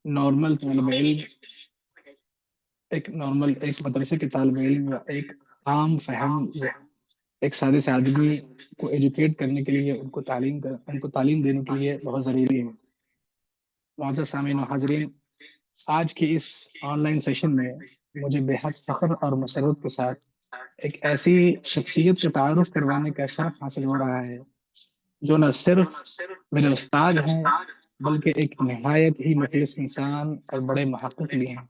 Normal तालिब इल्म, एक मदरसे के तालिब इल्म या एक आम फहम, एक सादे से आदमी को एजुकेट करने के लिए, उनको तालीम देने के लिए बहुत ज़रूरी है। मुअज़्ज़ज़ सामीन व हाज़रीन, आज के इस ऑनलाइन सेशन में मुझे बेहद फ़ख्र और मसर्रत के साथ एक ऐसी शख्सियत से तारुफ करवाने का शर्फ हासिल हो रहा है, जो न सिर्फ मेरे उस्ताद हैं, बल्कि एक निहायत ही मुखलिस इंसान और बड़े मुहक़्क़िक़ भी हैं।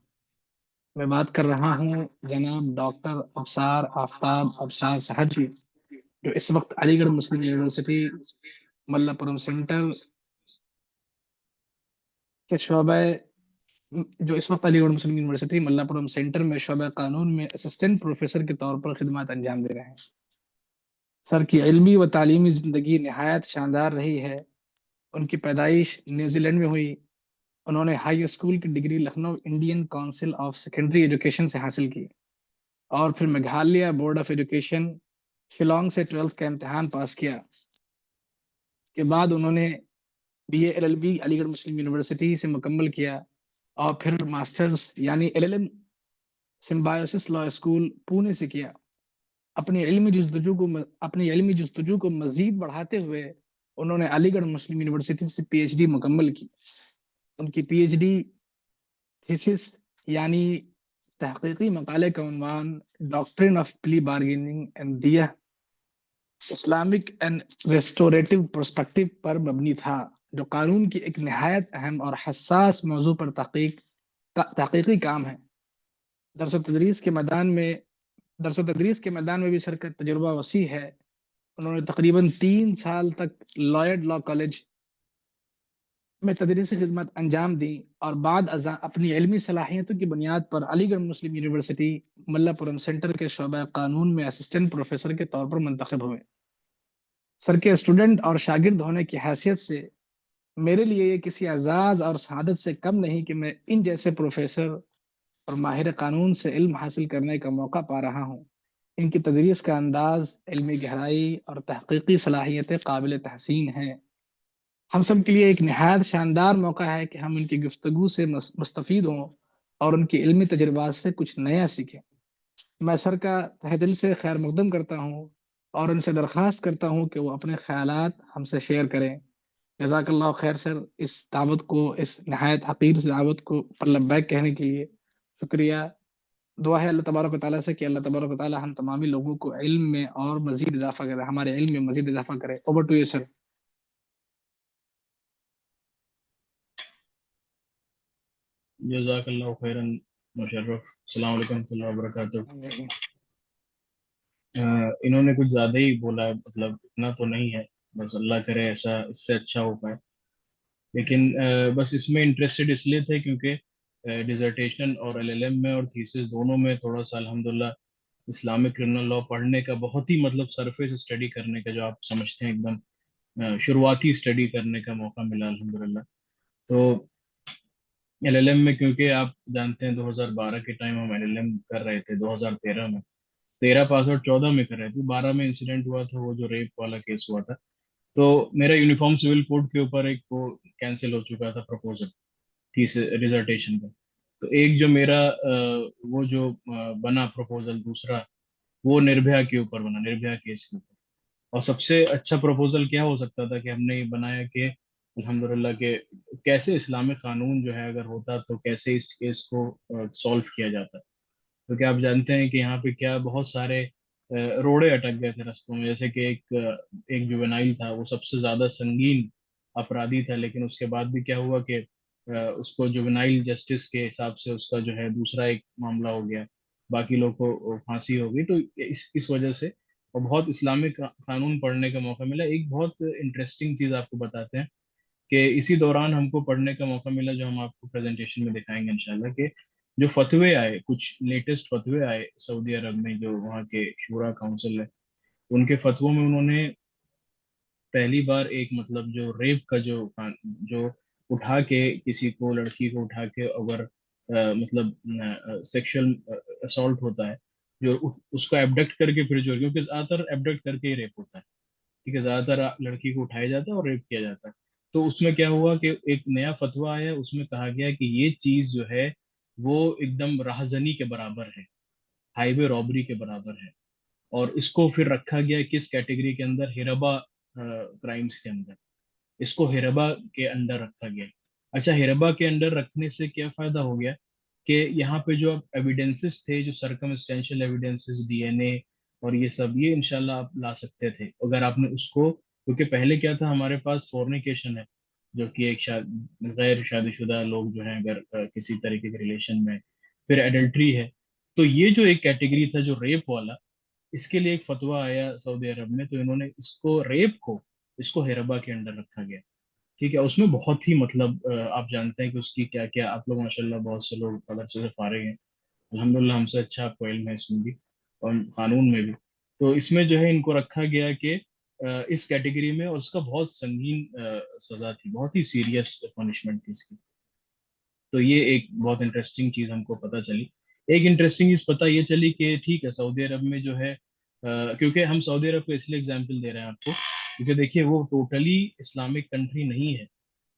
मैं बात कर रहा हूँ जनाब डॉक्टर अब्सार आफ़ताब अब्सार साहब जी, जो इस वक़्त Aligarh Muslim university Malappuram centre के शोबे जो इस वक़्त Aligarh Muslim university Malappuram centre में शोबे कानून में असिस्टेंट प्रोफ़ेसर के तौर पर खिदमत अंजाम दे रहे हैं। सर की इल्मी व तालीमी ज़िंदगी निहायत शानदार रही है। उनकी पैदाइश न्यूज़ीलैंड में हुई। उन्होंने हाई स्कूल की degree Lucknow Indian council of secondary education से हासिल की और फिर Meghalaya board of education, Shillong से 12th का इम्तिहान पास किया। इसके बाद उन्होंने BA LLB Aligarh Muslim University से मुकम्मल किया और फिर मास्टर्स यानी LLM symbiosis law school Pune से किया। अपनी इल्मी जस्तजू को मज़ीद बढ़ाते हुए उन्होंने अलीगढ़ मुस्लिम यूनिवर्सिटी से पीएचडी मुकम्मल की। उनकी पीएचडी थीसिस यानी तहकीकी मकाले का उन्वान doctrine of plea bargaining and दिया इस्लामिक एंड रेस्टोरेटिव पर्सपेक्टिव पर मबनी था, जो कानून की एक नहायत अहम और हसास मौजू पर तहकीकी काम है। दरस तदरीस के मैदान में दरस तदरीस के मैदान में भी सर का तजुर्बा वसी है। उन्होंने तकरीबन 3 साल तक लॉयड लॉ कॉलेज में तदरीसी खिदमत अंजाम दी और बाद अज़ां अपनी इल्मी सलाहियतों की बुनियाद पर Aligarh Muslim university Malappuram centre के शोबा कानून में असिस्टेंट प्रोफेसर के तौर पर मुंतखब हुए। सर के स्टूडेंट और शागिर्द होने की हैसियत से मेरे लिए ये किसी एजाज़ और सआदत से कम नहीं कि मैं इन जैसे प्रोफेसर और माहिर कानून से इल्म हासिल करने का मौका पा रहा हूँ। इनकी तदरीस का अंदाज, इल्मी गहराई और तहकीकी सलाहियतें काबिल तहसीन हैं। हम सब के लिए एक निहायत शानदार मौका है कि हम उनकी गुफ्तगू से मुस्तफ़ीद हों और उनके इल्मी तजुर्बात से कुछ नया सीखें। मैं सर का तहे दिल से खैर मकदम करता हूँ और उनसे दरख्वास्त करता हूँ कि वो अपने ख़यालात हमसे शेयर करें। जज़ाकल्लाह खैर सर, इस नहायत हक़ीर सी दावत को पर लब्बैक कहने के लिए शुक्रिया। दुआ है अल्लाह तबारक व तआला से कि अल्लाह तबारक व तआला हम तमामी लोगों को इल्म में और मज़ीद इज़ाफ़ा करे, हमारे इल्म में मज़ीद इज़ाफ़ा करे। Over to you sir. जज़ाकल्लाहु खैरन मुशर्रफ। अस्सलाम वालेकुम रहमतुल्लाहि व बरकातुहू। इन्होंने कुछ ज़्यादा ही बोला है, मतलब इतना तो नहीं है। बस अल्लाह करे ऐसा इससे अच्छा हो पाए। लेकिन बस इसमें इंटरेस्टेड इसलिए थे क्योंकि डिसर्टेशन और एलएलएम में और थीसिस दोनों में थोड़ा सा अल्हम्दुलिल्लाह इस्लामिक क्रिमिनल लॉ पढ़ने का बहुत ही मतलब सरफेस स्टडी करने का, जो आप समझते हैं एकदम शुरुआती स्टडी करने का मौका मिला अल्हम्दुलिल्लाह। तो एलएलएम में, क्योंकि आप जानते हैं 2012 के टाइम हम एलएलएम कर रहे थे, 2013 में 13 पास आउट 14 में कर रहे थे, 12 में इंसिडेंट हुआ था, वो जो रेप वाला केस हुआ था। तो मेरा यूनिफॉर्म सिविल कोड के ऊपर एक वो कैंसिल हो चुका था प्रपोजल थी रिजर्टेशन का। तो एक जो मेरा वो जो बना प्रपोजल दूसरा, वो निर्भया के ऊपर बना, निर्भया केस के ऊपर। और सबसे अच्छा प्रपोजल क्या हो सकता था कि हमने ये बनाया कि अल्हम्दुलिल्लाह के कैसे इस्लामिक कानून जो है अगर होता तो कैसे इस केस को सॉल्व किया जाता। क्योंकि आप जानते हैं कि यहाँ पे क्या बहुत सारे रोड़े अटक गए थे रास्तों में। जैसे कि एक जुवेनाइल था, वो सबसे ज्यादा संगीन अपराधी था, लेकिन उसके बाद भी क्या हुआ कि उसको जुवेनाइल जस्टिस के हिसाब से उसका जो है दूसरा एक मामला हो गया, बाकी लोग को फांसी हो गई। तो इस वजह से और बहुत इस्लामिक कानून पढ़ने का मौका मिला। एक बहुत इंटरेस्टिंग चीज आपको बताते हैं कि इसी दौरान हमको पढ़ने का मौका मिला, जो हम आपको प्रेजेंटेशन में दिखाएंगे इंशाल्लाह, कि जो फतवे आए, कुछ लेटेस्ट फतवे आए सऊदी अरब में, जो वहाँ के शूरा काउंसिल है, उनके फतवों में उन्होंने पहली बार एक मतलब जो रेप का जो उठा के किसी को, लड़की को उठा के अगर मतलब सेक्सुअल असॉल्ट होता है, जो उसको एबडक्ट करके फिर जो, क्योंकि ज्यादातर एबडक्ट करके ही रेप होता है, ठीक है, ज्यादातर लड़की को उठाया जाता है और रेप किया जाता है। तो उसमें क्या हुआ कि एक नया फतवा आया, उसमें कहा गया कि ये चीज जो है वो एकदम राहजनी के बराबर है, हाईवे रॉबरी के बराबर है। और इसको फिर रखा गया किस कैटेगरी के अंदर, हिरबा क्राइम्स के अंदर। इसको हिरबा के अंडर रखा गया। अच्छा, हिरबा के अंडर रखने से क्या फायदा हो गया कि यहाँ पे जो एविडेंसेस थे, जो सर्कमस्टेंशियल एविडेंसेस, डीएनए और ये सब, ये इंशाल्लाह आप ला सकते थे अगर आपने उसको, क्योंकि पहले क्या था, हमारे पास फोर्निकेशन है, जो कि एक गैर शादीशुदा लोग जो हैं अगर किसी तरीके के रिलेशन में, फिर एडल्ट्री है। तो ये जो एक कैटेगरी था जो रेप वाला, इसके लिए एक फतवा आया सऊदी अरब में, तो इन्होंने इसको, रेप को, इसको हिरबा के अंडर रखा गया। ठीक है, उसमें बहुत ही मतलब आप जानते हैं कि उसकी क्या क्या, आप लोग माशाल्लाह बहुत से लोग मदरसे से फारिग हैं, अल्हम्दुलिल्लाह, हमसे अच्छा आपको इल्म है इसमें भी और कानून में भी। तो इसमें जो है इनको रखा गया कि इस कैटेगरी में, और उसका बहुत संगीन सजा थी, बहुत ही सीरियस पनिशमेंट थी इसकी। तो ये एक बहुत इंटरेस्टिंग चीज हमको पता चली। एक इंटरेस्टिंग चीज पता ये चली कि ठीक है, सऊदी अरब में जो है क्योंकि हम सऊदी अरब को इसलिए एग्जाम्पल दे रहे हैं आपको, क्योंकि देखिए वो टोटली इस्लामिक कंट्री नहीं है,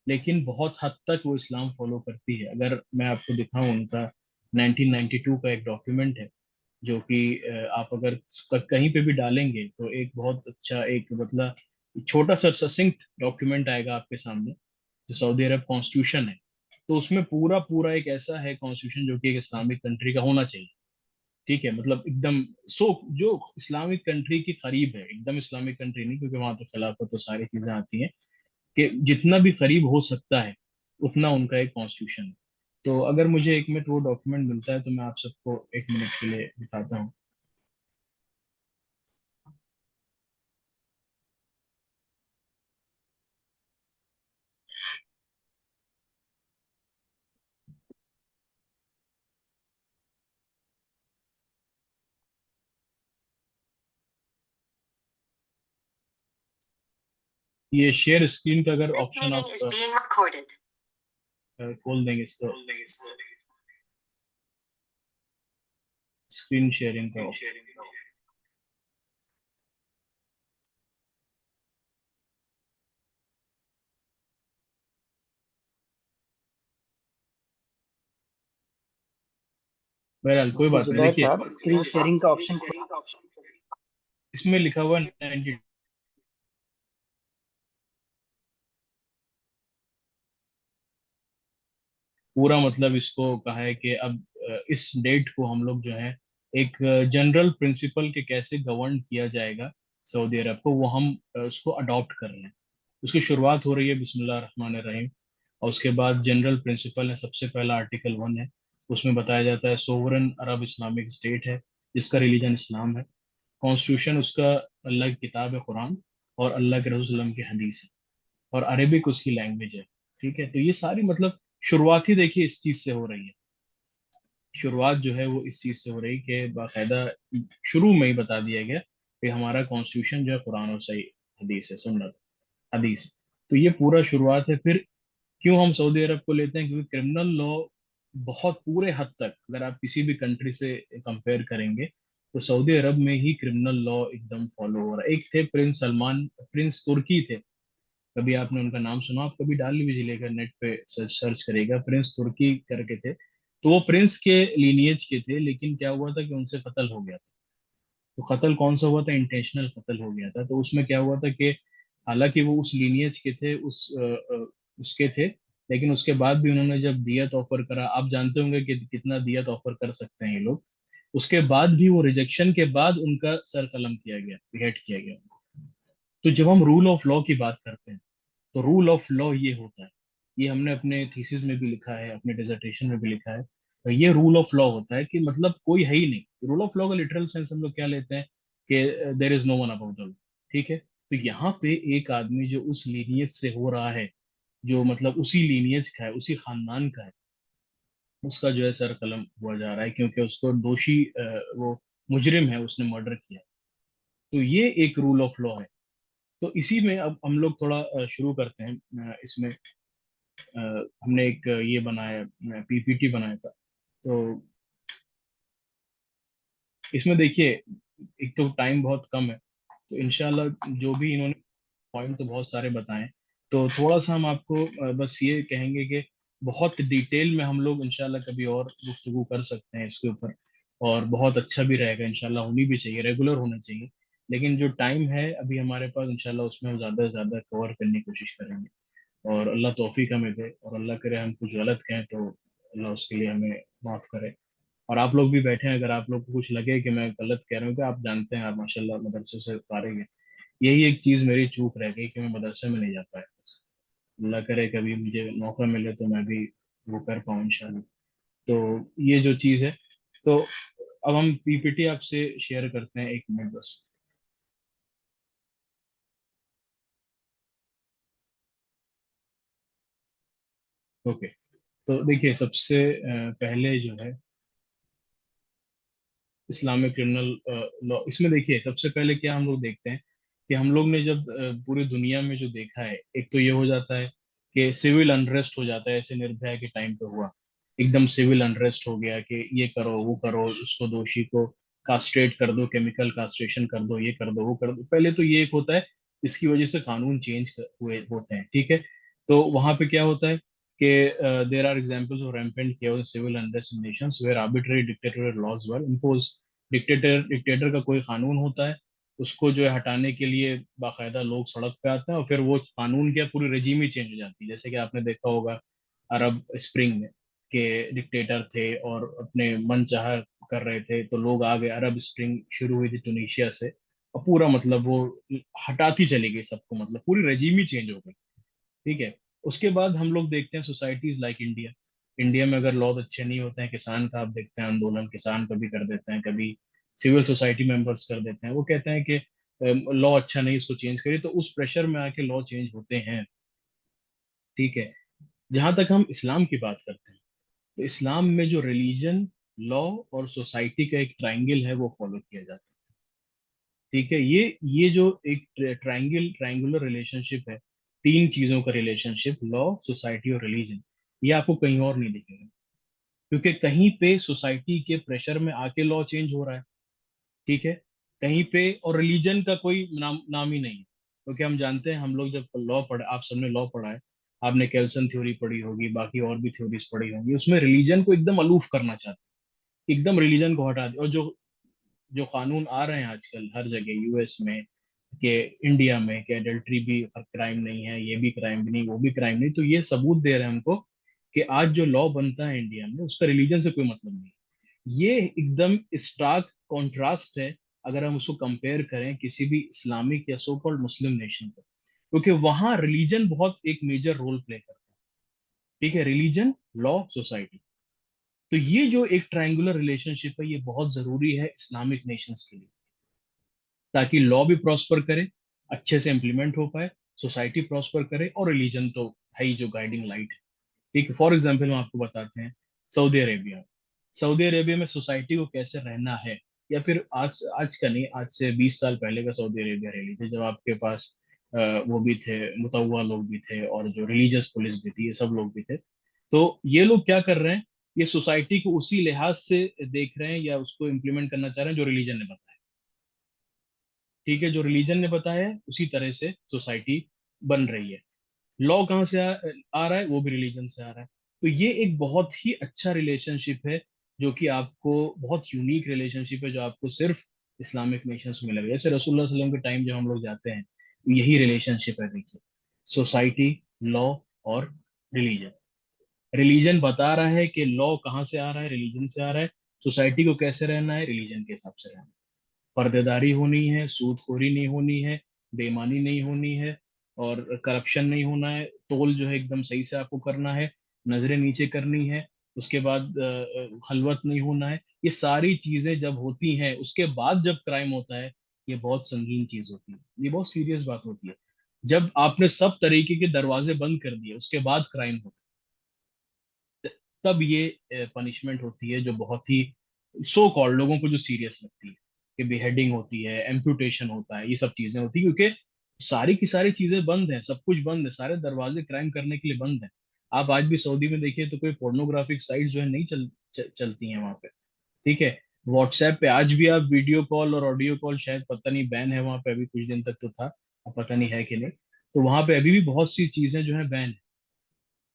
लेकिन बहुत हद तक वो इस्लाम फॉलो करती है। अगर मैं आपको दिखाऊं, उनका 1992 का एक डॉक्यूमेंट है, जो कि आप अगर कहीं पे भी डालेंगे तो एक बहुत अच्छा, एक मतलब छोटा सा ससिंक्ट डॉक्यूमेंट आएगा आपके सामने, जो सऊदी अरब कॉन्स्टिट्यूशन है। तो उसमें पूरा पूरा एक ऐसा है कॉन्स्टिट्यूशन जो कि एक इस्लामिक कंट्री का होना चाहिए। ठीक है, मतलब एकदम, सो जो इस्लामिक कंट्री के करीब है, एकदम इस्लामिक कंट्री नहीं, क्योंकि वहां तो खिलाफत तो सारी चीजें आती हैं, कि जितना भी करीब हो सकता है उतना उनका एक कॉन्स्टिट्यूशन है। तो अगर मुझे 1 मिनट वो डॉक्यूमेंट मिलता है तो मैं आप सबको 1 मिनट के लिए दिखाता हूँ। ये शेयर स्क्रीन का अगर ऑप्शन आप खोल देंगे इसको, स्क्रीन शेयरिंग का ऑप्शन। बहरहाल कोई मुफ्ती बात नहीं, जुबैर देखिए साहब, स्क्रीन शेयरिंग का ऑप्शन इसमें लिखा हुआ 90, पूरा मतलब इसको कहा है कि अब इस डेट को हम लोग जो है एक जनरल प्रिंसिपल के कैसे गवर्न किया जाएगा सऊदी अरब को, वो हम उसको अडॉप्ट कर रहे हैं। उसकी शुरुआत हो रही है बिस्मिल्लाह रहमान रहीम, और उसके बाद जनरल प्रिंसिपल है, सबसे पहला आर्टिकल 1 है। उसमें बताया जाता है सोवरन अरब इस्लामिक स्टेट है, जिसका रिलीजन इस्लाम है। कॉन्स्टिट्यूशन उसका अल्लाह की किताब है कुरान, और अल्लाह के रसूल सल्लल्लाहु अलैहि वसल्लम की हदीस है, और अरेबिक उसकी लैंग्वेज है। ठीक है, तो ये सारी मतलब शुरुआत ही देखिए इस चीज से हो रही है। शुरुआत जो है वो इस चीज से हो रही कि बाकायदा शुरू में ही बता दिया गया कि हमारा कॉन्स्टिट्यूशन जो है कुरान और सही हदीस है, सुन्नत हदीस। तो ये पूरा शुरुआत है। फिर क्यों हम सऊदी अरब को लेते हैं, क्योंकि क्रिमिनल लॉ बहुत पूरे हद तक अगर आप किसी भी कंट्री से कंपेयर करेंगे, तो सऊदी अरब में ही क्रिमिनल लॉ एकदम फॉलो हो रहा है। एक थे प्रिंस सलमान, प्रिंस तुर्की थे, कभी आपने उनका नाम सुना, आप कभी डाल लीजिए लेकर नेट पे सर्च करेगा, प्रिंस तुर्की करके थे। तो वो प्रिंस के लीनिएज के थे, लेकिन क्या हुआ था कि उनसे कत्ल हो गया था। तो कत्ल कौन सा हुआ था, इंटेंशनल कत्ल हो गया था। तो उसमें क्या हुआ था कि हालांकि वो उस लीनिएज के थे, उसके थे, लेकिन उसके बाद भी उन्होंने जब दियत ऑफर करा, आप जानते होंगे कि कितना दियत ऑफर कर सकते हैं ये लोग, उसके बाद भी वो रिजेक्शन के बाद उनका सर कलम किया गया, बिहेड किया गया। तो जब हम रूल ऑफ लॉ की बात करते हैं, तो रूल ऑफ लॉ ये होता है, ये हमने अपने थीसिस में भी लिखा है, अपने डिसर्टेशन में भी लिखा है। तो ये रूल ऑफ लॉ होता है कि मतलब कोई है ही नहीं। रूल ऑफ लॉ का लिटरल सेंस हम लोग क्या लेते हैं कि there is no one above the law. ठीक है, तो यहाँ पे एक आदमी जो उस लीनियज से हो रहा है, जो मतलब उसी लीनियज का है, उसी खानदान का है, उसका जो है सर कलम हुआ जा रहा है, क्योंकि उसको दोषी वो मुजरिम है, उसने मर्डर किया। तो ये एक रूल ऑफ लॉ है। तो इसी में अब हम लोग थोड़ा शुरू करते हैं इसमें हमने एक ये बनाया, पीपीटी बनाया था। तो इसमें देखिए, एक तो टाइम बहुत कम है, तो इंशाल्लाह जो भी इन्होंने पॉइंट तो बहुत सारे बताएं, तो थोड़ा सा हम आपको बस ये कहेंगे कि बहुत डिटेल में हम लोग इंशाल्लाह कभी और गुफ्तगू कर सकते हैं इसके ऊपर, और बहुत अच्छा भी रहेगा इंशाल्लाह, होनी भी चाहिए, रेगुलर होना चाहिए। लेकिन जो टाइम है अभी हमारे पास इंशाल्लाह उसमें हम ज़्यादा से ज़्यादा कवर करने की कोशिश करेंगे, और अल्लाह तौफीक हमें दे, और अल्लाह करे हम कुछ गलत कहें तो अल्लाह उसके लिए हमें माफ़ करे। और आप लोग भी बैठे हैं, अगर आप लोग को कुछ लगे कि मैं गलत कह रहा हूँ, कि आप जानते हैं, आप माशाल्लाह मदरसे से फारिग हैं, यही एक चीज़ मेरी चूक रह गई कि मैं मदरसे में नहीं जा पाया। अल्लाह करे कभी मुझे मौका मिले तो मैं भी वो कर पाऊँ इंशाल्लाह। तो ये जो चीज़ है, तो अब हम पीपीटी आपसे शेयर करते हैं, 1 मिनट बस। ओके, तो देखिए सबसे पहले जो है इस्लामिक क्रिमिनल लॉ, इसमें देखिए सबसे पहले क्या हम लोग देखते हैं कि हम लोग ने जब पूरी दुनिया में जो देखा है, एक तो ये हो जाता है कि सिविल अनरेस्ट हो जाता है, ऐसे निर्भया के टाइम पे हुआ, एकदम सिविल अनरेस्ट हो गया कि ये करो वो करो, उसको दोषी को कास्ट्रेट कर दो, केमिकल कास्ट्रेशन कर दो, ये कर दो वो कर दो। पहले तो ये एक होता है, इसकी वजह से कानून चेंज हुए होते हैं, ठीक है। तो वहां पे क्या होता है कि there are examples of rampant chaos civil unrest in nations where arbitrary dictatorial laws were imposed। Dictator का कोई कानून होता है, उसको जो है हटाने के लिए बाकायदा लोग सड़क पे आते हैं, और फिर वो कानून क्या पूरी रजीम ही चेंज हो जाती है। जैसे कि आपने देखा होगा अरब स्प्रिंग में, कि डिक्टेटर थे और अपने मन चाहा कर रहे थे, तो लोग आ गए, अरब स्प्रिंग शुरू हुई थी टूनिशिया से, और पूरा मतलब वो हटाती चली गई सबको, मतलब पूरी रजीम ही चेंज हो गई, ठीक है। उसके बाद हम लोग देखते हैं सोसाइटीज लाइक इंडिया, इंडिया में अगर लॉ अच्छे नहीं होते हैं, किसान का आप देखते हैं आंदोलन, किसान कभी कर देते हैं, कभी सिविल सोसाइटी मेंबर्स कर देते हैं, वो कहते हैं कि लॉ अच्छा नहीं, इसको चेंज करिए, तो उस प्रेशर में आके लॉ चेंज होते हैं, ठीक है। जहां तक हम इस्लाम की बात करते हैं, तो इस्लाम में जो रिलीजन, लॉ और सोसाइटी का एक ट्रायंगल है वो फॉलो किया जाता है, ठीक है। ये जो एक ट्रायंगुलर रिलेशनशिप है, 3 चीजों का रिलेशनशिप, लॉ सोसाइटी और रिलीजन, ये आपको कहीं और नहीं दिखेगा, क्योंकि कहीं पे सोसाइटी के प्रेशर में आके लॉ चेंज हो रहा है, ठीक है, कहीं पे और रिलीजन का कोई नाम ही नहीं है। क्योंकि हम जानते हैं, हम लोग जब लॉ पढ़े, आप सबने लॉ पढ़ा है, आपने केल्सन थ्योरी पढ़ी होगी, बाकी और भी थ्योरीज पढ़ी होंगी, उसमें रिलीजन को एकदम अलूफ करना चाहते हैं, एकदम रिलीजन को हटा दे। और जो जो कानून आ रहे हैं आजकल हर जगह, यूएस में, कि इंडिया में, कि एडल्ट्री भी क्राइम नहीं है, ये भी क्राइम भी नहीं, वो भी क्राइम नहीं, तो ये सबूत दे रहे हैं हमको कि आज जो लॉ बनता है इंडिया में, उसका रिलीजन से कोई मतलब नहीं। ये एकदम स्टार्क कॉन्ट्रास्ट है अगर हम उसको कंपेयर करें किसी भी इस्लामिक या सो कॉल्ड मुस्लिम नेशन को, क्योंकि वहां रिलीजन बहुत एक मेजर रोल प्ले करता है, ठीक है, रिलीजन, लॉ, सोसाइटी। तो ये जो एक ट्रायंगुलर रिलेशनशिप है, ये बहुत जरूरी है इस्लामिक नेशंस के लिए, ताकि लॉ भी प्रॉस्पर करे, अच्छे से इम्प्लीमेंट हो पाए, सोसाइटी प्रॉस्पर करे, और रिलीजन तो है ही जो गाइडिंग लाइट है, ठीक है। फॉर एग्जाम्पल हम आपको बताते हैं, सऊदी अरेबिया, सऊदी अरेबिया में सोसाइटी को कैसे रहना है, या फिर आज आज का नहीं, आज से 20 साल पहले का सऊदी अरेबिया रह लीजिए, जब आपके पास वो भी थे, मुतव्वा लोग भी थे, और जो रिलीजियस पुलिस भी थी, ये सब लोग भी थे। तो ये लोग क्या कर रहे हैं, ये सोसाइटी को उसी लिहाज से देख रहे हैं, या उसको इम्प्लीमेंट करना चाह रहे हैं जो रिलीजन ने बताया, ठीक है, जो रिलीजन ने बताया है उसी तरह से सोसाइटी बन रही है। लॉ कहाँ से आ रहा है, वो भी रिलीजन से आ रहा है। तो ये एक बहुत ही अच्छा रिलेशनशिप है, जो कि आपको बहुत यूनिक रिलेशनशिप है, जो आपको सिर्फ इस्लामिक नेशंस में मिलेगा। जैसे रसूलुल्लाह सल्लल्लाहु अलैहि वसल्लम के टाइम जब हम लोग जाते हैं, तो यही रिलेशनशिप है, देखिए, सोसाइटी, लॉ और रिलीजन। रिलीजन बता रहा है कि लॉ कहाँ से आ रहा है, रिलीजन से आ रहा है, सोसाइटी को कैसे रहना है, रिलीजन के हिसाब से रहना है, पर्देदारी होनी है, सूदखोरी नहीं होनी है, बेईमानी नहीं होनी है, और करप्शन नहीं होना है, तोल जो है एकदम सही से आपको करना है, नजरें नीचे करनी है, उसके बाद खलवत नहीं होना है। ये सारी चीजें जब होती हैं, उसके बाद जब क्राइम होता है, ये बहुत संगीन चीज होती है, ये बहुत सीरियस बात होती है। जब आपने सब तरीके के दरवाजे बंद कर दिए, उसके बाद क्राइम होता है, तब ये पनिशमेंट होती है, जो बहुत ही सो कॉल्ड लोगों को जो सीरियस लगती है, कि बेहेडिंग होती है, एम्पुटेशन होता है, ये सब चीजें होती है, क्योंकि सारी की सारी चीजें बंद हैं, सब कुछ बंद है, सारे दरवाजे क्राइम करने के लिए बंद हैं। आप आज भी सऊदी में देखिए तो कोई पोर्नोग्राफिक साइट जो है नहीं चलती हैं वहां पे, ठीक है। व्हाट्सएप पे आज भी आप वीडियो कॉल और ऑडियो कॉल, शायद पता नहीं बैन है वहां पे, अभी कुछ दिन तक तो था, अब पता नहीं है कि नहीं। तो वहां पे अभी भी बहुत सी चीजें जो है बैन है।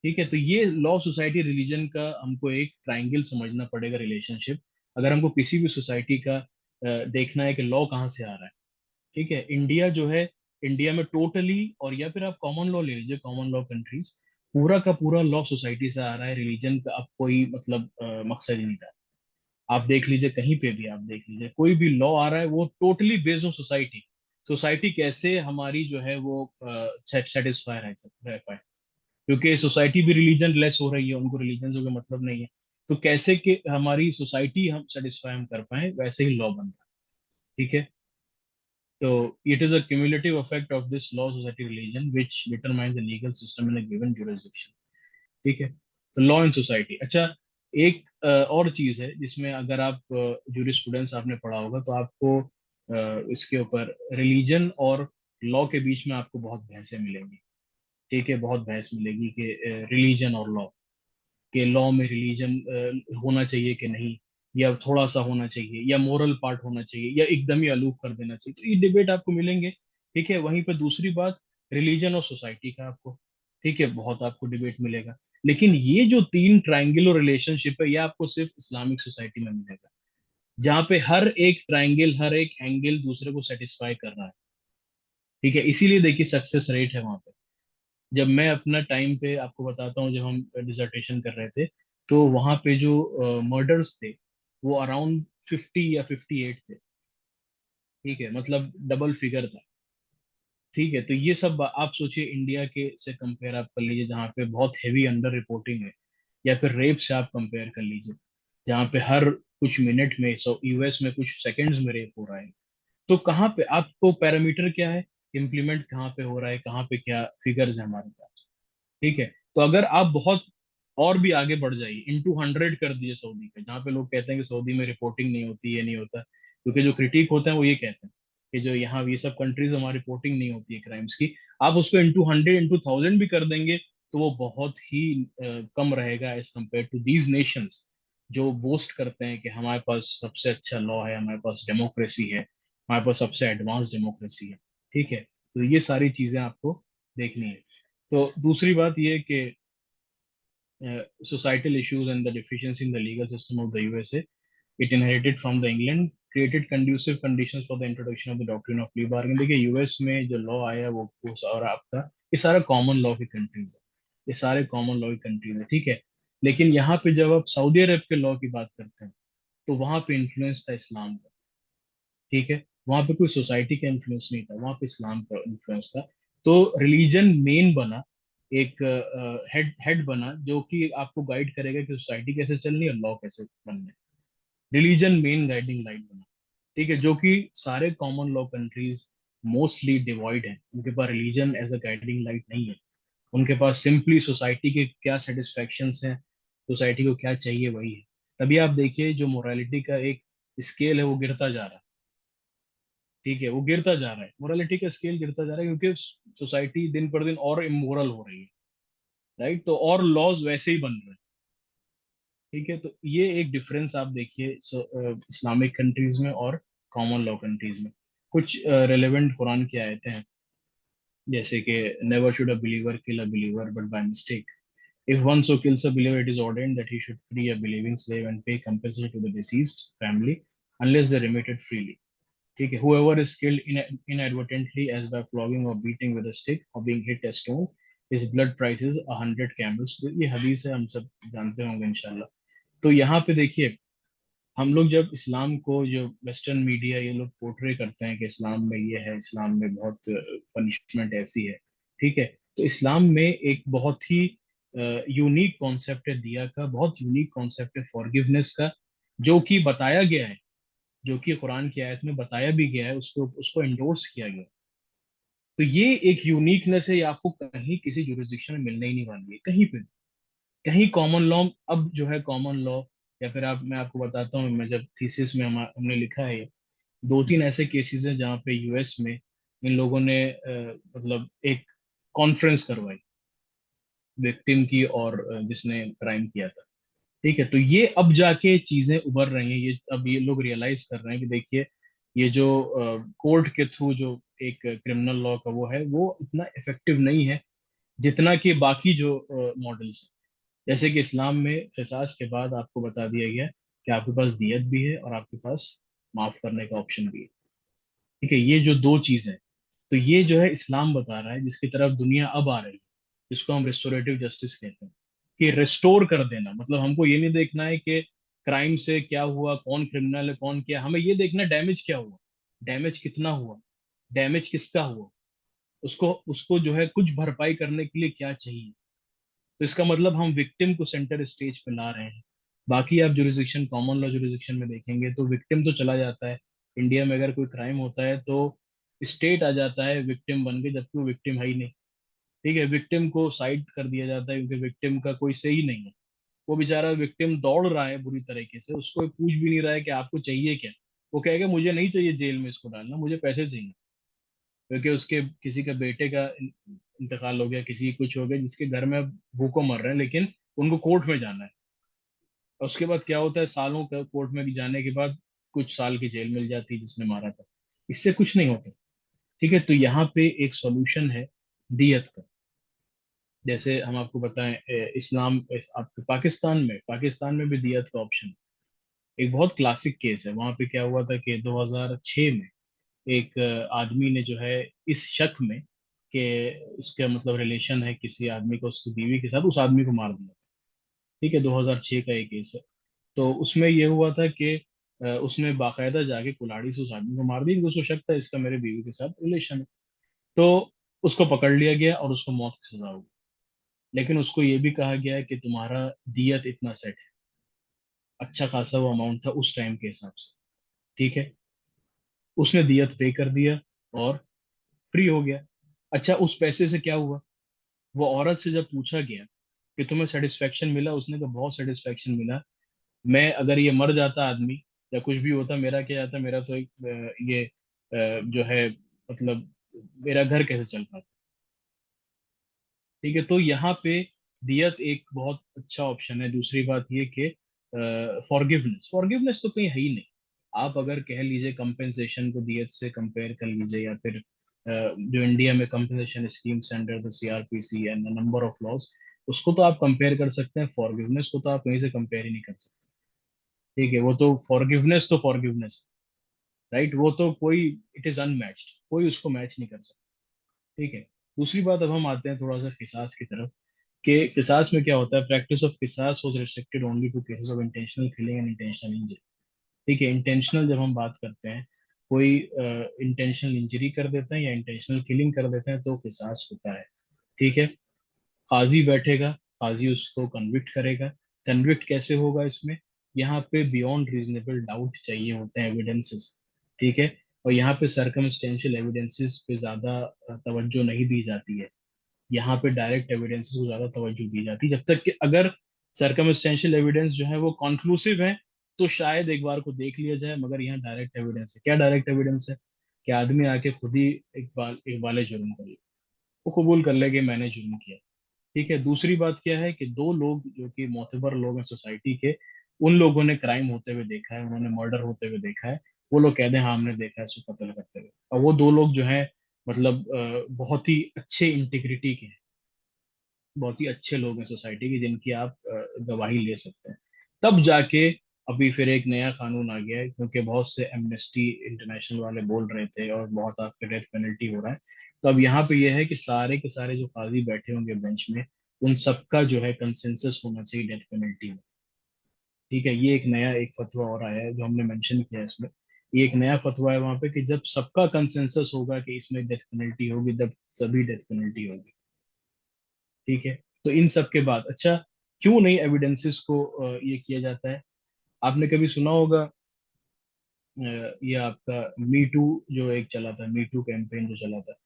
ठीक है, तो ये लॉ सोसाइटी रिलीजन का हमको एक ट्रायंगल समझना पड़ेगा रिलेशनशिप, अगर हमको किसी भी सोसाइटी का देखना है कि लॉ कहाँ से आ रहा है। ठीक है, इंडिया जो है, इंडिया में टोटली, और या फिर आप कॉमन लॉ ले लीजिए, कॉमन लॉ कंट्रीज, पूरा का पूरा लॉ सोसाइटी से आ रहा है, रिलीजन का अब कोई मतलब मकसद ही नहीं रहा। आप देख लीजिए, कहीं पे भी आप देख लीजिए, कोई भी लॉ आ रहा है वो totally based on society. Society कैसे हमारी जो है वो सेटिस्फाई रह पाए, क्योंकि सोसाइटी भी रिलीजन लेस हो रही है, उनको रिलीजन से कोई मतलब नहीं है। तो कैसे कि हमारी सोसाइटी हम सेटिस्फाई हम कर पाए, वैसे ही लॉ बन रहा है। ठीक है, तो it is a cumulative effect of this law society religion which determines the legal system in a given jurisdiction। ठीक है, तो लॉ एंड सोसाइटी। अच्छा, एक और चीज है जिसमें अगर आप जूरिस्प्रूडेंस आपने पढ़ा होगा तो आपको इसके ऊपर रिलीजन और लॉ के बीच में आपको बहुत बहसें मिलेंगी। ठीक है, बहुत बहस मिलेगी कि रिलीजन और लॉ, कि लॉ में रिलीजन होना चाहिए कि नहीं, या थोड़ा सा होना चाहिए, या मोरल पार्ट होना चाहिए, या एकदम ही अलूफ कर देना चाहिए। तो ये डिबेट आपको मिलेंगे। ठीक है, वहीं पर दूसरी बात, रिलीजन और सोसाइटी का आपको, ठीक है, बहुत आपको डिबेट मिलेगा। लेकिन ये जो तीन ट्रायंगुलर रिलेशनशिप है, ये आपको सिर्फ इस्लामिक सोसाइटी में मिलेगा, जहाँ पे हर एक ट्रायंगल, हर एक एंगल दूसरे को सेटिस्फाई कर रहा है। ठीक है, इसीलिए देखिए सक्सेस रेट है वहां पे। जब मैं अपना टाइम पे आपको बताता हूँ, जब हम डिसर्टेशन कर रहे थे, तो वहां पे जो मर्डर्स थे वो अराउंड 50 या 58 थे। ठीक है, मतलब डबल फिगर था। ठीक है, तो ये सब आप सोचिए, इंडिया के से कंपेयर आप कर लीजिए, जहाँ पे बहुत हैवी अंडर रिपोर्टिंग है, या फिर रेप से आप कंपेयर कर लीजिए, जहाँ पे हर कुछ मिनट में, यूएस में कुछ सेकंड्स में रेप हो रहा है। तो कहाँ पे आपको पैरामीटर क्या है, इम्प्लीमेंट कहाँ पे हो रहा है, कहाँ पे क्या फिगर्स है हमारे पास। ठीक है, तो अगर आप बहुत और भी आगे बढ़ जाइए, इनटू 100 कर दिए सऊदी पे, जहाँ पे लोग कहते हैं कि सऊदी में रिपोर्टिंग नहीं होती, ये नहीं होता, क्योंकि जो क्रिटिक होते हैं वो ये कहते हैं कि जो यहाँ ये सब कंट्रीज हमारी रिपोर्टिंग नहीं होती है क्राइम्स की। आप उसको इनटू 100 इनटू 1000 भी कर देंगे तो वो बहुत ही कम रहेगा as compare to these nations, जो बोस्ट करते हैं कि हमारे पास सबसे अच्छा लॉ है, हमारे पास डेमोक्रेसी है, हमारे पास सबसे एडवांस डेमोक्रेसी है। ठीक है, तो ये सारी चीजें आपको देखनी है। तो दूसरी बात ये है कि societal issues and the deficiency in the legal system of the USA, it inherited from the England, created conducive conditions for the introduction of the doctrine of plea bargain। देखिए, यूएस में जो लॉ आया वो और आपका, ये सारा common law की कंट्रीज है, ये सारे कॉमन लॉ की कंट्रीज है। ठीक है, लेकिन यहाँ पे जब आप सऊदी अरब के लॉ की बात करते हैं, तो वहां पे इन्फ्लुएंस था इस्लाम का। ठीक है, वहां पे कोई सोसाइटी का इन्फ्लुएंस नहीं था, वहां पे इस्लाम का इन्फ्लुएंस था। तो रिलीजन मेन बना, एक हेड हेड बना, जो कि आपको गाइड करेगा कि सोसाइटी कैसे चलनी है, लॉ कैसे बनना है। रिलीजन मेन गाइडिंग लाइट बना। ठीक है, जो कि सारे common law countries mostly devoid है, उनके पास religion as a guiding light नहीं है। उनके पास सिंपली सोसाइटी के क्या सेटिस्फेक्शंस हैं, सोसाइटी को क्या चाहिए, वही है। तभी आप देखिए, जो मोरालिटी का एक स्केल है वो गिरता जा रहा है। ठीक है, वो गिरता जा रहा है, मोरालिटी का स्केल गिरता जा रहा है, क्योंकि सोसाइटी दिन पर दिन और इमोरल हो रही है। राइट, तो और लॉज वैसे ही बन रहे हैं। ठीक है, तो ये एक डिफरेंस आप देखिए इस्लामिक कंट्रीज में और कॉमन लॉ कंट्रीज में। कुछ रेलेवेंट कुरान की आयतें हैं, जैसे कि never should a believer kill a believer but by mistake, if one so kills a believer, it is ordained that he should free a believing slave and pay compensation to the deceased family unless they remitted freely। ठीक है, whoever is killed inadvertently as by flogging or beating with a stick or being hit a stone, his blood price is 100 camels। तो ये हदीस है, हम सब जानते होंगे इंशाल्लाह। तो यहाँ पे देखिए, हम लोग जब इस्लाम को, जो वेस्टर्न मीडिया ये लोग पोर्ट्रे करते हैं कि इस्लाम में ये है, इस्लाम में बहुत पनिशमेंट ऐसी है। ठीक है, तो इस्लाम में एक बहुत ही यूनिक कॉन्सेप्ट है दिया का, बहुत यूनिक कॉन्सेप्ट है फॉरगिवनेस का, जो कि बताया गया है, जो कि कुरान की आयत में बताया भी गया है, उसको उसको एंडोर्स किया गया है। तो ये एक यूनिकनेस है, ये आपको कहीं किसी जुरिस्डिक्शन में मिलने ही नहीं वाली है, कहीं पे। कहीं कॉमन लॉ, अब जो है कॉमन लॉ, या फिर मैं आपको बताता हूँ, मैं जब थीसिस में हमने लिखा है, दो तीन ऐसे केसेस हैं जहाँ पे यूएस में इन लोगों ने मतलब एक कॉन्फ्रेंस करवाई विक्टिम की और जिसने क्राइम किया था। ठीक है, तो ये अब जाके चीजें उभर रही हैं, ये अब ये लोग रियलाइज कर रहे हैं कि देखिए, ये जो कोर्ट के थ्रू जो एक क्रिमिनल लॉ का वो है, वो इतना इफेक्टिव नहीं है जितना कि बाकी जो मॉडल्स हैं। जैसे कि इस्लाम में क़िसास के बाद आपको बता दिया गया कि आपके पास दियत भी है और आपके पास माफ करने का ऑप्शन भी है। ठीक है, ये जो दो चीज है, तो ये जो है इस्लाम बता रहा है, जिसकी तरफ दुनिया अब आ रही है, जिसको हम रिस्टोरेटिव जस्टिस कहते हैं, कि रिस्टोर कर देना। मतलब हमको ये नहीं देखना है कि क्राइम से क्या हुआ, कौन क्रिमिनल है, कौन क्या, हमें ये देखना डैमेज क्या हुआ, डैमेज कितना हुआ, डैमेज किसका हुआ, उसको उसको जो है कुछ भरपाई करने के लिए क्या चाहिए। तो इसका मतलब हम विक्टिम को सेंटर स्टेज पे ला रहे हैं। बाकी आप जुरिस्डिक्शन, कॉमन लॉ जुरिस्डिक्शन में देखेंगे तो विक्टिम तो चला जाता है। इंडिया में अगर कोई क्राइम होता है तो स्टेट आ जाता है विक्टिम बन के, जबकि वो विक्टिम है ही नहीं। ठीक है, विक्टिम को साइड कर दिया जाता है क्योंकि विक्टिम का कोई सही नहीं है। वो बेचारा विक्टिम दौड़ रहा है बुरी तरीके से, उसको कोई पूछ भी नहीं रहा है कि आपको चाहिए क्या। वो कहेगा मुझे नहीं चाहिए जेल में इसको डालना, मुझे पैसे चाहिए, क्योंकि उसके किसी का बेटे का इंतकाल हो गया, किसी की कुछ हो गया, जिसके घर में भूखों मर रहे हैं, लेकिन उनको कोर्ट में जाना है। और उसके बाद क्या होता है, सालों का कोर्ट में भी जाने के बाद कुछ साल की जेल मिल जाती है जिसने मारा था। इससे कुछ नहीं होता। ठीक है, तो यहाँ पे एक सॉल्यूशन है दियत का। जैसे हम आपको बताएं, इस्लाम आपके पाकिस्तान में भी दियत का ऑप्शन है। एक बहुत क्लासिक केस है। वहां पे क्या हुआ था कि 2006 में एक आदमी ने जो है, इस शक में कि उसका मतलब रिलेशन है किसी आदमी को उसकी बीवी के साथ, उस आदमी को मार दिया। ठीक है, 2006 का एक केस है। तो उसमें ये हुआ था कि उसने बाकायदा जाके कुल्हाड़ी से उस आदमी को मार दिया, क्योंकि उसको शक था इसका मेरे बीवी के साथ रिलेशन है। तो उसको पकड़ लिया गया और उसको मौत की सजा हुई। लेकिन उसको ये भी कहा गया है कि तुम्हारा दियत इतना सेट है। अच्छा खासा वो अमाउंट था उस टाइम के हिसाब से। ठीक है, उसने दियत पे कर दिया और फ्री हो गया। अच्छा, उस पैसे से क्या हुआ? वो औरत से जब पूछा गया कि तुम्हें सेटिस्फेक्शन मिला, उसने कहा बहुत सेटिस्फेक्शन मिला। मैं अगर ये मर जाता आदमी या कुछ भी होता, मेरा क्या जाता, मेरा तो एक ये जो है मतलब मेरा घर कैसे चल पाता। ठीक है, तो यहाँ पे दियत एक बहुत अच्छा ऑप्शन है। दूसरी बात ये कि फॉरगिवनेस, फॉरगिवनेस तो कहीं है ही नहीं। आप अगर कह लीजिए कंपेंसेशन को दियत से कंपेयर कर लीजिए, या फिर जो इंडिया में compensation schemes under the CrPC and number of laws, उसको तो आप कंपेयर कर सकते हैं। फॉरगिवनेस को तो आप कहीं से कंपेयर ही नहीं कर सकते। ठीक है, वो तो फॉरगिवनेस तो फॉरगिवनेस है, राइट? वो तो कोई, इट इज अनमैच्ड, कोई उसको मैच नहीं कर सकता। ठीक है। दूसरी बात, अब हम आते हैं थोड़ा सा किसास की तरफ, कि किसास में क्या होता है। प्रैक्टिस ऑफ किसास was restricted only to cases of intentional killing and intentional injury. ठीक है, इंटेंशनल जब हम बात करते हैं, कोई इंटेंशनल इंजरी कर देता है या इंटेंशनल किलिंग कर देते हैं तो किसास होता है। ठीक है, काजी बैठेगा, काजी उसको कन्विक्ट करेगा। कन्विक्ट कैसे होगा इसमें? यहाँ पे बियॉन्ड रीजनेबल डाउट चाहिए होते हैं एविडेंसेस। ठीक है, और यहाँ पे सर्कमस्टेंशियल एविडेंसेस पे ज्यादा तवज्जो नहीं दी जाती है। यहाँ पे डायरेक्ट एविडेंसेस को ज्यादा तवज्जो दी जाती है। जब तक कि अगर सर्कमस्टेंशियल एविडेंस जो है वो कॉन्क्लूसिव है तो शायद एक बार को देख लिया जाए, मगर यहाँ डायरेक्ट एविडेंस है। क्या डायरेक्ट एविडेंस है? कि आदमी आके खुद ही एक बाले जुर्म कर ले, वो कबूल कर ले कि मैंने जुर्म किया। ठीक है, दूसरी बात क्या है कि दो लोग जो कि मोतबर लोग हैं सोसाइटी के, उन लोगों ने क्राइम होते हुए देखा है, उन्होंने मर्डर होते हुए देखा है, वो लोग कह दें हाँ हमने देखा है इसको कत्ल करते हुए, और वो दो लोग जो हैं मतलब बहुत ही अच्छे इंटीग्रिटी के हैं, बहुत ही अच्छे लोग हैं सोसाइटी के, जिनकी आप गवाही ले सकते हैं। तब जाके अभी फिर एक नया कानून आ गया है, क्योंकि बहुत से एमनेस्टी इंटरनेशनल वाले बोल रहे थे और बहुत आपके डेथ पेनल्टी हो रहा है। तो अब यहाँ पे यह है कि सारे के सारे जो काजी बैठे होंगे बेंच में, उन सबका जो है कंसेंसस होना चाहिए डेथ पेनल्टी में। ठीक है, ये एक नया एक फतवा और आया है जो हमने मेंशन किया है इसमें। ये एक नया फतवा है वहां पे कि जब सबका कंसेंसस होगा कि इसमें डेथ पेनल्टी होगी, तब सभी डेथ पेनल्टी होगी। ठीक है, तो इन सब के बाद अच्छा, क्यों नहीं एविडेंसेस को ये किया जाता है? आपने कभी सुना होगा ये आपका मी टू जो एक चला था, मी टू कैंपेन जो चला था,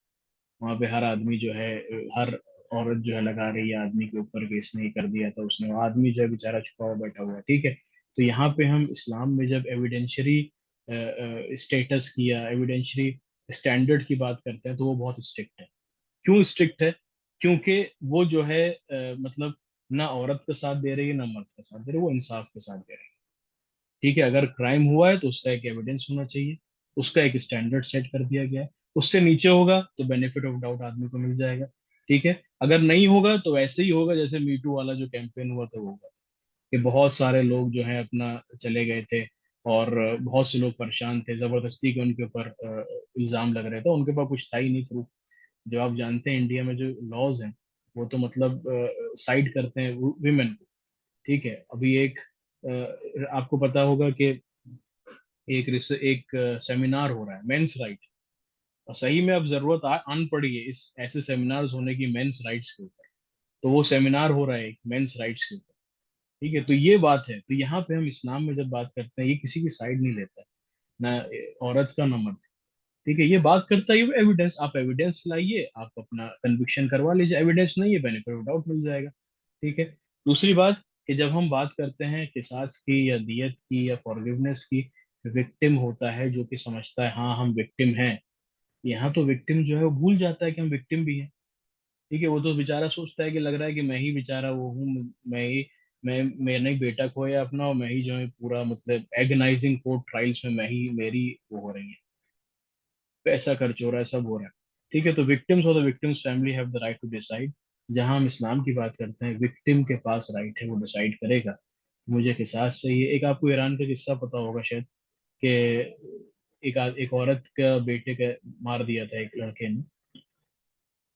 वहां पे हर आदमी जो है हर औरत जो है लगा रही है आदमी के ऊपर कि इसने ये कर दिया था, उसने, वो आदमी जो है बेचारा छुपा हुआ बैठा हुआ है। ठीक है, तो यहाँ पे हम इस्लाम में जब एविडेंशरी स्टेटस की या एविडेंशरी स्टैंडर्ड की बात करते हैं तो वो बहुत स्ट्रिक्ट है। क्यों स्ट्रिक्ट है? क्योंकि वो जो है मतलब ना औरत का साथ दे रही है ना मर्द का साथ दे रही है, वो इंसाफ के साथ दे रही है। ठीक है, अगर क्राइम हुआ है तो उसका एक एविडेंस होना चाहिए, उसका एक स्टैंडर्ड सेट कर दिया गया है। उससे नीचे होगा तो बेनिफिट ऑफ डाउट आदमी को मिल जाएगा, ठीक है। अगर नहीं होगा तो वैसे ही होगा जैसे मीटू वाला जो कैंपेन हुआ था वो होगा, कि बहुत सारे लोग जो है अपना चले गए थे, और बहुत से लोग परेशान थे, जबरदस्ती के उनके ऊपर इल्जाम लग रहे थे, उनके पास कुछ था ही नहीं प्रूफ। जो आप जानते हैं इंडिया में जो लॉज हैं वो तो मतलब साइड करते हैं विमेन को, ठीक है। अभी एक आपको पता होगा कि एक सेमिनार हो रहा है मेंस राइट, और सही में अब जरूरत आन पड़ी है इस ऐसे सेमिनार्स होने की मेंस राइट्स के ऊपर। तो वो सेमिनार हो रहा है एक मेंस राइट्स के ऊपर, ठीक है। तो ये बात है, तो यहाँ पे हम इस्लाम में जब बात करते हैं ये किसी की साइड नहीं लेता है, ना औरत का ना मर्द, ठीक है। ये बात करता है एविडेंस, आप एविडेंस लाइए, आप अपना कन्विक्शन करवा लीजिए, एविडेंस नहीं है बेनिफिट ऑफ डाउट मिल जाएगा, ठीक है। दूसरी बात कि जब हम बात करते हैं किसास की या दियत की या फॉरगिवनेस की, विक्टिम होता है जो कि समझता है हाँ हम विक्टिम हैं, यहाँ तो विक्टिम जो है वो भूल जाता है कि हम विक्टिम भी हैं, ठीक है। वो तो बेचारा सोचता है कि लग रहा है कि मैं ही बेचारा वो हूँ, मैं ही मैंने ही बेटा खोया अपना, और मैं ही जो है पूरा मतलब एगनाइजिंग कोर्ट ट्रायल्स में मैं ही मेरी वो हो रही है, पैसा खर्च हो रहा है, सब हो रहा है, ठीक है। तो विक्टिम्स और the victims family have the right to decide. जहां हम इस्लाम की बात करते हैं विक्टिम के पास राइट है, वो डिसाइड करेगा मुझे किसास चाहिए। एक आपको ईरान का किस्सा पता होगा शायद, कि एक औरत का बेटे का मार दिया था एक लड़के ने,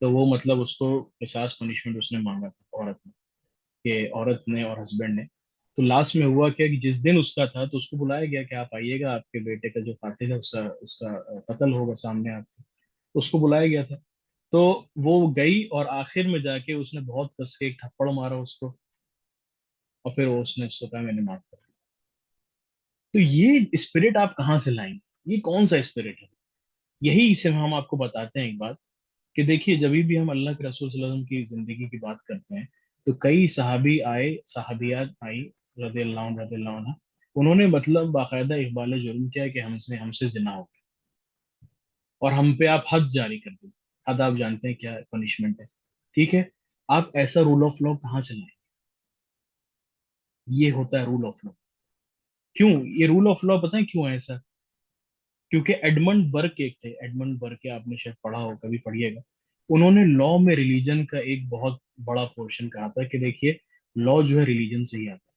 तो वो मतलब उसको किसास पनिशमेंट उसने मांगा था औरत ने, कि औरत ने और हस्बैंड ने। तो लास्ट में हुआ क्या कि जिस दिन उसका था तो उसको बुलाया गया कि आप आइएगा, आपके बेटे का जो कातिल है उसका उसका कत्ल होगा सामने आपके, उसको बुलाया गया था। तो वो गई और आखिर में जाके उसने बहुत कस के एक थप्पड़ मारा उसको, और फिर उसने उसको कहा मैंने माफ कर दिया। तो ये स्पिरिट आप कहाँ से लाएंगे, ये कौन सा स्पिरिट है? यही इसे हम आपको बताते हैं एक बात, कि देखिए जब भी हम अल्लाह के रसूल सल्लल्लाहु अलैहि वसल्लम की जिंदगी की बात करते हैं तो कई सहाबी आए, सहाबियात आई, रदियल्लाहु अन्हा, उन्होंने मतलब बाकायदा इकबाल जुर्म किया कि हमसे हमसे जिना हो गया, और हम पे आप हद जारी कर दी। हद आप जानते हैं क्या पनिशमेंट है, ठीक है। आप ऐसा रूल ऑफ लॉ कहाँ से लाए? ये होता है रूल ऑफ लॉ। क्यों ये रूल ऑफ लॉ, पता है क्यों है ऐसा? क्योंकि एडमंड बर्क एक थे, एडमंड बर्क, आपने शायद पढ़ा हो, कभी पढ़िएगा। उन्होंने लॉ में रिलीजन का एक बहुत बड़ा पोर्शन कहा था कि देखिए लॉ जो है रिलीजन से ही आता है,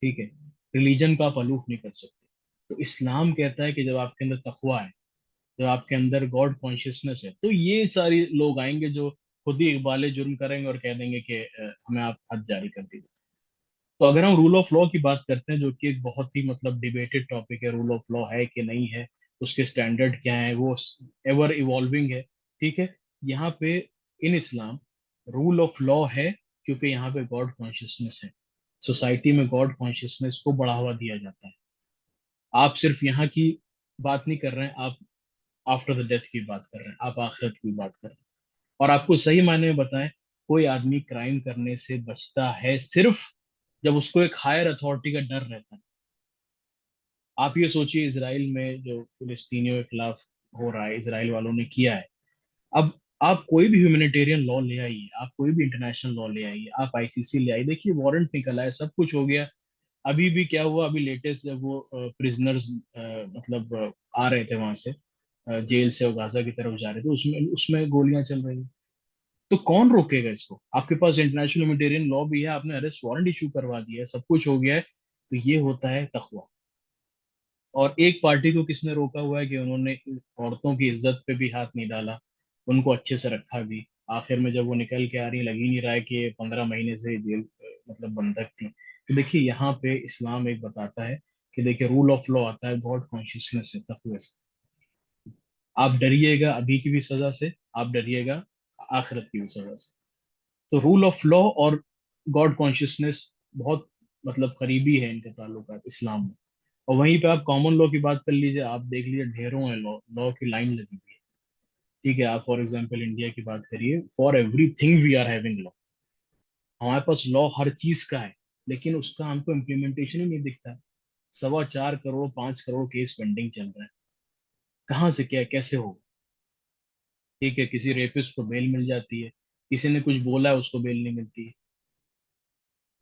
ठीक है। रिलीजन का आप अलूफ नहीं कर सकते। तो इस्लाम कहता है कि जब आपके अंदर तकवा है, जब आपके अंदर गॉड कॉन्शियसनेस है, तो ये सारे लोग आएंगे जो खुद ही इकबाल जुर्म करेंगे और कह देंगे कि हमें आप हद जारी कर दीजिए। तो अगर हम रूल ऑफ लॉ की बात करते हैं जो कि एक बहुत ही मतलब डिबेटेड टॉपिक है, रूल ऑफ लॉ है कि नहीं है, उसके स्टैंडर्ड क्या है, वो एवर इवॉल्विंग है, ठीक है। यहाँ पे इन इस्लाम रूल ऑफ लॉ है, क्योंकि यहाँ पे गॉड कॉन्शियसनेस है, सोसाइटी में गॉड कॉन्शियसनेस को बढ़ावा दिया जाता है। आप सिर्फ यहाँ की बात नहीं कर रहे हैं, आप आफ्टर द डेथ की बात कर रहे हैं, आप आखिरत की बात कर रहे हैं। और आपको सही मायने में बताएं, कोई आदमी क्राइम करने से बचता है सिर्फ जब उसको एक हायर अथॉरिटी का डर रहता है। आप ये सोचिए इसराइल में जो फिलिस्तीनियों के खिलाफ हो रहा है, इसराइल वालों ने किया है। अब आप कोई भी ह्यूमैनिटेरियन लॉ ले आइए, आप कोई भी इंटरनेशनल लॉ ले आइए, आप आईसीसी ले आइए, देखिए वारंट निकला है, सब कुछ हो गया। अभी भी क्या हुआ, अभी लेटेस्ट जब वो प्रिजनर्स मतलब आ रहे थे वहां से, जेल से वो गाजा की तरफ जा रहे थे, उसमें उसमें गोलियां चल रही हैं। तो कौन रोकेगा इसको? आपके पास इंटरनेशनल ह्यूमैनिटेरियन लॉ भी है, आपने अरेस्ट वारंट इशू करवा दिया है, सब कुछ हो गया है। तो ये होता है तकवा। और एक पार्टी को किसने रोका हुआ है कि उन्होंने औरतों की इज्जत पे भी हाथ नहीं डाला, उनको अच्छे से रखा भी। आखिर में जब वो निकल के आ रही, लग ही नहीं रहा है कि ये 15 महीने से जेल मतलब बंधक थी। तो देखिए यहाँ पे इस्लाम एक बताता है कि देखिए रूल ऑफ लॉ आता है गॉड कॉन्शियसनेस से, तकवे से। आप डरिएगा अभी की भी सजा से, आप डरिएगा आखिरत की भी सजा से। तो रूल ऑफ लॉ और गॉड कॉन्शियसनेस बहुत मतलब करीबी है इनके ताल्लुकात इस्लाम में। और वहीं पे आप कॉमन लॉ की बात कर लीजिए, आप देख लीजिए ढेरों है लॉ, लॉ की लाइन लगी हुई है, ठीक है। आप फॉर एग्जांपल इंडिया की बात करिए, for everything we are having law. हमारे पास लॉ हर चीज का है, लेकिन उसका हमको इम्प्लीमेंटेशन ही नहीं दिखता है। 4.25 करोड़ 5 करोड़ केस पेंडिंग चल रहा है, कहाँ से क्या कैसे होगा? ठीक है, किसी रेपिस्ट को बेल मिल जाती है, किसी ने कुछ बोला है उसको बेल नहीं मिलती है,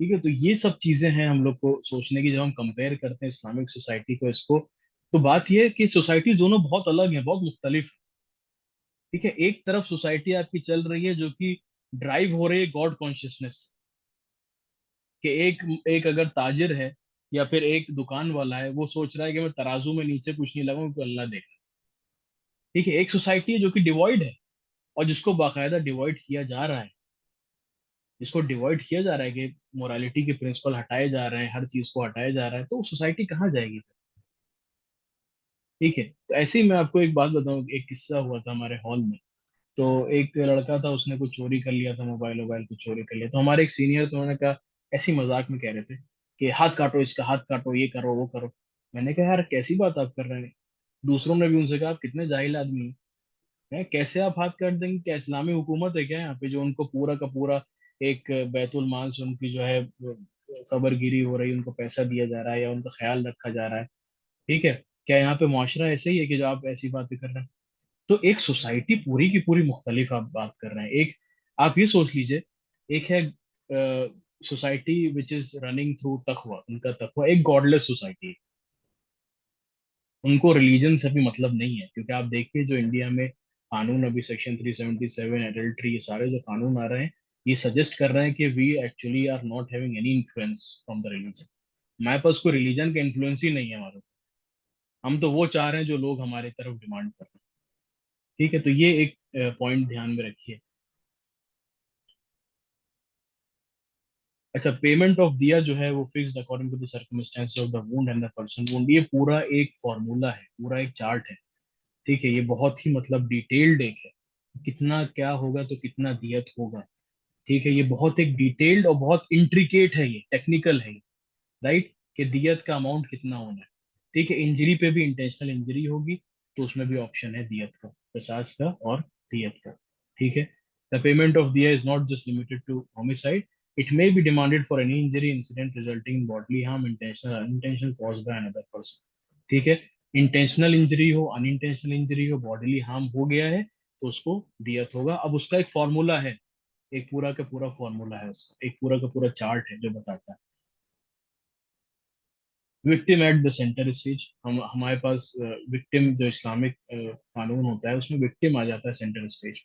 ठीक है। तो ये सब चीजें हैं हम लोग को सोचने की, जब हम कंपेयर करते हैं इस्लामिक सोसाइटी को, इसको तो बात यह है कि सोसाइटीज दोनों बहुत अलग हैं, बहुत मुख्तलिफ। ठीक है, एक तरफ सोसाइटी आपकी चल रही है जो कि ड्राइव हो रही है गॉड कॉन्शियसनेस, कि एक अगर ताजिर है या फिर एक दुकान वाला है, वो सोच रहा है कि मैं तराजू में नीचे कुछ नहीं लगाऊं, तो अल्लाह देख। ठीक है, एक सोसाइटी है जो कि डिवाइड है, और जिसको बाकायदा डिवाइड किया जा रहा है, जिसको डिवाइड किया जा रहा है कि मोरालिटी के प्रिंसिपल हटाए जा रहे हैं, हर चीज को हटाया जा रहा है, तो सोसाइटी कहाँ जाएगी फिर? ठीक है, तो ऐसे ही मैं आपको एक बात बताऊं, एक किस्सा हुआ था हमारे हॉल में। तो एक लड़का था, उसने कुछ चोरी कर लिया था, मोबाइल वोबाइल कुछ चोरी कर लिया। तो हमारे एक सीनियर थे, उन्होंने कहा, ऐसी मजाक में कह रहे थे कि हाथ काटो इसका, हाथ काटो, ये करो वो करो। मैंने कहा यार कैसी बात आप कर रहे हैं? दूसरों ने भी उनसे कहा आप कितने जाहिल आदमी हैं, कैसे आप हाथ काट देंगे? क्या इस्लामी हुकूमत है क्या यहाँ पे, जो उनको पूरा का पूरा एक बैतुल माल से उनकी जो है खबरगिरी हो रही है, उनको पैसा दिया जा रहा है या उनका ख्याल रखा जा रहा है? ठीक है, क्या यहाँ पे मुआशरा ऐसे ही है कि जो आप ऐसी बातें कर रहे हैं? तो एक सोसाइटी पूरी की पूरी मुख्तलिफ आप बात कर रहे हैं। एक आप ये सोच लीजिए, एक है society which is running through तकवा, उनका तकवा एक गॉडलेस सोसाइटी है। उनको रिलीजन से भी मतलब नहीं है, क्योंकि आप देखिए जो इंडिया में कानून अभी सेक्शन 377 एडल्ट्री, ये सारे जो कानून आ रहे हैं, ये सजेस्ट कर रहे हैं कि we actually are not having any influence from the religion. हमारे पास कोई रिलीजन का इन्फ्लुएंस ही नहीं है हमारे ऊपर। हम तो वो चाह रहे हैं जो लोग हमारी तरफ डिमांड कर रहे हैं। ठीक है, तो ये एक पॉइंट ध्यान में रखिए। अच्छा, पेमेंट ऑफ दिया जो है वो fixed according to the circumstances of the wound and the person wound, ये पूरा एक फॉर्मूला है, पूरा एक चार्ट है। ठीक है, ये बहुत ही मतलब डिटेल्ड एक है, कितना क्या होगा तो कितना दियत होगा। ठीक है, ये बहुत एक डिटेल्ड और बहुत इंट्रिकेट है, ये टेक्निकल है, राइट, कि दियत का अमाउंट कितना होना है। ठीक है, इंजरी पे भी इंटेंशनल इंजरी होगी तो उसमें भी ऑप्शन है दियत का, किसास का और दियत का। ठीक है, द पेमेंट ऑफ दिया is not just limited to homicide, it may be demanded for any injury incident resulting in bodily harm, intentional unintentional cause by another person. ठीक है, इंटेंशनल इंजरी हो, अनइंटेंशनल इंजरी हो, bodily harm हो गया है तो उसको दियत होगा। अब उसका एक फॉर्मूला है, एक पूरा का पूरा फॉर्मूला है उसका, एक पूरा का पूरा चार्ट है जो बताता है। Victim at the centre stage, हम हमारे पास विक्टिम जो इस्लामिक कानून होता है उसमें विक्टिम आ जाता है सेंटर स्टेज।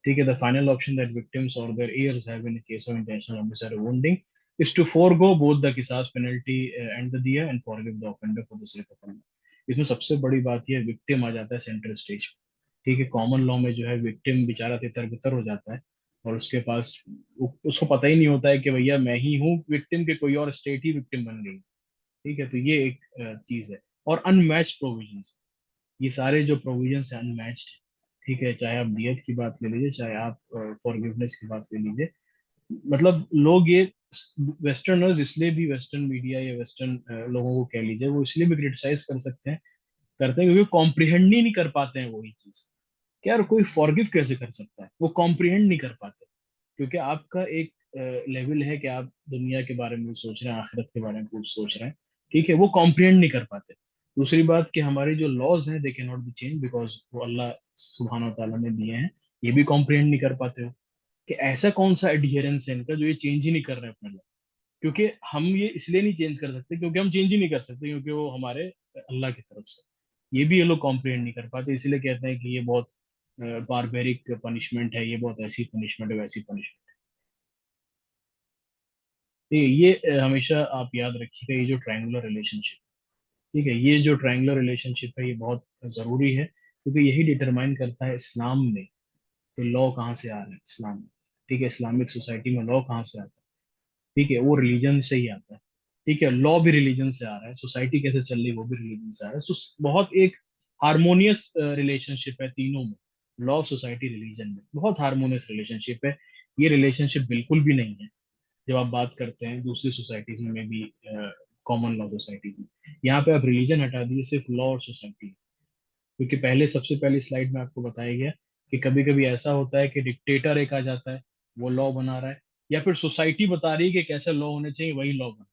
ठीक है, the final option that victims और there heirs have in a case of intentional homicide or wounding is to forego both the qisas penalty and the diya and forgive the offender for the sake of Allah। इसमें सबसे बड़ी बात यह victim आ जाता है centre stage. ठीक है, common law में जो है विक्टिम बेचारा तितर बितर हो जाता है, और उसके पास उसको पता ही नहीं होता है कि भैया मैं ही हूँ विक्टिम, के कोई और स्टेट ही विक्टिम बन गई। ठीक है, तो ये एक चीज है। और अनमैच्ड प्रोविजंस, ये सारे जो प्रोविजंस है अनमैच्ड है। ठीक है, चाहे आप दियत की बात ले लीजिए, चाहे आप फॉरगिवनेस की बात ले लीजिए। मतलब लोग ये वेस्टर्नर्स इसलिए भी, वेस्टर्न मीडिया या वेस्टर्न लोगों को कह लीजिए, वो इसलिए भी क्रिटिसाइज कर सकते हैं, करते हैं क्योंकि कॉम्प्रिहेंड ही नहीं कर पाते हैं वही चीज। कि यार कोई फॉरगिव कैसे कर सकता है, वो कॉम्प्रिहेंड नहीं कर पाते, क्योंकि आपका एक लेवल है कि आप दुनिया के बारे में सोच रहे हैं, आखिरत के बारे में कुछ सोच रहे हैं। ठीक है, वो कॉम्प्रिहेंड नहीं कर पाते। दूसरी बात कि हमारी जो लॉज हैं they can not B change because वो अल्लाह सुब्हान व तआला ने दिए हैं, ये भी कॉम्प्रिहेंड नहीं कर पाते हो कि ऐसा कौन सा एडहियरेंस है इनका जो ये चेंज ही नहीं कर रहे हैं अपने लॉ। क्योंकि हम ये इसलिए नहीं चेंज कर सकते क्योंकि हम चेंज ही नहीं कर सकते, क्योंकि वो हमारे अल्लाह की तरफ से। ये भी ये लोग कॉम्प्रिहेंड नहीं कर पाते, इसलिए कहते हैं कि ये बहुत बारबेरिक पनिशमेंट है, ये बहुत ऐसी पनिशमेंट है, वैसी पनिशमेंट है। ये हमेशा आप याद रखिएगा, ये जो ट्रायंगुलर रिलेशनशिप, ठीक है, ये जो ट्रायंगुलर रिलेशनशिप है ये बहुत जरूरी है, क्योंकि यही डिटरमाइन करता है इस्लाम में कि लॉ कहाँ से आ रहा है इस्लाम में। ठीक है, इस्लामिक सोसाइटी में लॉ कहाँ से आता है? ठीक है, वो रिलीजन से ही आता है। ठीक है, लॉ भी रिलीजन से आ रहा है, सोसाइटी कैसे चल रही है वो भी रिलीजन से आ रहा है। बहुत एक हारमोनियस रिलेशनशिप है तीनों में, लॉ, सोसाइटी, रिलीजन में बहुत हारमोनियस रिलेशनशिप है। ये रिलेशनशिप बिल्कुल भी नहीं है जब आप बात करते हैं दूसरी सोसाइटीज में भी, कॉमन लॉ सोसाइटीज में। यहाँ पे आप रिलीजन हटा दिए, सिर्फ लॉ और सोसाइटी। क्योंकि पहले सबसे पहली स्लाइड में आपको बताया गया कि कभी कभी ऐसा होता है कि डिक्टेटर एक आ जाता है, वो लॉ बना रहा है, या फिर सोसाइटी बता रही है कि कैसे लॉ होने चाहिए, वही लॉ बना।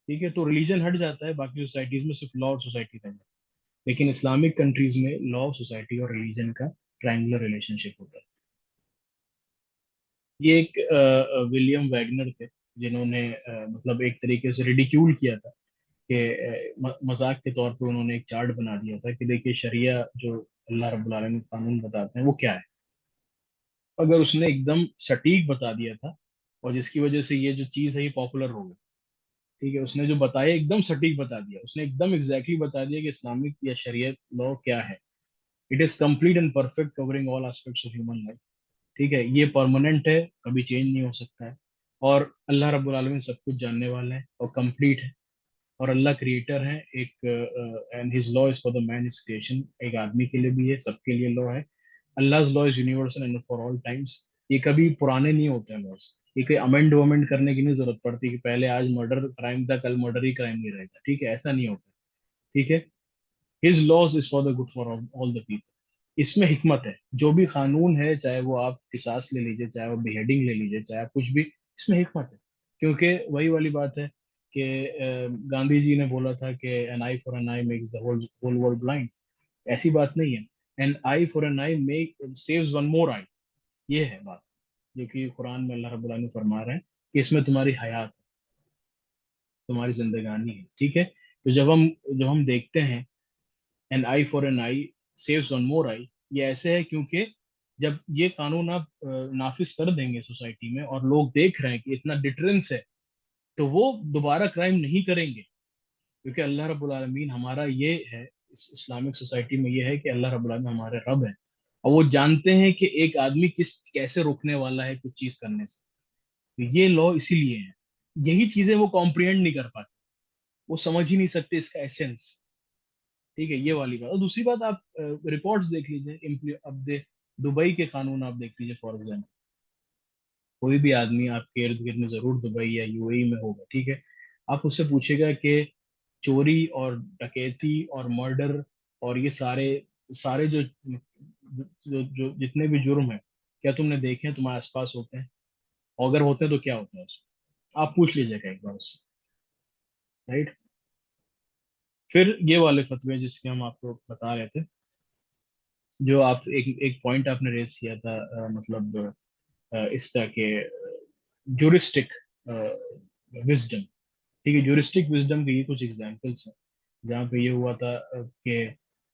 ठीक है, तो रिलीजन हट जाता है, बाकी सोसाइटीज में सिर्फ लॉ और सोसाइटी रह जाता है। लेकिन इस्लामिक कंट्रीज में लॉ, सोसाइटी और रिलीजन का ट्रायंगुलर रिलेशनशिप होता है। ये एक विलियम वैगनर थे, जिन्होंने मतलब एक तरीके से रिडिक्यूल किया था कि मजाक के तौर पे उन्होंने एक चार्ट बना दिया था कि देखिए शरिया जो अल्लाह रब्बुल आलमीन कानून बताते हैं वो क्या है। अगर उसने एकदम सटीक बता दिया था, और जिसकी वजह से ये जो चीज़ है ये पॉपुलर हो गई, ठीक है, उसने जो बताया एकदम सटीक बता दिया, उसने एकदम एग्जैक्टली बता दिया कि इस्लामिक या शरीयत लॉ क्या है। It is complete and perfect covering all aspects of human life. ठीक है, ये परमानेंट है, कभी चेंज नहीं हो सकता है, और अल्लाह रब्बुल आलमीन सब कुछ जानने वाला है और कंप्लीट है, और अल्लाह क्रिएटर है एक, and his law is for the man is creation, एक आदमी के लिए भी है, सबके लिए लॉ है। अल्लाह's law is universal and for all times. ये कभी पुराने नहीं होते हैं लॉस, ये कोई अमेंड वमेंड करने की नहीं जरूरत पड़ती कि पहले आज मर्डर क्राइम था कल मर्डर ही क्राइम नहीं रहेगा, ठीक है, ऐसा नहीं होता। ठीक है, his laws is for the good for all the people. इसमें हिकमत है, जो भी कानून है, चाहे वो आप किसास ले लीजिए, चाहे वो बेहेडिंग ले लीजिए, चाहे आप कुछ भी, इसमें हिकमत है। क्योंकि वही वाली बात है कि गांधी जी ने बोला था कि an eye for an eye makes the whole whole world blind. ऐसी बात नहीं है, an eye for an eye make saves one more eye. ये है बात, जो कि कुरान में अल्लाह रब्बुल आलमीन फरमा रहे हैं कि इसमें तुम्हारी हयात, तुम्हारी जिंदगानी है। ठीक है, तो जब हम देखते हैं an eye for an eye saves one more eye, ये ऐसे है क्योंकि जब ये कानून आप नाफिज कर देंगे सोसाइटी में और लोग देख रहे हैं कि इतना डिटरेंस है, तो वो दोबारा क्राइम नहीं करेंगे। क्योंकि अल्लाह रब्बुल आलमीन हमारा ये है, इस इस्लामिक सोसाइटी में ये है कि अल्लाह रब्बुल आलमीन हमारे रब है, और वो जानते हैं कि एक आदमी किस कैसे रोकने वाला है कुछ चीज करने से। तो ये लॉ इसीलिए है, यही चीजें वो कॉम्प्रिहेंड नहीं कर पाते, वो समझ ही नहीं सकते इसका एसेंस। ठीक है, ये वाली बात। और दूसरी बात, आप रिपोर्ट्स देख लीजिए, अब दुबई के कानून आप देख लीजिए फॉर एग्जाम्पल। कोई भी आदमी आपके इर्द गिर्द में जरूर दुबई या यूएई में होगा, ठीक है, आप उससे पूछेगा कि चोरी और डकैती और मर्डर और ये सारे सारे जो जितने भी जुर्म है, क्या तुमने देखे हैं, तुम्हारे आसपास होते हैं? और अगर होते हैं तो क्या होता है उसमें? आप पूछ लीजिएगा एक बार उससे, राइट। फिर ये वाले फतवे जिसके हम आपको बता रहे थे, जो आप एक एक पॉइंट आपने रेस किया था, मतलब इसका के ज्यूरिस्टिक विजडम। ठीक है, ज्यूरिस्टिक विजडम के ये कुछ एग्जांपल्स हैं जहाँ पे ये हुआ था कि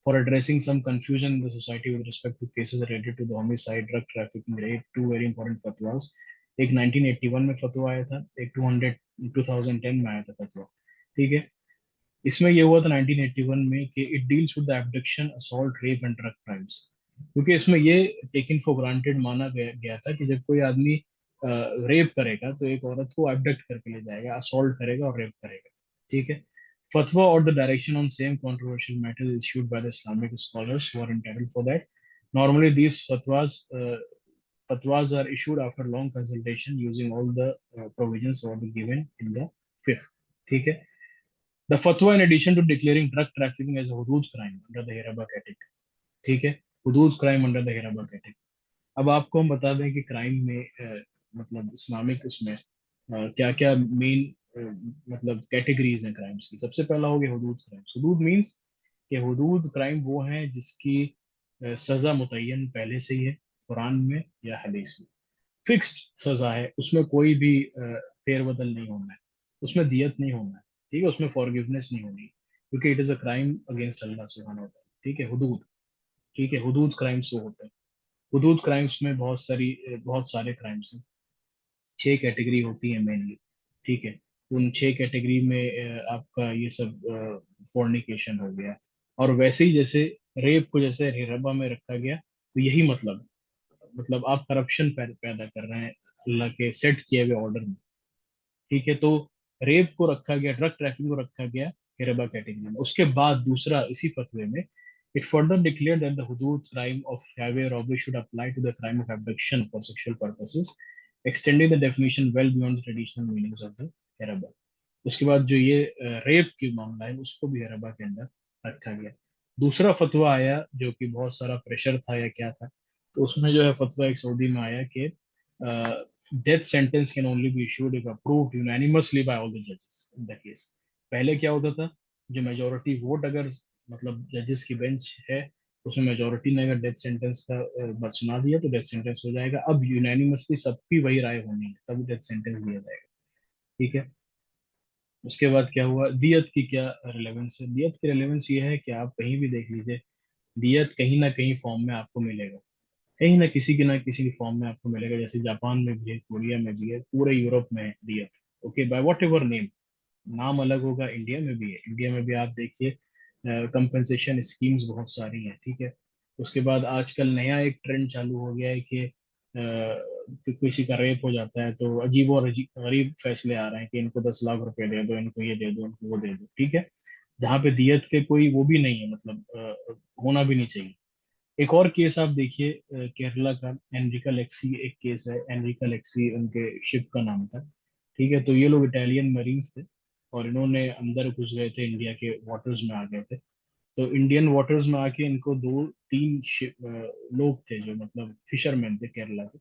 for addressing some confusion in the society with respect to cases related to the homicide, drug trafficking, rape, to very important फतवास। एक 1981 में फतवा आया था, एक 2010 में आया था फतवा। ठीक है, इसमें ये हुआ था 1981 में कि it deals with the abduction, assault, rape and drug crimes. क्योंकि इसमें ये टेकन फॉर ग्रांटेड माना गया था कि जब कोई आदमी रेप करेगा तो एक औरत को एब्डक्ट करके ले जाएगा, असॉल्ट करेगा और रेप करेगा। ठीक है, फतवा और the direction on same controversial matters issued by the Islamic scholars who are entitled for that. Normally these fatwas are issued after long consultation using all the provisions already given in the fiqh. ठीक है, the फतवा in addition to declaring drug trafficking as हुदूद crime under the हेराबा category. ठीक है, हुदूद crime under the हेराबा category. अब आपको हम बता दें कि क्राइम में मतलब इस्लामिक उसमें क्या क्या मेन मतलब कैटेगरीज हैं क्राइम्स की। सबसे पहला हो गया हुदूद क्राइम। हुदूद मीन्स कि हुदूद क्राइम वो हैं जिसकी सजा मुतय्यन पहले से ही है कुरान में या हदीस में, फिक्स्ड सजा है, उसमें कोई भी फेरबदल नहीं होना है, उसमें दियत नहीं होना है, ठीक है, उसमें फॉरगिवनेस नहीं होनी, क्योंकि it is a crime against अल्लाह सुब्हानहू व तआला। ठीक है, हुदूद। ठीक है, हुदूद क्राइम्स वो होते हैं। हुदूद क्राइम्स में बहुत सारे क्राइम्स हैं, 6 कैटेगरी होती है मेनली। ठीक है, उन 6 कैटेगरी में आपका ये सब फोर्निकेशन हो गया, और वैसे ही जैसे रेप को जैसे हिरबा में रखा गया, तो यही मतलब आप करप्शन पैदा कर रहे हैं अल्लाह के सेट किए हुए ऑर्डर में। ठीक है, तो रेप को रखा गया, ड्रग ट्रैफिकिंग को रखा गया हिरबा कैटेगरी में। उसके बाद दूसरा इसी फतवे में, it further declare that the हुदूद crime of highway robbery should apply to the crime of abduction for sexual purposes, extending the definition well beyond the traditional meanings of the हिरबा। उसके बाद जो ये रेप की मामला है उसको भी हिरबा के अंदर रखा गया। दूसरा फतवा आया जो कि बहुत सारा प्रेशर था या क्या था, तो उसमें जो है फतवा एक सऊदी में आया कि death sentence can only be issued if approved unanimously by all the जजेस इन द केस। पहले क्या होता था, जो मेजोरिटी वोट अगर मतलब जजेस की बेंच है, उसमें मेजोरिटी ने अगर डेथ सेंटेंस का बात सुना दिया तो डेथ सेंटेंस हो जाएगा। अब यूनानिमसली सबकी वही राय होनी है, तब डेथ सेंटेंस दिया जाएगा। ठीक है, उसके बाद क्या हुआ, दियत की क्या रिलेवेंस है? दियत की रिलेवेंस ये है कि आप कहीं भी देख लीजिए, दियत कहीं ना कहीं फॉर्म में आपको मिलेगा, कहीं ना किसी फॉर्म में आपको मिलेगा। जैसे जापान में भी है, कोरिया में भी है, पूरे यूरोप में है दियत। Okay, by whatever name, नाम अलग होगा, इंडिया में भी है। इंडिया में भी आप देखिए कंपनसेशन स्कीम्स बहुत सारी हैं, ठीक है। उसके बाद आजकल नया एक ट्रेंड चालू हो गया है कि किसी का रेप हो जाता है तो अजीब और गरीब फैसले आ रहे हैं कि इनको 10 लाख रुपए दे दो, इनको ये दे दो, इनको वो दे दो, ठीक है। जहाँ पे दियत के कोई वो भी नहीं है, मतलब होना भी नहीं चाहिए। एक और केस आप देखिए, केरला का एनरिका लेक्सी एक केस है। एनरिका लेक्सी उनके शिप का नाम था, ठीक है। तो ये लोग इटालियन मरीन्स थे और इन्होंने अंदर घुस गए थे, इंडिया के वाटर्स में आ गए थे। तो इंडियन वाटर्स में आके इनको दो तीन लोग थे जो मतलब फिशरमैन थे केरला के।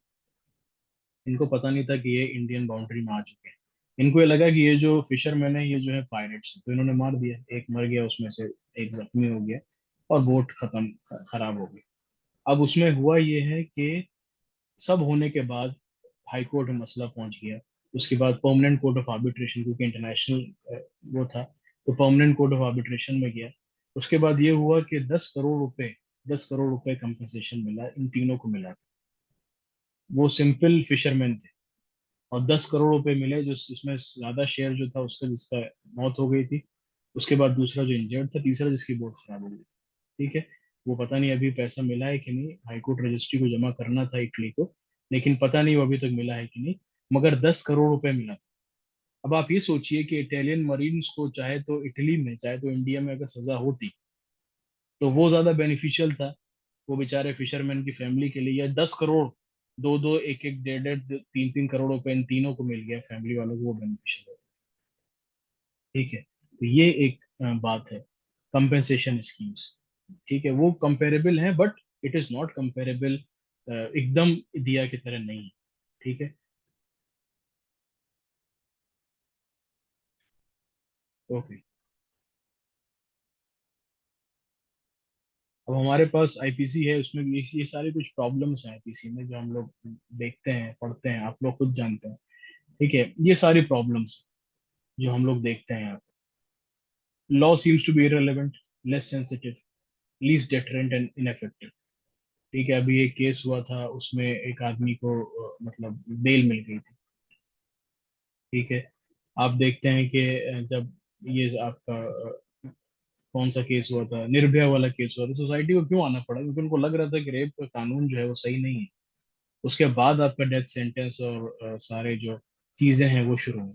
इनको पता नहीं था कि ये इंडियन बाउंड्री में आ चुके हैं। इनको ये लगा कि ये जो फिशरमैन है ये जो है पायरेट्स है, तो इन्होंने मार दिया। एक मर गया उसमें से, एक जख्मी हो गया, और बोट खत्म, खराब हो गई। अब उसमें हुआ ये है कि सब होने के बाद हाई कोर्ट में मसला पहुंच गया। उसके बाद परमानेंट कोर्ट ऑफ आर्बिट्रेशन, क्योंकि इंटरनेशनल वो था, तो परमानेंट कोर्ट ऑफ आर्बिट्रेशन में गया। उसके बाद ये हुआ कि 10 करोड़ रुपए, 10 करोड़ रुपए कंपनसेशन मिला इन तीनों को मिला। वो सिंपल फिशरमैन थे, और 10 करोड़ रुपए मिले। जो इसमें ज्यादा शेयर जो था उसका, जिसका मौत हो गई थी, उसके बाद दूसरा जो इंजर्ड था, तीसरा जिसकी बोट खराब हो गई, ठीक है। वो पता नहीं अभी पैसा मिला है कि नहीं, हाईकोर्ट रजिस्ट्री को जमा करना था इटली को, लेकिन पता नहीं वो अभी तक मिला है कि नहीं। मगर 10 करोड़ रुपए मिला था। अब आप ये सोचिए कि इटालियन मरीन्स को, चाहे तो इटली में चाहे तो इंडिया में, अगर सजा होती तो वो ज्यादा बेनिफिशियल था, वो बेचारे फिशरमैन की फैमिली के लिए। या 10 करोड़, दो दो, एक एक, डेढ़ डेढ़, 3 3 करोड़ रुपए इन तीनों को मिल गया फैमिली वालों को, वो बेनिफिशियल है, ठीक है। तो ये एक बात है, कंपेंसेशन स्कीम्स, ठीक है। वो कंपेरेबल है, but it is not comparable, एकदम दिया की तरह नहीं है, ठीक है। ओके। अब हमारे पास आईपीसी है, उसमें भी ये सारी कुछ प्रॉब्लम्स हैं आईपीसी में, जो हम लोग देखते हैं, पढ़ते हैं, आप लोग खुद जानते हैं, ठीक है। ये सारी प्रॉब्लम्स जो हम लोग देखते हैं यहाँ पे, law seems to be irrelevant, less sensitive, least deterrent and ineffective, ठीक है। अभी एक केस हुआ था, उसमें एक आदमी को मतलब बेल मिल गई थी, ठीक है। आप देखते हैं कि जब ये आपका कौन सा केस हुआ था, निर्भया वाला केस हुआ था, सोसाइटी को क्यों आना पड़ा? क्योंकि उनको लग रहा था कि रेप का कानून जो है वो सही नहीं है। उसके बाद आपका डेथ सेंटेंस और सारे जो चीजें हैं वो शुरू हुई,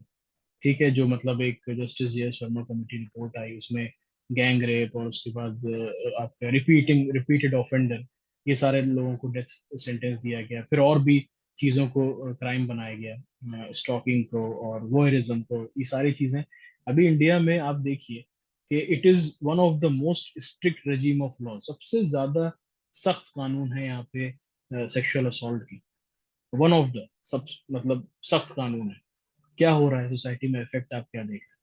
ठीक है। जो मतलब एक justice J S Verma committee report आई, उसमें गैंग रेप और उसके बाद आपका रिपीटेड ऑफेंडर, ये सारे लोगों को डेथ सेंटेंस दिया गया। फिर और भी चीज़ों को क्राइम बनाया गया, स्टॉकिंग को और वोयरिज्म को, ये सारी चीज़ें। अभी इंडिया में आप देखिए कि it is one of the most strict regime of law, सबसे ज़्यादा सख्त कानून है यहाँ पे सेक्सुअल असॉल्ट की। वन ऑफ द सब, मतलब सख्त कानून है। क्या हो रहा है सोसाइटी में, इफेक्ट आप क्या देख रहे हैं?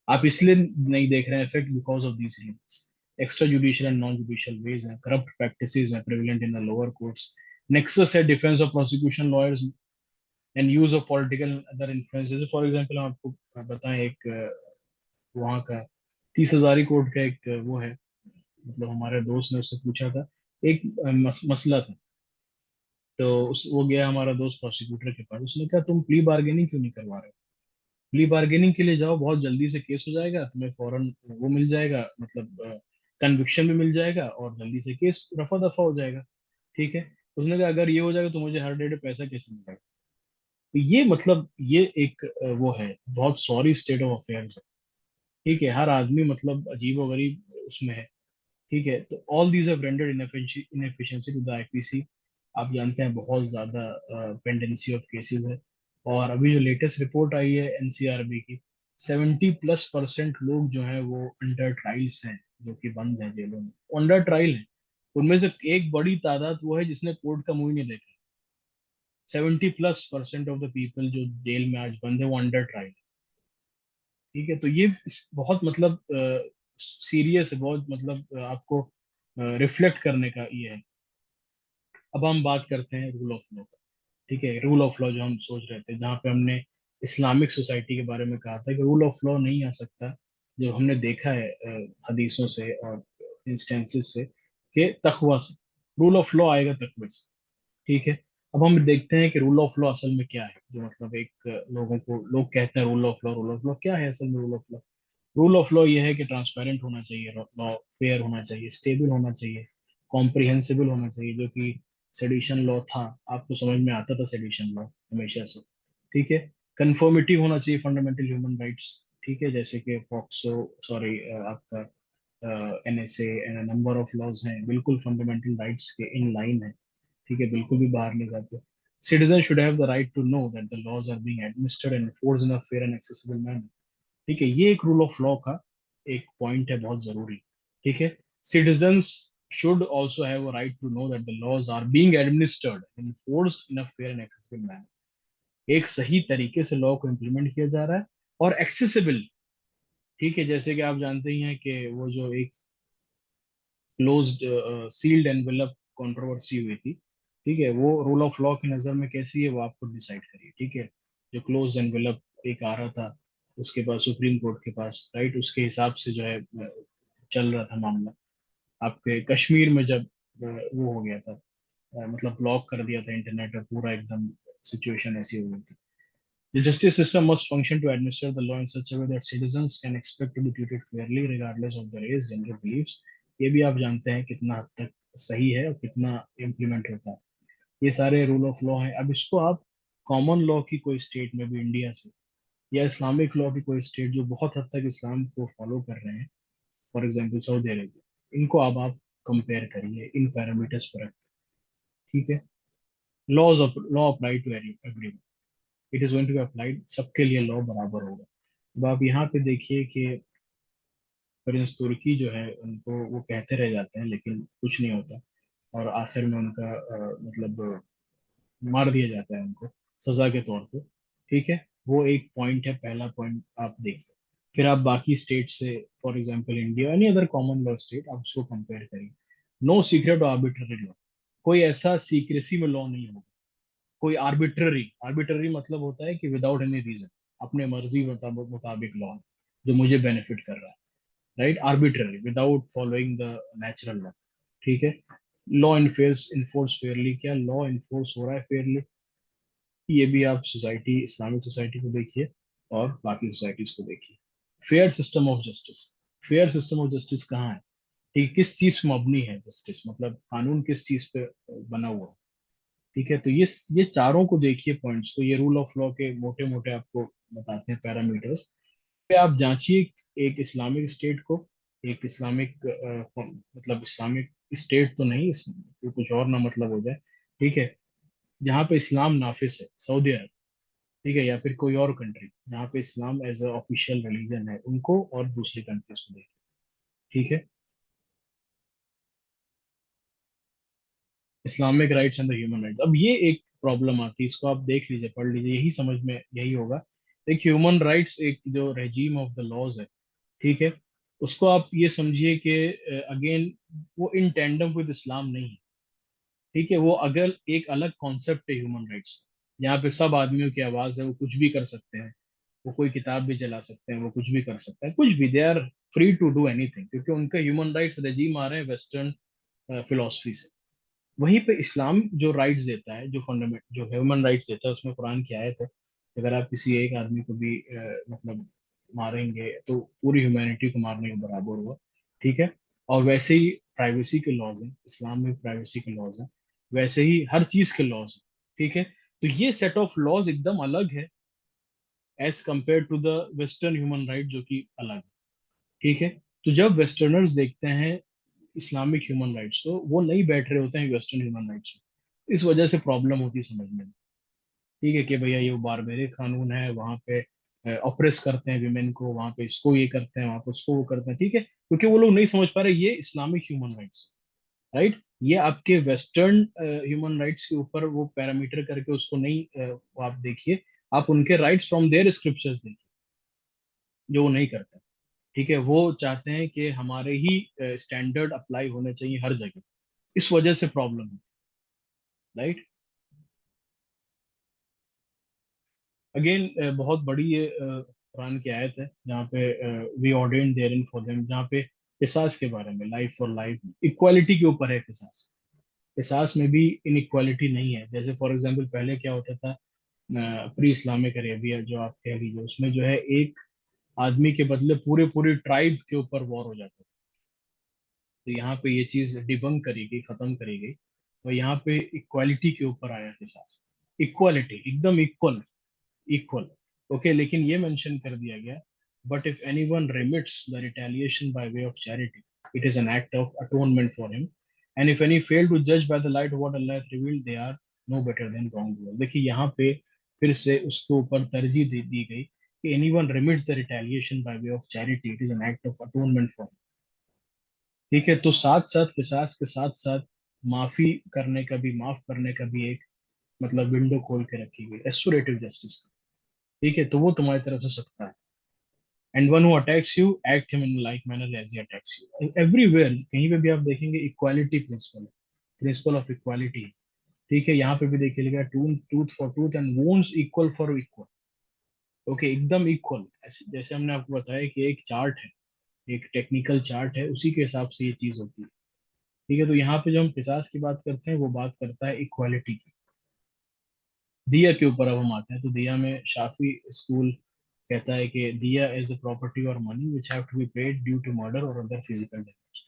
आप इसलिए नहीं देख रहे हैं effect, because of these reasons. Extra judicial and non judicial ways हैं, करप्ट प्रैक्टिसेस हैं prevalent in the lower courts, nexus है defence of prosecution lawyers and use of political other influence. जैसे फॉर एग्जांपल हम आपको बताएं, एक वहाँ का 30 हजारी कोर्ट का एक वो है, मतलब हमारे दोस्त ने उससे पूछा था, एक मसला था। तो वो गया हमारा दोस्त प्रोसिक्यूटर के पास, उसने कहा तुम प्ली बार्गेनिंग क्यों नहीं करवा रहे हो? प्ली बार्गेनिंग के लिए जाओ, बहुत जल्दी से केस हो जाएगा, तुम्हें फौरन वो मिल जाएगा, मतलब कन्विक्शन भी मिल जाएगा, और जल्दी से केस रफा दफा हो जाएगा, ठीक है। उसने कहा अगर ये हो जाएगा तो मुझे हर डेढ़ पैसा कैसे मिलेगा? तो ये मतलब ये एक वो है, बहुत सॉरी स्टेट ऑफ अफेयर्स है, ठीक है। हर आदमी मतलब अजीब गरीब उसमें है, ठीक है। तो all these have rendered inefficiency to the IPC. आप जानते हैं बहुत ज्यादा पेंडेंसी ऑफ केसेस है। और अभी जो लेटेस्ट रिपोर्ट आई है एनसीआरबी की, 70+% लोग जो हैं वो अंडर ट्रायल्स हैं, जो कि बंद हैं जेलों में, अंडर ट्रायल है। उनमें से एक बड़ी तादाद वो है जिसने कोर्ट का मुंह ही नहीं देखा। 70+% ऑफ द पीपल जो जेल में आज बंद है वो अंडर ट्रायल, ठीक है। तो ये बहुत मतलब सीरियस है, बहुत मतलब आपको रिफ्लेक्ट करने का ये है। अब हम बात करते हैं रूल ऑफ लॉ का, ठीक है। रूल ऑफ लॉ जो हम सोच रहे थे, जहाँ पे हमने इस्लामिक सोसाइटी के बारे में कहा था कि रूल ऑफ लॉ नहीं आ सकता, जो हमने देखा है हदीसों से और इंस्टेंसेस से, कि तकवा से। रूल ऑफ लॉ आएगा तकवे से। ठीक है। अब हम देखते हैं कि रूल ऑफ लॉ असल में क्या है, जो मतलब एक लोगों को लोग कहते हैं rule of law, rule of law क्या है असल में? Rule of law, rule of law ये है कि ट्रांसपेरेंट होना चाहिए लॉ, फेयर होना चाहिए, स्टेबल होना चाहिए, कॉम्प्रिहेंसिबल होना चाहिए, जो कि सेडिशन लॉ था, आपको समझ में आता था सेडिशन लॉ हमेशा से। ठीक है। कंफर्मिटी होना चाहिए फंडामेंटल ह्यूमन राइट्स। ठीक है, जैसे कि पॉक्सो, सॉरी आपका NSA and number of laws हैं, बिल्कुल फंडामेंटल राइट्स के इन लाइन है। ठीक है, बिल्कुल भी बाहर नहीं जाते। Citizen should have the right to know that the laws are being administered and enforced in a fair and accessible manner. ठीक है, ये एक रूल ऑफ लॉ का एक पॉइंट है, बहुत जरूरी। ठीक है। Citizens should also have a right to know that the laws are being administered enforced in a fair and accessible manner. एक सही तरीके से लॉ को इम्प्लीमेंट किया जा रहा है और एक्सेसिबल। ठीक है, जैसे कि आप जानते ही हैं कि वो जो एक क्लोज्ड सील्ड एनवेलप कंट्रोवर्सी हुई थी, ठीक है, वो रूल ऑफ लॉ की नज़र में कैसी है वो आप खुद डिसाइड करिए। ठीक है। जो क्लोज एनवेलप एक आ रहा था उसके पास, सुप्रीम कोर्ट के पास, राइट, उसके हिसाब से जो है चल रहा था मामला। आपके कश्मीर में जब वो हो गया था, मतलब ब्लॉक कर दिया था इंटरनेट और पूरा एकदम सिचुएशन ऐसी हो गई थी। The justice system must function to administer the law in such a way that citizens can expect to be treated fairly regardless of their race, gender, beliefs। ये भी आप जानते हैं कितना हद तक सही है और कितना इम्प्लीमेंट होता है। ये सारे रूल ऑफ लॉ हैं। अब इसको आप कॉमन लॉ की कोई स्टेट में भी इंडिया से, या इस्लामिक लॉ की कोई स्टेट जो बहुत हद तक इस्लाम को फॉलो कर रहे हैं, फॉर एग्जाम्पल सऊदी अरेबिया, इनको अब आप कंपेयर करिए इन पैरामीटर्स पर। ठीक है। Law apply to every, it is going to be applied, सबके लिए लॉ बराबर होगा। अब आप यहाँ पे देखिए कि प्रिंस तुर्की जो है उनको वो कहते रह जाते हैं लेकिन कुछ नहीं होता, और आखिर में उनका मतलब मार दिया जाता है उनको सजा के तौर पे। ठीक है। वो एक पॉइंट है, पहला पॉइंट आप देखिए। फिर आप बाकी स्टेट से, for example India, any other common law state, आप उसको कंपेयर करिए। नो सीक्रेट और आर्बिट्ररी लॉ, कोई ऐसा सीक्रेसी में लॉ नहीं होगा। कोई आर्बिट्ररी, आर्बिट्ररी मतलब होता है कि विदाउट एनी रीजन, अपने मर्जी मुताबिक मुताबिक लॉ जो मुझे बेनिफिट कर रहा है, right, arbitrary without following the natural law. ठीक है। लॉ इन्फोर्स फेयरली, क्या लॉ इन्फोर्स हो रहा है फेयरली? ये भी आप सोसाइटी, इस्लामिक सोसाइटी को देखिए और बाकी सोसाइटीज को देखिए। Fair system of justice, fair system of justice कहाँ है? ठीक है, किस चीज पे मबनी है जस्टिस, मतलब कानून किस चीज पे बना हुआ है? ठीक है। तो ये चारों को देखिए पॉइंट्स, तो ये रूल ऑफ लॉ के मोटे मोटे आपको बताते हैं पैरामीटर्स पे। आप जांचिए एक इस्लामिक स्टेट को, एक इस्लामिक मतलब इस्लामिक स्टेट तो नहीं, तो कुछ और ना मतलब हो जाए। ठीक है। जहाँ पे इस्लाम नाफिस है, सऊदी अरब, ठीक है, या फिर कोई और कंट्री जहाँ पे Islam as a official religion है, उनको और दूसरी कंट्रीज को देखिए। ठीक है। Islamic rights and the human rights, अब ये एक प्रॉब्लम आती है, इसको आप देख लीजिए, पढ़ लीजिए, यही समझ में यही होगा। एक ह्यूमन राइट्स, एक जो रेजीम ऑफ द लॉज है, ठीक है, उसको आप ये समझिए कि अगेन वो इन टेंडम विद इस्लाम नहीं है। ठीक है। वो अगर एक अलग कॉन्सेप्ट है ह्यूमन राइट्स, यहाँ पे सब आदमियों की आवाज है, वो कुछ भी कर सकते हैं, वो कोई किताब भी जला सकते हैं, वो कुछ भी कर सकते हैं, कुछ भी, they are free to do anything, क्योंकि उनका ह्यूमन राइट्स रेजीम आ रहे हैं वेस्टर्न फिलोसफी से। वहीं पे इस्लाम जो राइट्स देता है, जो फंडामेंट, जो ह्यूमन राइट्स देता है, उसमें कुरान की आयत है, अगर आप किसी एक आदमी को भी मतलब मारेंगे तो पूरी ह्यूमैनिटी को मारने के बराबर हुआ। ठीक है। और वैसे ही प्राइवेसी के लॉज हैं, इस्लाम में प्राइवेसी के लॉज हैं, वैसे ही हर चीज के लॉज हैं। ठीक है। तो ये सेट ऑफ लॉज एकदम अलग है as compare to the western human right, जो कि अलग है। ठीक है। तो जब वेस्टर्नर्स देखते हैं इस्लामिक ह्यूमन राइट्स, तो वो नहीं बैठ रहे होते हैं वेस्टर्न ह्यूमन राइट्स में, इस वजह से प्रॉब्लम होती है समझने में। ठीक है, कि भैया ये बारबेरिक कानून है, वहाँ पे ऑप्रेस करते हैं विमेन को, वहाँ पे इसको ये करते हैं, वहाँ पे उसको वो करते हैं। ठीक है, क्योंकि वो लोग नहीं समझ पा रहे ये इस्लामिक ह्यूमन राइट्स, राइट, ये आपके वेस्टर्न ह्यूमन राइट्स के ऊपर वो पैरामीटर करके उसको नहीं वो आप देखिए, आप उनके राइट्स फ्रॉम देयर स्क्रिप्चर्स देखिए, जो वो नहीं करते। ठीक है। वो चाहते हैं कि हमारे ही स्टैंडर्ड अप्लाई होने चाहिए हर जगह, इस वजह से प्रॉब्लम है, राइट। अगेन बहुत बड़ी ये कुरान की आयत है जहाँ पे वी ऑर्डेन देयरइन फॉर देम, जहाँ पे किसास के बारे में, लाइफ फॉर लाइफ, इक्वालिटी के ऊपर है किसास। किसास में भी इनइक्वालिटी नहीं है। जैसे फॉर एग्जांपल पहले क्या होता था, प्री इस्लामिक अरेबिया जो आप कह लीजिए, उसमें जो है एक आदमी के बदले पूरे पूरे ट्राइब के ऊपर वॉर हो जाता था। तो यहाँ पे ये चीज डिबंक करी गई, खत्म करी गई। और यहाँ पे इक्वालिटी के ऊपर आया किसास, इक्वालिटी एकदम इक्वल, इक्वल। ओके, लेकिन ये मेंशन कर दिया गया, but if anyone remits the retaliation by way of charity, it is an act of atonement for him, and if any fail to जज by the light what Allah has revealed, they are no better than wrong doers. देखिए यहाँ पे फिर से उसके ऊपर तरजीह दे दी गई कि anyone remits the retaliation by way of charity, it is an act of atonement for. ठीक है, तो साथ साथ किसास के साथ साथ माफी करने का भी, माफ करने का भी एक मतलब विंडो खोल के रखी गई, रेस्टोरेटिव जस्टिस। ठीक है, तो वो तुम्हारी तरफ से सकता है। And one who attacks you act him in like manner as he attacks you. Everywhere कहीं पे भी आप देखेंगे equality principle, principle of equality. ठीक है, यहाँ पे भी देखिएगा tooth tooth for tooth and wounds equal for equal. Okay, एकदम इक्वल। जैसे हमने आपको बताया कि एक चार्ट है, एक टेक्निकल चार्ट है, उसी के हिसाब से ये चीज होती है। ठीक है, तो यहाँ पे जो हम पिसास की बात करते हैं वो बात करता है इक्वालिटी की। दिया के ऊपर अब हम आते हैं, तो दिया में शाफी स्कूल कहता है कि दिया इज अ प्रॉपर्टी और money which have to be paid due to murder और अदर फिजिकल डैमेज।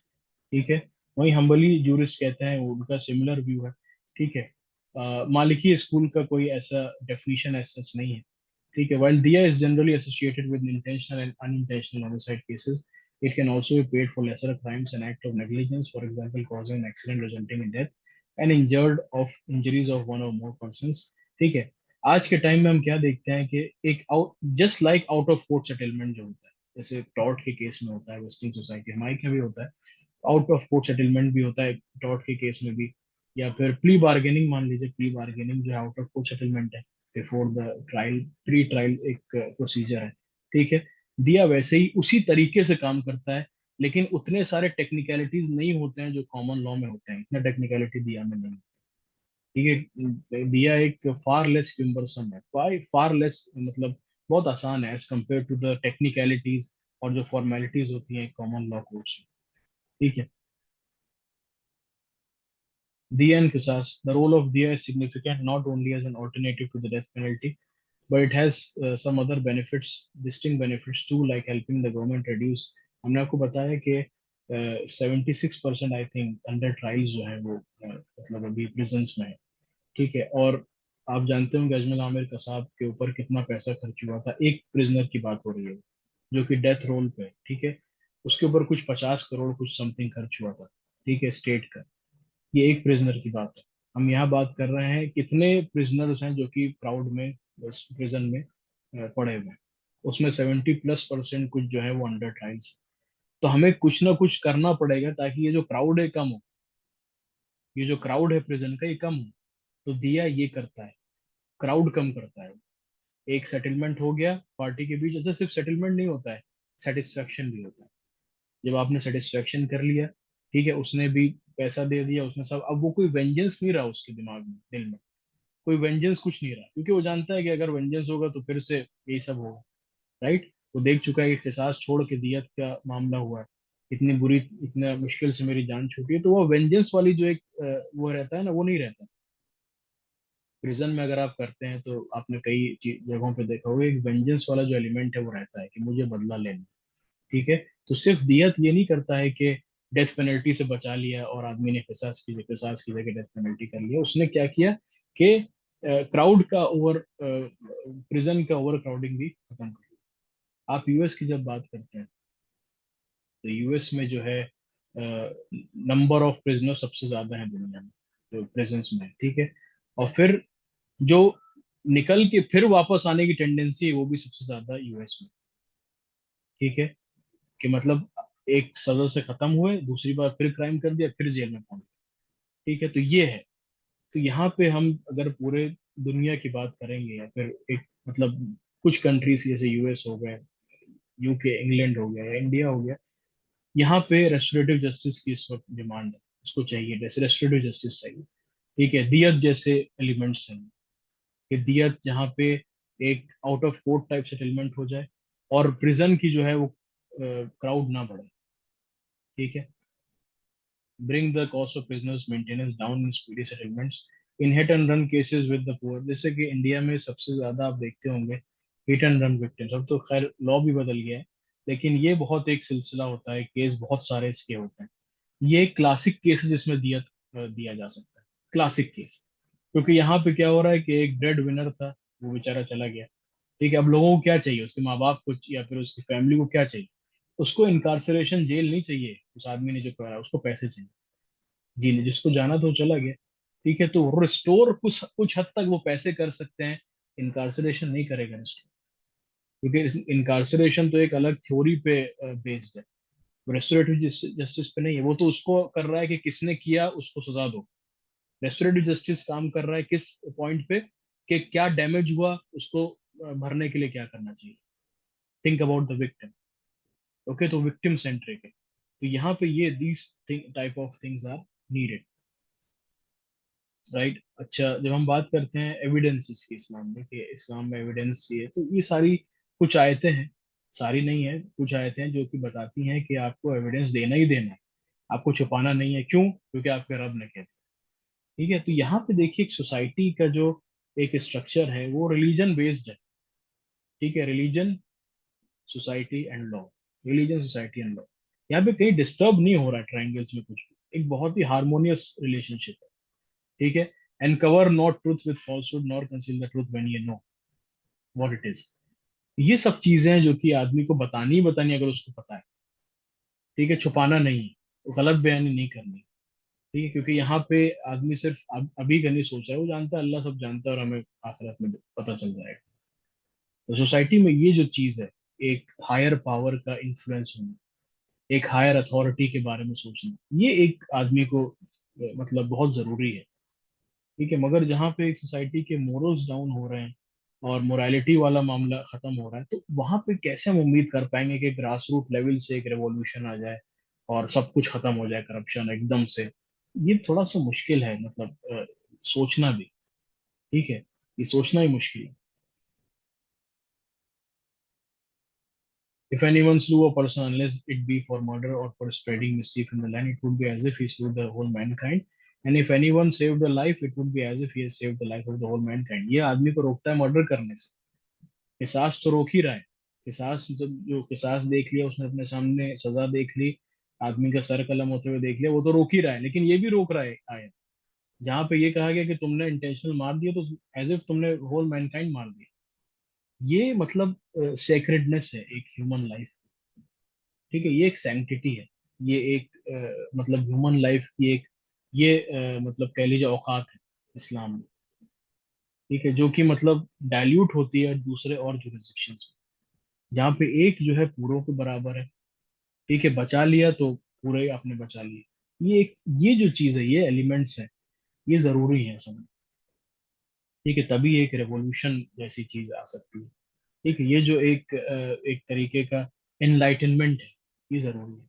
ठीक है, वहीं हम्बली जूरिस्ट कहते हैं, उनका सिमिलर व्यू है। ठीक है, मालिकी स्कूल का कोई ऐसा डेफिनेशन एज सच नहीं है। ठीक है, while दिया is generally associated with intentional and unintentional homicide cases, it can also be paid for lesser crimes and act of negligence, for example causing an accident resulting in death and injured of injuries of one or more persons। ठीक है, आज के time में हम क्या देखते हैं कि एक just like out of court settlement जो होता है, जैसे टॉर्ट के केस में होता है वेस्टिंग सोसाइटी, हमारे यहाँ भी होता है, आउट ऑफ कोर्ट सेटलमेंट भी होता है टॉर्ट के केस में भी, या फिर प्ली बार्गेनिंग, मान लीजिए प्ली बार्गेनिंग जो है आउट ऑफ कोर्ट सेटलमेंट है, before the trial, pre trial एक प्रोसीजर है। ठीक है, दिया वैसे ही उसी तरीके से काम करता है, लेकिन उतने सारे टेक्निकलिटीज नहीं होते हैं जो कॉमन लॉ में होते हैं, इतना टेक्निकलिटी दिया में नहीं। ठीक है, दिया एक फार लेस क्यूम्बरसम है, फार लेस मतलब बहुत आसान है as compare to the technicalities और जो फॉर्मेलिटीज होती हैं कॉमन लॉ कोर्ट्स में। ठीक है, Diya and Qisas. The role of Diya is significant not only as an alternative to the death penalty, but it has some other benefits, distinct benefits too, like helping the government reduce। हमने आपको बताया कि 76% I think under trials जो है वो मतलब अभी prisons में है। ठीक है, और आप जानते होंगे अजमल आमिर कसाब के ऊपर कितना पैसा खर्च हुआ था, एक प्रिजनर की बात हो रही है जो कि डेथ रोल पे है। ठीक है, उसके ऊपर कुछ 50 करोड़ कुछ समथिंग खर्च हुआ था। ठीक है, स्टेट का। ये एक प्रिजनर की बात है। हम यहाँ बात कर रहे हैं कितने प्रिजनर्स हैं जो कि प्राउड में प्रिजन में पड़े हुए हैं, उसमें 70+% कुछ जो है वो अंडर ट्रायल्स। तो हमें कुछ ना कुछ करना पड़ेगा ताकि ये जो क्राउड है कम हो, ये जो क्राउड है प्रिजन का ये कम हो। तो दिया ये करता है, क्राउड कम करता है। एक सेटलमेंट हो गया पार्टी के बीच, अच्छा सिर्फ सेटलमेंट नहीं होता है, सेटिस्फेक्शन भी होता है। जब आपने सेटिस्फेक्शन कर लिया, ठीक है, उसने भी पैसा दे दिया, उसने सब, अब वो कोई वेंजेंस नहीं रहा उसके दिमाग में, दिल में कोई वेंजेंस कुछ नहीं रहा, क्योंकि वो जानता है कि अगर वेंजेंस होगा तो फिर से यही सब होगा। राइट, वो देख चुका है कि किसास छोड़ के दियत का मामला हुआ है, इतनी बुरी, इतना मुश्किल से मेरी जान छूटी है, तो वो वेंजेंस वाली जो एक वो रहता है ना, वो नहीं रहता। प्रिजन में अगर आप करते हैं तो आपने कई जगहों पे देखा होगा, एक वेंजेंस वाला जो एलिमेंट है वो रहता है कि मुझे बदला लेना। ठीक है, तो सिर्फ दियत ये नहीं करता है कि डेथ पेनल्टी से बचा लिया और आदमी ने किसास की जगह डेथ पेनल्टी कर लिया, उसने क्या किया कि क्राउड का ओवर, प्रिजन का ओवर क्राउडिंग भी खत्म कर दिया। आप यूएस की जब बात करते हैं तो यूएस में जो है नंबर ऑफ प्रिजनर सबसे ज्यादा है दुनिया में, जो प्रिजन्स में है। ठीक है, और फिर जो निकल के फिर वापस आने की टेंडेंसी है वो भी सबसे ज्यादा यूएस में। ठीक है, कि मतलब एक सजा से खत्म हुए, दूसरी बार फिर क्राइम कर दिया, फिर जेल में पहुंच गए। ठीक है, तो ये है। तो यहाँ पे हम अगर पूरे दुनिया की बात करेंगे या फिर एक मतलब कुछ कंट्रीज जैसे यूएस हो गए, यूके, इंग्लैंड हो गया या इंडिया हो गया, यहाँ पे रेस्टोरेटिव जस्टिस की इस वक्त डिमांड है, उसको चाहिए, जैसे रेस्टोरेटिव जस्टिस चाहिए। ठीक है, दियत जैसे एलिमेंट्स हैं, कि दियत जहाँ पे एक out of court type settlement हो जाए, और प्रिजन की जो है वो क्राउड ना बढ़े। ठीक है। Bring the cost of prisoners maintenance down in speedy settlements in heat and run cases with the poor. जैसे कि इंडिया में सबसे ज्यादा आप देखते होंगे हिट एंड रन विक्टिम्स। अब तो खैर लॉ भी बदल गया है, लेकिन ये बहुत एक सिलसिला होता है, केस बहुत सारे इसके होते हैं। ये एक क्लासिक केस है जिसमें दिया जा सकता है, क्लासिक केस। क्योंकि यहाँ पे क्या हो रहा है कि एक ब्रेड विनर था, वो बेचारा चला गया। ठीक है, अब लोगों को क्या चाहिए, उसके माँ बाप को या फिर उसकी फैमिली को क्या चाहिए? उसको इनकारसरेशन, जेल नहीं चाहिए उस आदमी ने जो करा, उसको पैसे चाहिए। जी नहीं, जिसको जाना था वो चला गया। ठीक है, तो रिस्टोर कुछ कुछ हद तक वो पैसे कर सकते हैं, इनकारसरेशन नहीं करेगा रिस्टोर। क्योंकि इनकारसरेशन तो एक अलग थ्योरी पे बेस्ड है, रेस्टोरेटिव जस्टिस पे नहीं है। वो तो उसको कर रहा है कि किसने किया उसको सजा दो। रेस्टोरेटिव जस्टिस काम कर रहा है किस पॉइंट पे, कि क्या डैमेज हुआ, उसको भरने के लिए क्या करना चाहिए। Think about the victim. Okay, तो विक्टिम सेंट्रिक है। तो यहाँ पे ये these type of things are needed, right. अच्छा, जब हम बात करते हैं एविडेंसेस की इस्लाम में, कि इस्लाम में एविडेंस ये है, तो ये सारी कुछ आयतें हैं, सारी नहीं है, कुछ आयतें हैं जो कि बताती हैं कि आपको एविडेंस देना ही देना है, आपको छुपाना नहीं है। क्यों? क्योंकि आपके रब ने कह दिया। ठीक है, तो यहाँ पे देखिए एक सोसाइटी का जो एक स्ट्रक्चर है वो रिलीजन बेस्ड है। ठीक है, religion, society and law. Religion, society and law, यहाँ पे कहीं डिस्टर्ब नहीं हो रहा है ट्रायंगल्स में कुछ भी, एक बहुत ही हार्मोनियस रिलेशनशिप है। ठीक है। And cover not truth with falsehood nor conceal the truth when you know what it is. ये सब चीजें हैं जो कि आदमी को बतानी ही बतानी है, अगर उसको पता है। ठीक है, छुपाना नहीं है, वो गलत बयानी नहीं करनी। ठीक है, क्योंकि यहाँ पे आदमी सिर्फ अभी का नहीं सोच रहा है, वो जानता है अल्लाह सब जानता है, और हमें आखिरत में पता चल जाएगा। तो सोसाइटी में ये जो चीज है, एक हायर पावर का इन्फ्लुएंस होना, एक हायर अथॉरिटी के बारे में सोचना, ये एक आदमी को मतलब बहुत जरूरी है। ठीक है, मगर जहाँ पे एक सोसाइटी के मोरल्स डाउन हो रहे हैं और मोरालिटी वाला मामला खत्म हो रहा है, तो वहां पे कैसे हम उम्मीद कर पाएंगे कि ग्रास रूट लेवल से एक रेवोल्यूशन आ जाए और सब कुछ खत्म हो जाए, करप्शन एकदम से? ये थोड़ा सा मुश्किल है, मतलब सोचना भी। ठीक है, ये सोचना ही मुश्किल है। If anyone slew a person, unless it be for murder or for spreading mischief in the land, it would be as if he slew the whole mankind. And if anyone saved a life, it would be as if he has saved the life of the whole mankind. ये आदमी को रोकता है murder करने से, किसास तो रोक ही रहा है। किसास, जब जो किसास देख लिया उसने, अपने सामने सजा देख ली, आदमी का सर कलम होते हुए देख लिया, वो तो रोक ही रहा है। लेकिन ये भी रोक रहा है आया, जहाँ पे ये कहा गया कि तुमने इंटेंशनल मार दिया, तो एज इफ तुमने होल मैनकाइंड मार दिया। ये मतलब सेक्रेडनेस है एक ह्यूमन लाइफ। ठीक है, ये एक सैंक्टिटी है, ये एक मतलब ह्यूमन लाइफ की एक, ये मतलब कह लीजिए औकात है इस्लाम में। ठीक है, जो कि मतलब डाइल्यूट होती है दूसरे और जुरिस्डिक्शंस में, जहाँ पे एक जो है पूरों के बराबर है। ठीक है, बचा लिया तो पूरे आपने बचा लिए। ये एक, ये जो चीज है, ये एलिमेंट्स है, ये जरूरी है समझ। ठीक है, तभी एक रेवोल्यूशन जैसी चीज आ सकती है। ठीक है, ये जो एक तरीके का एनलाइटनमेंट है, ये जरूरी है।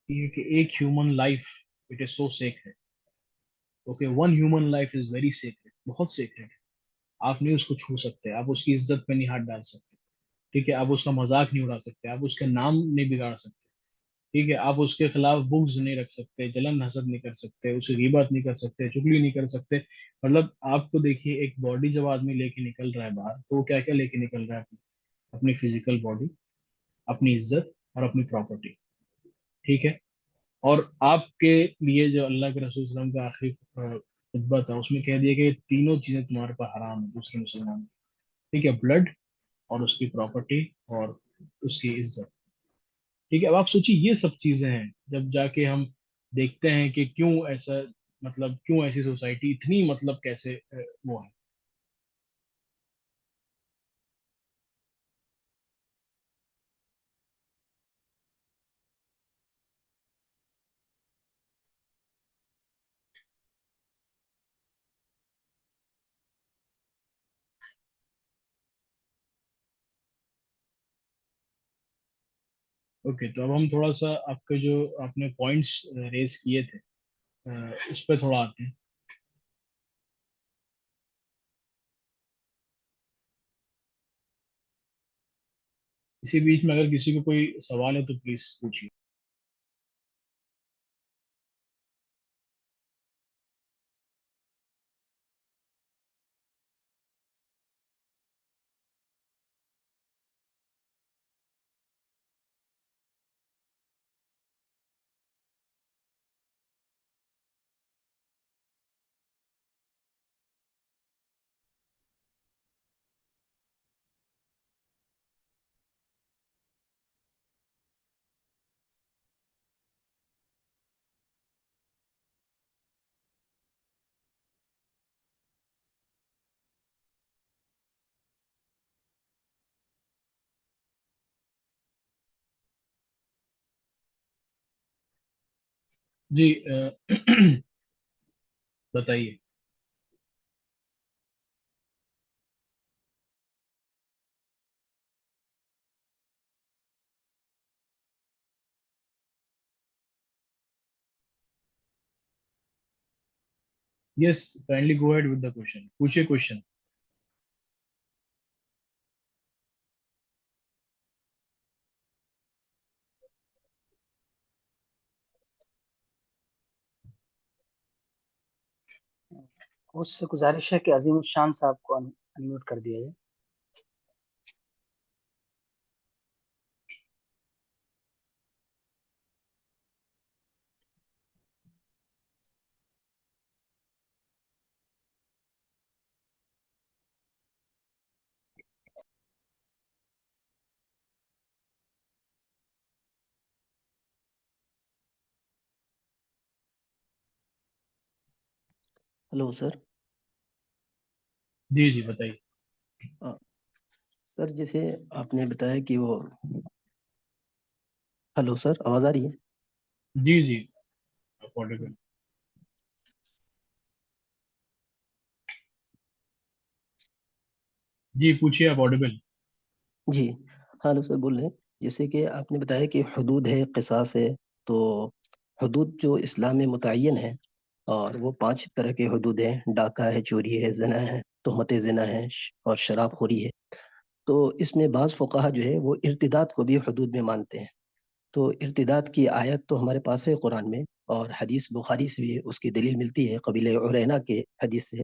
ठीक है, कि एक human life, it is so sacred. Okay, one human life is very sacred, बहुत सेक्रेड है। आप नहीं उसको छू सकते, आप उसकी इज्जत पे नहीं हाथ डाल सकते। ठीक है, आप उसका मजाक नहीं उड़ा सकते, आप उसके नाम नहीं बिगाड़ सकते। ठीक है, आप उसके खिलाफ बुग्ज नहीं रख सकते, जलन हसद नहीं कर सकते, उसकी गीबत नहीं कर सकते, चुगली नहीं कर सकते। मतलब आपको देखिए, एक बॉडी जब आदमी लेके निकल रहा है बाहर, तो वो क्या क्या लेके निकल रहा है? अपनी फिजिकल बॉडी, अपनी इज्जत और अपनी प्रॉपर्टी। ठीक है, और आपके लिए जो अल्लाह के रसूल सल्लल्लाहु अलैहि वसल्लम का आखिरी खुतबा था, उसमें कह दिया कि ये तीनों चीजें तुम्हारे पर हराम है दूसरे मुसलमान की। ठीक है, ब्लड, और उसकी प्रॉपर्टी, और उसकी इज्जत। ठीक है, अब आप सोचिए, ये सब चीजें हैं जब जाके हम देखते हैं कि क्यों ऐसा, मतलब क्यों ऐसी सोसाइटी इतनी, मतलब कैसे वो है। ओके, तो अब हम थोड़ा सा आपके जो आपने पॉइंट्स रेज किए थे, उस पर थोड़ा आते हैं। इसी बीच में अगर किसी को कोई सवाल है तो प्लीज पूछिए। जी बताइए। Yes, kindly go ahead with the question, पूछिए क्वेश्चन। उससे गुजारिश है कि अजीम शान साहब को अनम्यूट कर दिया जाए। Hello sir. जी जी बताइए। अ, सर जैसे आपने बताया कि वो, हेलो सर, आवाज़ आ रही है? जी जी, अफोर्डेबल। जी पूछिए, आप ऑडिबल। जी। हेलो सर, बोल रहे हैं जैसे कि आपने बताया कि हदूद है, क़िसास है। तो हदूद जो इस्लाम में मुतय्यन है, और वो 5 तरह के हदूद हैं: डाका है, चोरी है, ज़िना है, तहमत ज़िना है, और शराबखोरी है। तो इसमें बाज़ फ़ुक़हा जो है वो इर्तिदाद को भी हदूद में मानते हैं। तो इर्तिदाद की आयत तो हमारे पास है कुरान में, और हदीस बुखारी से भी उसकी दलील मिलती है, कबीले उरैना के हदीस से।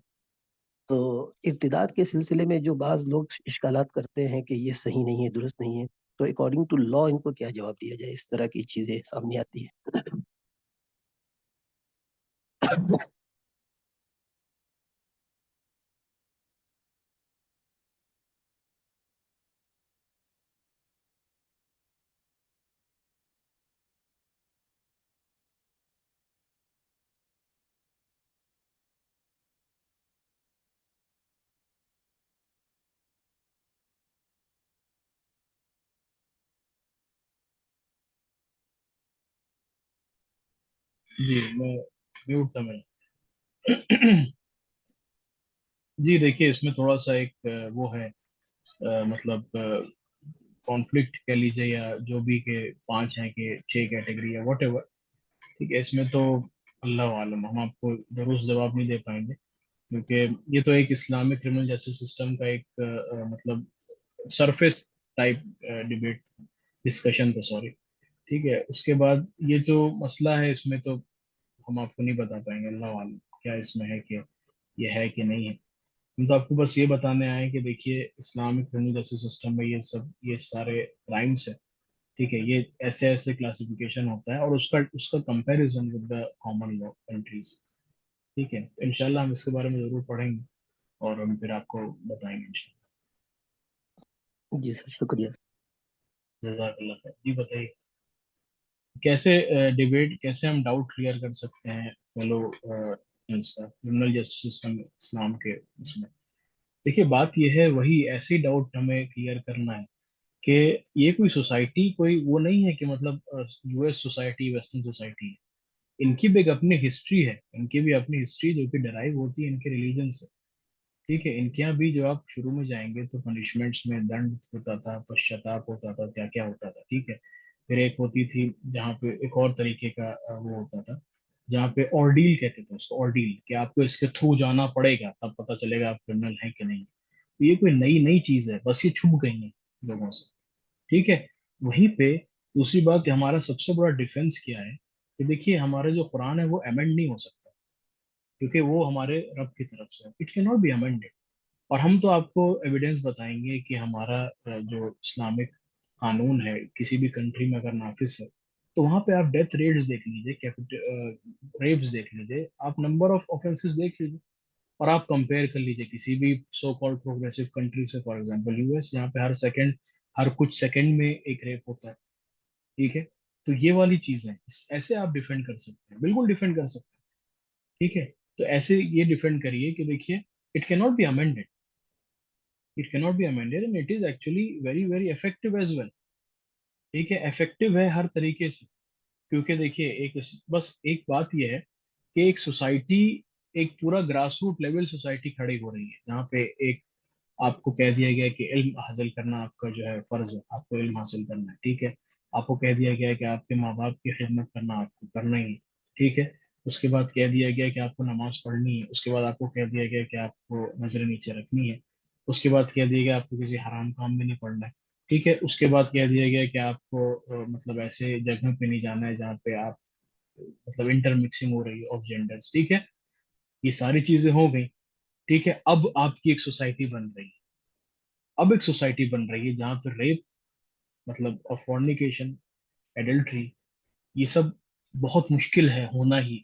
तो इर्तिदाद के सिलसिले में जो बाज़ लोग इश्कालात करते हैं कि ये सही नहीं है, दुरुस्त नहीं है, तो अकॉर्डिंग टू लॉ इनको क्या जवाब दिया जाए? इस तरह की चीज़ें सामने आती हैं। जी मैं म्यूट था मैं। जी देखिए, इसमें थोड़ा सा एक वो है, मतलब कॉन्फ्लिक्ट कह लीजिए, या जो भी के 5 हैं कि 6 कैटेगरी है, वट एवर। ठीक है, इसमें तो अल्लाह आलम, हम आपको दुरुस्त जवाब नहीं दे पाएंगे, क्योंकि ये तो एक इस्लामिक क्रिमिनल जस्टिस सिस्टम का एक मतलब सरफेस टाइप डिबेट, डिस्कशन था, सॉरी। ठीक है, उसके बाद ये जो मसला है इसमें तो हम आपको नहीं बता पाएंगे, अल्लाह आलम क्या इसमें है, कि ये है कि नहीं है। हम तो आपको बस ये बताने आए हैं कि देखिए, इस्लामिक क्रिमिनल जस्टिस सिस्टम में ये सारे क्राइम्स है। ठीक है, ये ऐसे ऐसे क्लासिफिकेशन होता है, और उसका उसका comparison with the common law countries. ठीक है, तो इंशाल्लाह हम इसके बारे में जरूर पढ़ेंगे, और हम फिर आपको बताएंगे इंशाल्लाह। जी सर, शुक्रिया। जज़ाकल्लाह खैर। जी बताइए, कैसे डिबेट, कैसे हम डाउट क्लियर कर सकते हैं फेलो इसका क्रिमिनल जस्टिस सिस्टम इस्लाम के उसमें। देखिए, बात यह है, वही ऐसे ही डाउट हमें क्लियर करना है कि ये कोई सोसाइटी, कोई वो नहीं है कि मतलब यूएस सोसाइटी, वेस्टर्न सोसाइटी है। इनकी भी एक अपनी हिस्ट्री है, इनकी भी अपनी हिस्ट्री जो कि डराइव होती है इनके रिलीजन से। ठीक है, इनके यहाँ भी जो आप शुरू में जाएंगे तो पनिशमेंट्स में दंड होता था, पश्चाताप होता था, क्या क्या होता था। ठीक है, फिर एक होती थी जहाँ पे एक और तरीके का वो होता था, जहाँ पे ऑर्डील कहते थे उसको, ऑर्डील, कि आपको इसके थ्रू जाना पड़ेगा तब पता चलेगा आप क्रिमिनल हैं कि नहीं। तो ये कोई नई नई चीज है, बस ये छुप गई है लोगों से। ठीक है। वहीं पे दूसरी बात, हमारा सबसे बड़ा डिफेंस क्या है कि देखिए हमारा जो कुरान है वो अमेंड नहीं हो सकता, क्योंकि वो हमारे रब की तरफ से, it can not be amended. और हम तो आपको एविडेंस बताएंगे कि हमारा जो इस्लामिक कानून है किसी भी कंट्री में अगर नाफिज है, तो वहां पे आप डेथ रेट्स देख लीजिए, रेप्स देख लीजिए, आप नंबर ऑफ ऑफेंसेस देख लीजिए, और आप कंपेयर कर लीजिए किसी भी सो कॉल्ड प्रोग्रेसिव कंट्री से, फॉर एग्जांपल यूएस, जहाँ पे हर कुछ सेकंड में एक रेप होता है। ठीक है। तो ये वाली चीज है, ऐसे आप डिफेंड कर सकते हैं, बिल्कुल डिफेंड कर सकते हैं। ठीक है। तो ऐसे ये डिफेंड करिए कि देखिए it can not be amended, it can not be amended and it is actually very very effective as well. ठीक है, इफेक्टिव है हर तरीके से। क्योंकि देखिए बस एक बात यह है कि एक सोसाइटी, एक पूरा ग्रास रूट लेवल सोसाइटी खड़ी हो रही है, जहाँ पे एक आपको कह दिया गया है कि इल्म हासिल करना आपका जो है फर्ज है, आपको इल्म हासिल करना है। ठीक है। आपको कह दिया गया है कि आपके माँ बाप की खिदमत करना आपको करना ही है। ठीक है। उसके बाद कह दिया गया है कि आपको नमाज पढ़नी है। उसके बाद आपको कह दिया गया है कि आपको नजर नीचे रखनी है। उसके बाद कह दिया गया आपको किसी हराम काम में नहीं पड़ना है। ठीक है। उसके बाद कह दिया गया कि आपको मतलब ऐसे जगह पे नहीं जाना है जहाँ पे आप मतलब इंटरमिक्सिंग हो रही है ऑफ जेंडर्स। ठीक है। ये सारी चीजें हो गई। ठीक है। अब आपकी एक सोसाइटी बन रही है, अब एक सोसाइटी बन रही है जहाँ पे रेप मतलब और फॉर्निकेशन, एडल्ट्री, ये सब बहुत मुश्किल है होना ही,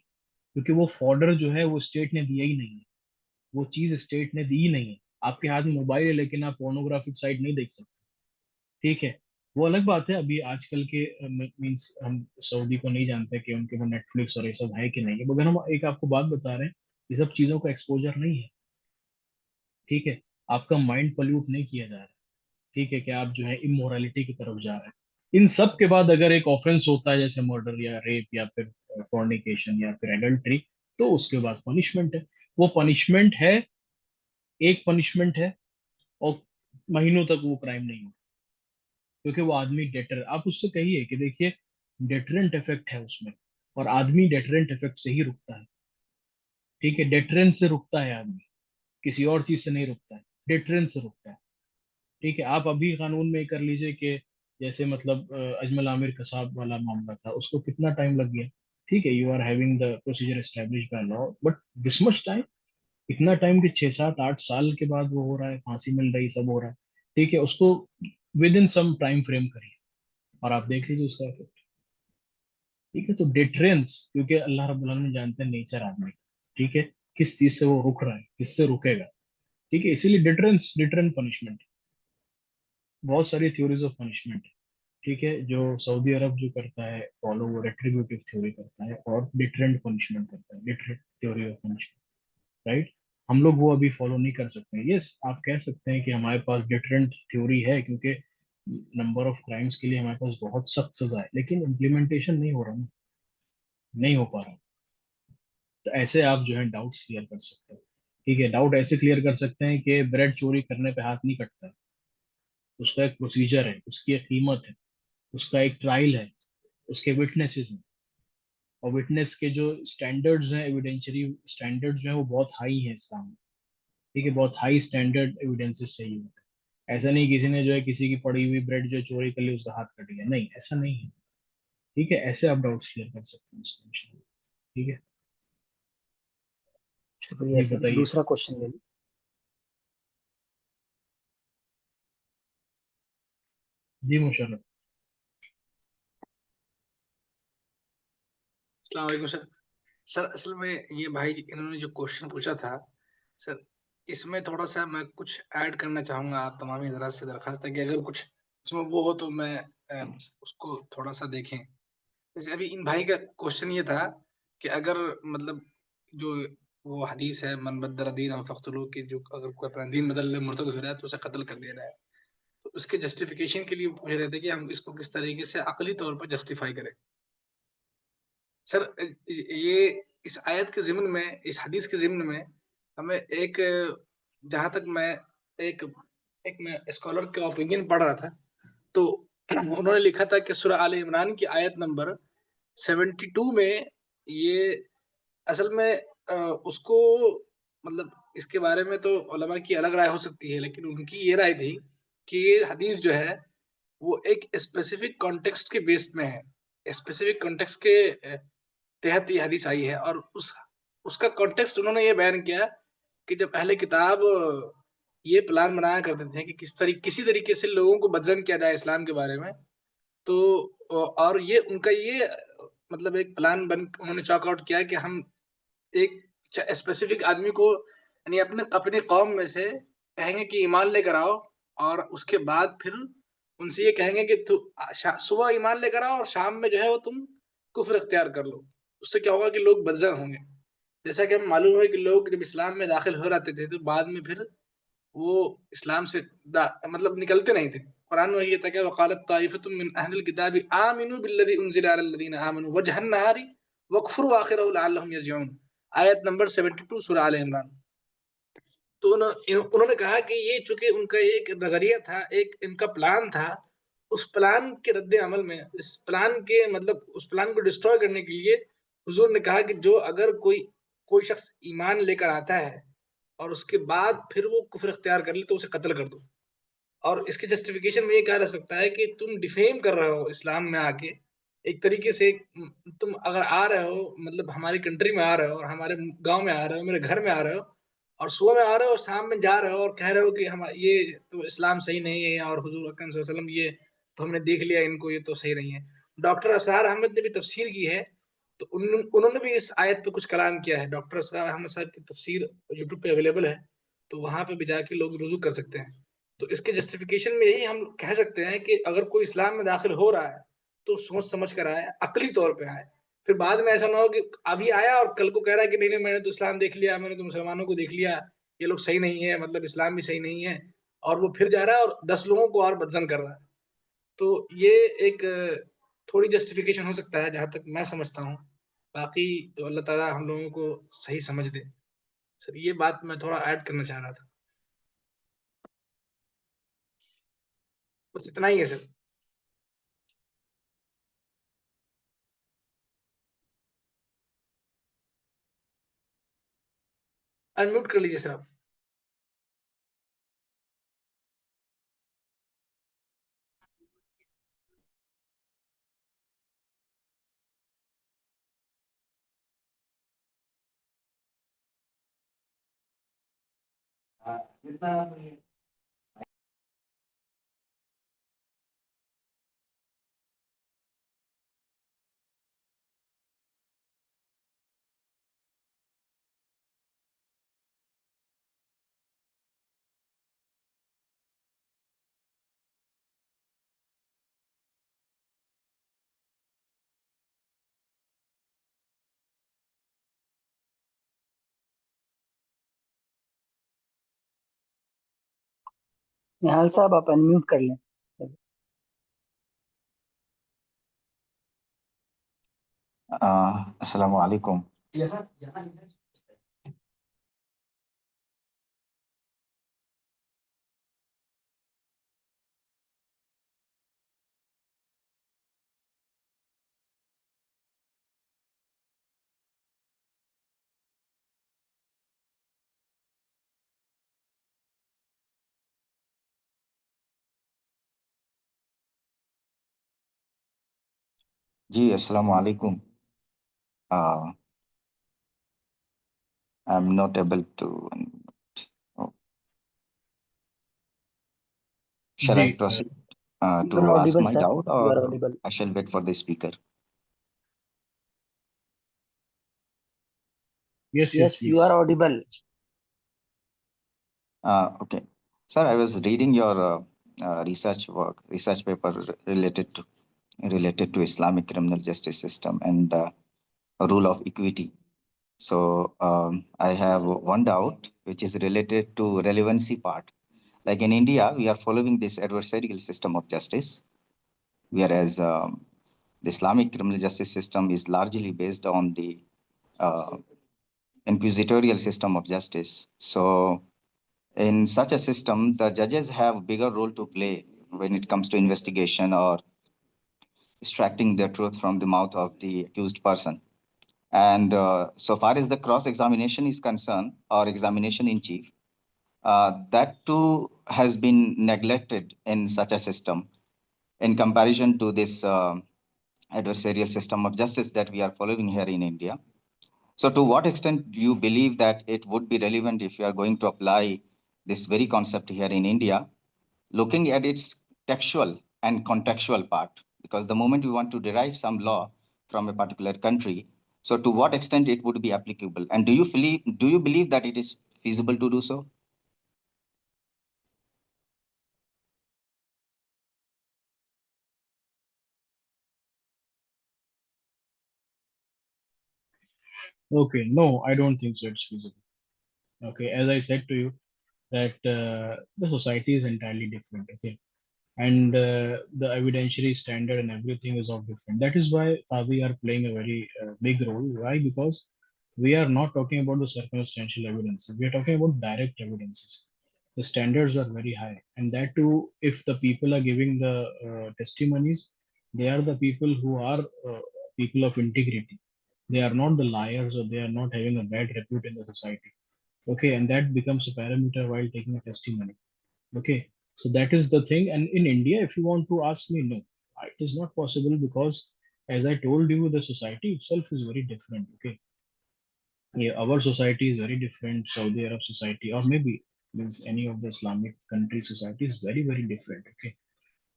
क्योंकि वो फॉर्डर जो है वो स्टेट ने दिया ही नहीं है, वो चीज स्टेट ने दी ही नहीं है। आपके हाथ में मोबाइल है लेकिन आप पोर्नोग्राफिक साइट नहीं देख सकते। ठीक है। वो अलग बात है, अभी आजकल के मीन्स हम सऊदी को नहीं जानते कि उनके पास नेटफ्लिक्स और ये सब है कि नहीं है, मगर हम एक आपको बात बता रहे हैं, ये सब चीजों का एक्सपोजर नहीं है। ठीक है। आपका माइंड पल्यूट नहीं किया जा रहा है। ठीक है, कि आप जो है इमोरालिटी की तरफ जा रहे हैं। इन सब के बाद अगर एक ऑफेंस होता है जैसे मर्डर या रेप या फिर फॉर्निकेशन या फिर एडल्ट्री, तो उसके बाद पनिशमेंट है। वो पनिशमेंट है, एक पनिशमेंट है, और महीनों तक वो क्राइम नहीं हो, क्योंकि वो आदमी डेटर, आप उससे कहिए कि देखिए डेटरेंट इफेक्ट है उसमें, और आदमी डेटरेंट इफेक्ट से ही रुकता है। ठीक है। डेटरेंट से रुकता है आदमी, किसी और चीज से नहीं रुकता है, डेटरेंट से रुकता है। ठीक है। आप अभी कानून में कर लीजिए कि जैसे मतलब अजमल आमिर कसाब वाला मामला था, उसको कितना टाइम लग गया। ठीक है। You are having the procedure establish by law, but this much time, इतना टाइम कि 6 7 8 साल के बाद वो हो रहा है, फांसी मिल रही, सब हो रहा है। ठीक है। उसको within some time frame करिए और आप देख लीजिए उसका इफेक्ट। ठीक है। तो डिटरेंस, क्योंकि अल्लाह रब्बुल आलमीन जानते हैं नेचर आदमी, ठीक है, किस चीज से वो रुक रहा है, किससे रुकेगा। ठीक है। इसीलिए डिटरेंस, डिटरेंट पनिशमेंट, बहुत सारी थ्योरीज ऑफ पनिशमेंट। ठीक है। जो सऊदी अरब जो करता है फॉलो, वो रेट्रीब्यूटिव थ्योरी करता है और डिटरेंट पनिशमेंट करता है, deterrent theory of punishment. Right. हम लोग वो अभी फॉलो नहीं कर सकते हैं। यस, आप कह सकते हैं कि हमारे पास डिटरेंट थ्योरी है, क्योंकि नंबर ऑफ क्राइम्स के लिए हमारे पास बहुत सख्त सजा है, लेकिन इम्प्लीमेंटेशन नहीं हो रहा ना, नहीं हो पा रहा। तो ऐसे आप जो है डाउट्स क्लियर कर सकते हैं। ठीक है। डाउट ऐसे क्लियर कर सकते हैं कि ब्रेड चोरी करने पे हाथ नहीं कटता है, उसका एक प्रोसीजर है, उसकी एक कीमत है, उसका एक ट्रायल है, उसके विटनेसेस हैं, और विटनेस के जो स्टैंडर्ड्स हैं, एविडेंशियरी स्टैंडर्ड्स जो है वो बहुत हाई है इस काम में। ठीक है। बहुत हाई स्टैंडर्ड एविडेंसेस चाहिए होते हैं। ऐसा नहीं किसी ने जो है किसी की पड़ी हुई ब्रेड जो चोरी कर ली उसका हाथ कट गया, नहीं, ऐसा नहीं है। ठीक है। ऐसे आप डाउट्स क्लियर कर सकते हैं उसको इंशाल्लाह। ठीक है। शुक्रिया जी सर। बताइए। दूसरा क्वेश्चन ले लीजिए। जी मुशर्रफ। अस्सलाम वालेकुम सर। सर असल में ये भाई इन्होंने जो क्वेश्चन पूछा था सर, इसमें थोड़ा सा मैं कुछ ऐड करना चाहूँगा। आप तमाम हज़रात से दरख्वास्त है कि अगर कुछ उसमें वो हो तो मैं उसको थोड़ा सा देखें। जैसे अभी इन भाई का क्वेश्चन ये था कि अगर मतलब जो वो हदीस है, मन बद्दल दीन फ़क़्तुलूह, कि जो अगर कोई अपना दीन बदल ले, मुर्तद हो रहा है तो उसे कत्ल कर दिया जाए। तो उसके जस्टिफिकेशन के लिए पूछ रहे थे कि हम इसको किस तरीके से अक़ली तौर पर जस्टिफाई करें। सर ये इस आयत के ज़िम्न में, इस हदीस के ज़िम्न में हमें एक, जहाँ तक मैं एक एक मैं स्कॉलर का ओपिनियन पढ़ रहा था, तो उन्होंने लिखा था कि सूरह आले इमरान की आयत नंबर 72 में ये असल में उसको मतलब इसके बारे में तो उलमा की अलग राय हो सकती है, लेकिन उनकी ये राय थी कि ये हदीस जो है वो एक स्पेसिफिक कॉन्टेक्स्ट के बेस में है, स्पेसिफिक कॉन्टेक्स्ट के तहत ये हदीस आई है। और उसका कॉन्टेक्स्ट उन्होंने ये बयान किया कि जब अहले किताब ये प्लान बनाया करते थे कि किसी तरीके से लोगों को बदजन किया जाए इस्लाम के बारे में, तो और ये उनका ये मतलब एक प्लान उन्होंने चॉक आउट किया कि हम एक स्पेसिफिक आदमी को यानी अपने कौम में से कहेंगे कि ईमान लेकर आओ, और उसके बाद फिर उनसे ये कहेंगे कि तू सुबह ईमान लेकर आओ और शाम में जो है वो तुम कुफ्र इख्तियार कर लो। उससे क्या होगा कि लोग बदजन होंगे। जैसा कि हम मालूम है कि लोग जब इस्लाम में दाखिल हो जाते थे तो बाद में फिर वो इस्लाम से मतलब निकलते नहीं थे। कुरान में ये था कि वक़ालत ताइफ़तुम मिन अहलिल किताबि आमिनू बिल्लज़ी उनज़िला अलल लज़ीना आमनू वजहन नहारी वकफुरू आखिरहु लअल्लहुम यरजिऊन। आयत नंबर 72 सूरह आले इमरान। तो उन्होंने कहा कि ये चूंकि उनका एक नजरिया था, एक इनका प्लान था, उस प्लान के रद्द अमल में इस प्लान के मतलब उस प्लान को डिस्ट्रॉय करने के लिए हुजूर ने कहा कि जो अगर कोई शख्स ईमान लेकर आता है और उसके बाद फिर वो कुफ्र इख्तियार कर ले तो उसे कत्ल कर दो। और इसके जस्टिफिकेशन में ये कहा जा सकता है कि तुम डिफेम कर रहे हो इस्लाम में आके एक तरीके से। तुम अगर आ रहे हो मतलब हमारी कंट्री में आ रहे हो और हमारे गांव में आ रहे हो, मेरे घर में आ रहे हो, और सुबह में आ रहे हो और शाम में जा रहे हो और कह रहे हो कि हम ये तो इस्लाम सही नहीं है और हुजूर अकरम सल्लल्लाहु अलैहि वसल्लम ये तो हमने देख लिया इनको, ये तो सही नहीं है। डॉक्टर असरार अहमद ने भी तफसीर की है, तो उन्होंने भी इस आयत पे कुछ कलाम किया है। डॉक्टर असरार अहमद साहब की तफसीर यूट्यूब पे अवेलेबल है, तो वहां पे भी जाके लोग रुजू कर सकते हैं। तो इसके जस्टिफिकेशन में यही हम कह सकते हैं कि अगर कोई इस्लाम में दाखिल हो रहा है तो सोच समझ कर आए, अकली तौर पे आए। फिर बाद में ऐसा ना हो कि अभी आया और कल को कह रहा है कि नहीं नहीं मैंने तो इस्लाम देख लिया, मैंने तो मुसलमानों को देख लिया, ये लोग सही नहीं है, मतलब इस्लाम भी सही नहीं है, और वो फिर जा रहा है और 10 लोगों को और बदजन कर रहा है। तो ये एक थोड़ी जस्टिफिकेशन हो सकता है जहां तक मैं समझता हूँ। बाकी तो अल्लाह ताला हम लोगों को सही समझ दे। सर ये बात मैं थोड़ा ऐड करना चाह रहा था, बस इतना ही है सर। अनम्यूट कर लीजिए सर आप। निहाल साहब आप अनम्यूट कर लें। अस्सलामु अलैकुम। जी अस्सलामु अलैकुम। I'm not able to. Oh. Shall जी I proceed You are to ask audible, my sir. doubt, You are or audible. I shall wait for the speaker? Yes Yes, you please. are audible. Okay, sir, I was reading your research paper related to Islamic criminal justice system and the rule of equity. So I have one doubt which is related to relevancy part. Like in India, we are following this adversarial system of justice, whereas the Islamic criminal justice system is largely based on the inquisitorial system of justice. So in such a system, the judges have bigger role to play when it comes to investigation or extracting the truth from the mouth of the accused person. And so far as the cross-examination is concerned, or examination in chief, that too has been neglected in such a system. in comparison to this adversarial system of justice that we are following here in India. So to what extent do you believe that it would be relevant if you are going to apply this very concept here in India, looking at its textual and contextual part? Because the moment we want to derive some law from a particular country, so to what extent it would be applicable? And do you believe that it is feasible to do so? Okay, no, I don't think so it's feasible. Okay, as I said to you, that the society is entirely different. Okay, and the evidentiary standard and everything is all different. That is why we are playing a very big role. Why? Because we are not talking about the circumstantial evidence. We are talking about direct evidences. The standards are very high, and that too, if the people are giving the testimonies, they are the people who are people of integrity. They are not the liars, or they are not having a bad repute in the society. Okay, and that becomes a parameter while taking a testimony. Okay, so that is the thing. And in India, if you want to ask me, no, it is not possible, because, as I told you, the society itself is very different. Okay, yeah, our society is very different. Saudi Arab society, or maybe means any of the Islamic country society, is very, very different. Okay,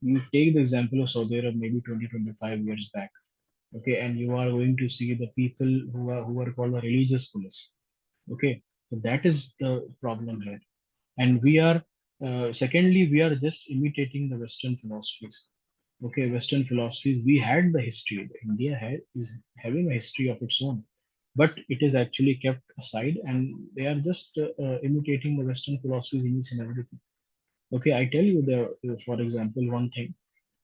you take the example of Saudi Arab, maybe 20-25 years back. Okay, and you are going to see the people who are called the religious police. Okay, so that is the problem here. And we are secondly, we are just imitating the Western philosophies. Okay, Western philosophies, we had the history. India is having a history of its own, but it is actually kept aside, and they are just imitating the Western philosophies in each and everything. Okay, I tell you, the for example, one thing,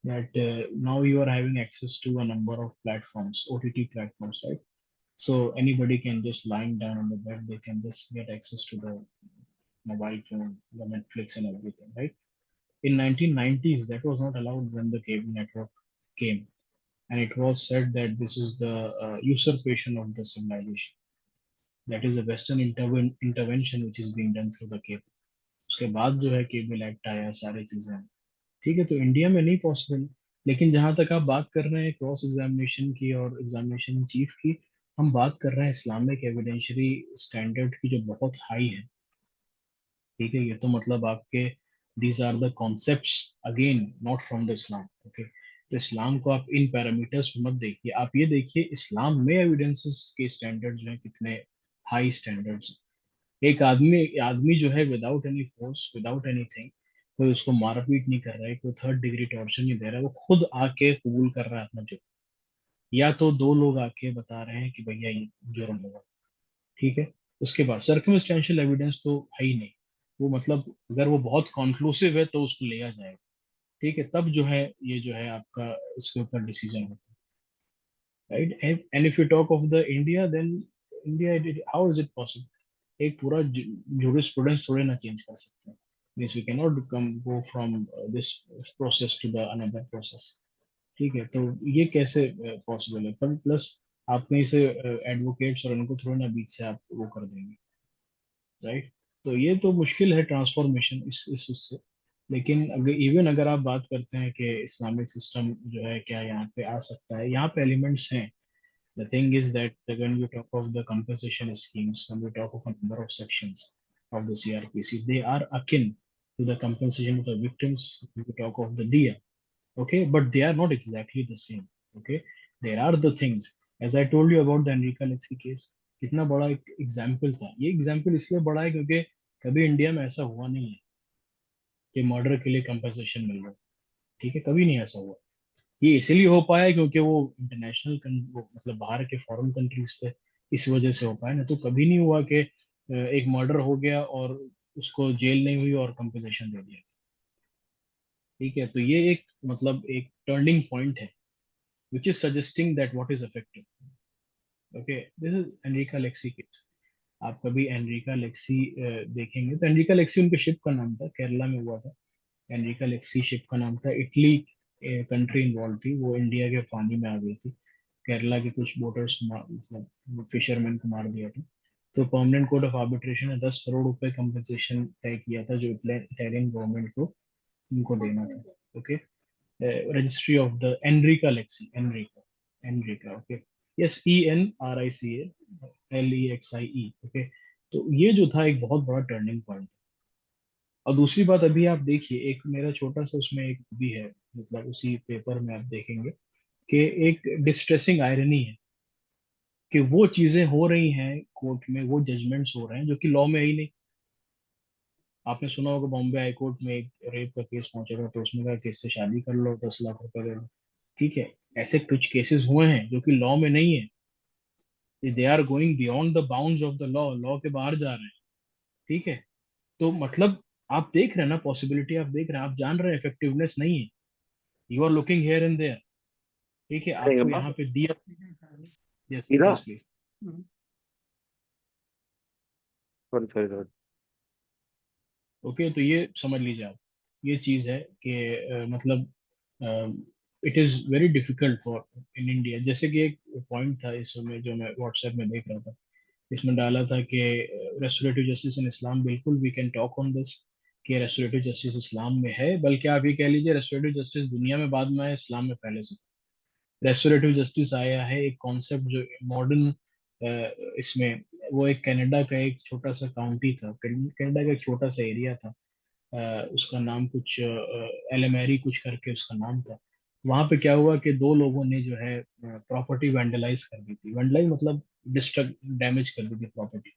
that now you are having access to a number of platforms, OTT platforms, right? So anybody can just lying down on the bed, they can just get access to the mobile phone, the Netflix and everything, right? In 1990s, that was not allowed when the cable network came, and it was said that this is the usurpation of the civilization. That is a Western intervention which is being done through the cable. उसके बाद जो है cable act आया, सारी चीजें, ठीक है, तो इंडिया में नहीं पॉसिबल। लेकिन जहां तक आप बात कर रहे हैं क्रॉस एग्जामिनेशन की और एग्जामिनेशन चीफ की, हम बात कर रहे हैं इस्लामिक एविडेंशरी स्टैंडर्ड की, जो बहुत हाई है। ठीक है, ये तो मतलब आपके these are the concepts, again not from the Islam. Okay, तो इस्लाम को आप इन पैरामीटर्स पे मत देखिए, आप ये देखिए इस्लाम में एविडेंसेस के स्टैंडर्ड जो है कितने हाई स्टैंडर्ड्स। एक आदमी आदमी जो है without any force, without anything, कोई उसको मारपीट नहीं कर रहा है, कोई थर्ड डिग्री टॉर्चर नहीं दे रहा है, वो खुद आके कबूल कर रहा है अपना जुर्म। या तो दो लोग आके बता रहे हैं कि भैया ये जुर्म हुआ, ठीक है, उसके बाद सर्कमस्टेंशियल एविडेंस तो है ही नहीं। वो मतलब अगर वो बहुत कॉन्क्लूसिव है तो उसको लिया जाएगा, ठीक है, तब जो है ये जो है आपका इसके ऊपर डिसीजन होता है, right? And if you talk of the India, then India, how is it possible? एक पूरा जूरिस्प्रूडेंस थोड़े ना चेंज कर सकते हैं। Means we can not come go from this process to the another process, ठीक है, तो ये कैसे पॉसिबल है? पर प्लस आप कहीं से एडवोकेट्स और उनको थोड़ा ना बीच से आप वो कर देंगे, राइट? तो ये तो मुश्किल है ट्रांसफॉर्मेशन इस उससे। लेकिन अगर इवन अगर आप बात करते हैं कि इस्लामिक सिस्टम जो है क्या यहाँ पे आ सकता है, यहाँ पे एलिमेंट्स हैं। The thing is that when we talk of the compensation schemes, when we talk of a number of sections of the CRPC, they are akin to the compensation of the victims. We talk of the DIA, okay, but they are not exactly the same. Okay, there are the things, as I told you about the Enrica Lexi case, कितना बड़ा एक example था। ये example इसलिए बड़ा है क्योंकि कभी इंडिया में ऐसा हुआ नहीं है कि मर्डर के लिए कंपनसेशन मिल रहा है, ठीक है, कभी नहीं ऐसा हुआ। ये इसलिए हो पाया क्योंकि वो इंटरनेशनल, वो मतलब बाहर के फॉरेन कंट्रीज थे, इस वजह से हो पाया। ना तो कभी नहीं हुआ कि एक मर्डर हो गया और उसको जेल नहीं हुई और कंपनसेशन दे दिया, ठीक है। तो ये एक मतलब एक टर्निंग पॉइंट है which is suggesting that what is effective. Okay, this is Enrica Lexi case. आप कभी एनरिका लेक्सी देखेंगे तो एनरिका लेक्सी उनके शिप का नाम था, केरला में हुआ था। एनरिका लेक्सी शिप का नाम था, इटली कंट्री इन्वॉल्व थी, वो इंडिया के पानी में आ गई थी, केरला के कुछ बोटर्स मतलब फिशरमैन को मार दिया था। तो परमानेंट कोर्ट ऑफ आर्बिट्रेशन ने 10 करोड़ रुपए कंपनसेशन तय किया था, जो इटालियन गवर्नमेंट को उनको देना था। Okay, registry of the Enrica Lexie, Enrica, okay, yes, ENRICA LEXIE, okay। तो ये जो था एक बहुत बड़ा टर्निंग पॉइंट। और दूसरी बात, अभी आप देखिए, एक मेरा छोटा सा उसमें एक भी है, मतलब उसी पेपर में आप देखेंगे कि एक डिस्ट्रेसिंग आयरनी है कि वो चीजें हो रही हैं कोर्ट में, वो जजमेंट्स हो रहे हैं जो कि लॉ में है ही नहीं। आपने सुना होगा बॉम्बे हाई कोर्ट में एक रेप का केस पहुंचा था, तो उसने कहा कि इससे शादी कर लो, 10 लाख रुपए दे दो। ठीक है, ऐसे कुछ केसेस हुए हैं जो कि लॉ में नहीं है, they are going beyond the bounds of the law, law के बाहर जा रहे हैं। ठीक है, तो मतलब आप देख रहे हैं ना पॉसिबिलिटी, आप देख रहे हैं, आप जान रहे हैं इफेक्टिवनेस नहीं है, you are looking here and there. ठीक है, आपको यहाँ पे दिया, यस सीधा यस प्लीज, सॉरी ओके। तो ये समझ लीजिए आप, ये चीज है कि मतलब it is very difficult for in India. जैसे कि एक पॉइंट था इसमें जो मैं व्हाट्सएप में देख रहा था, इसमें डाला था कि रेस्टोरेटिव जस्टिस इन इस्लाम, बिल्कुल we can talk on this कि रेस्टोरेटिव जस्टिस इस्लाम में है, बल्कि आप ये कह लीजिए रेस्टोरेटिव जस्टिस दुनिया में बाद में आया, इस्लाम में पहले से। रेस्टोरेटिव जस्टिस आया है एक कॉन्सेप्ट जो मॉडर्न, इसमें वो एक कनाडा का एक छोटा सा काउंटी था, कनाडा का एक छोटा सा एरिया था, उसका नाम कुछ एलेमेरी कुछ करके उसका नाम था। वहां पे क्या हुआ कि दो लोगों ने जो है प्रॉपर्टी वैंडलाइज कर दी थी, वैंडलाइज मतलब डिस्ट्रक्ट, डैमेज कर दी थी प्रॉपर्टी।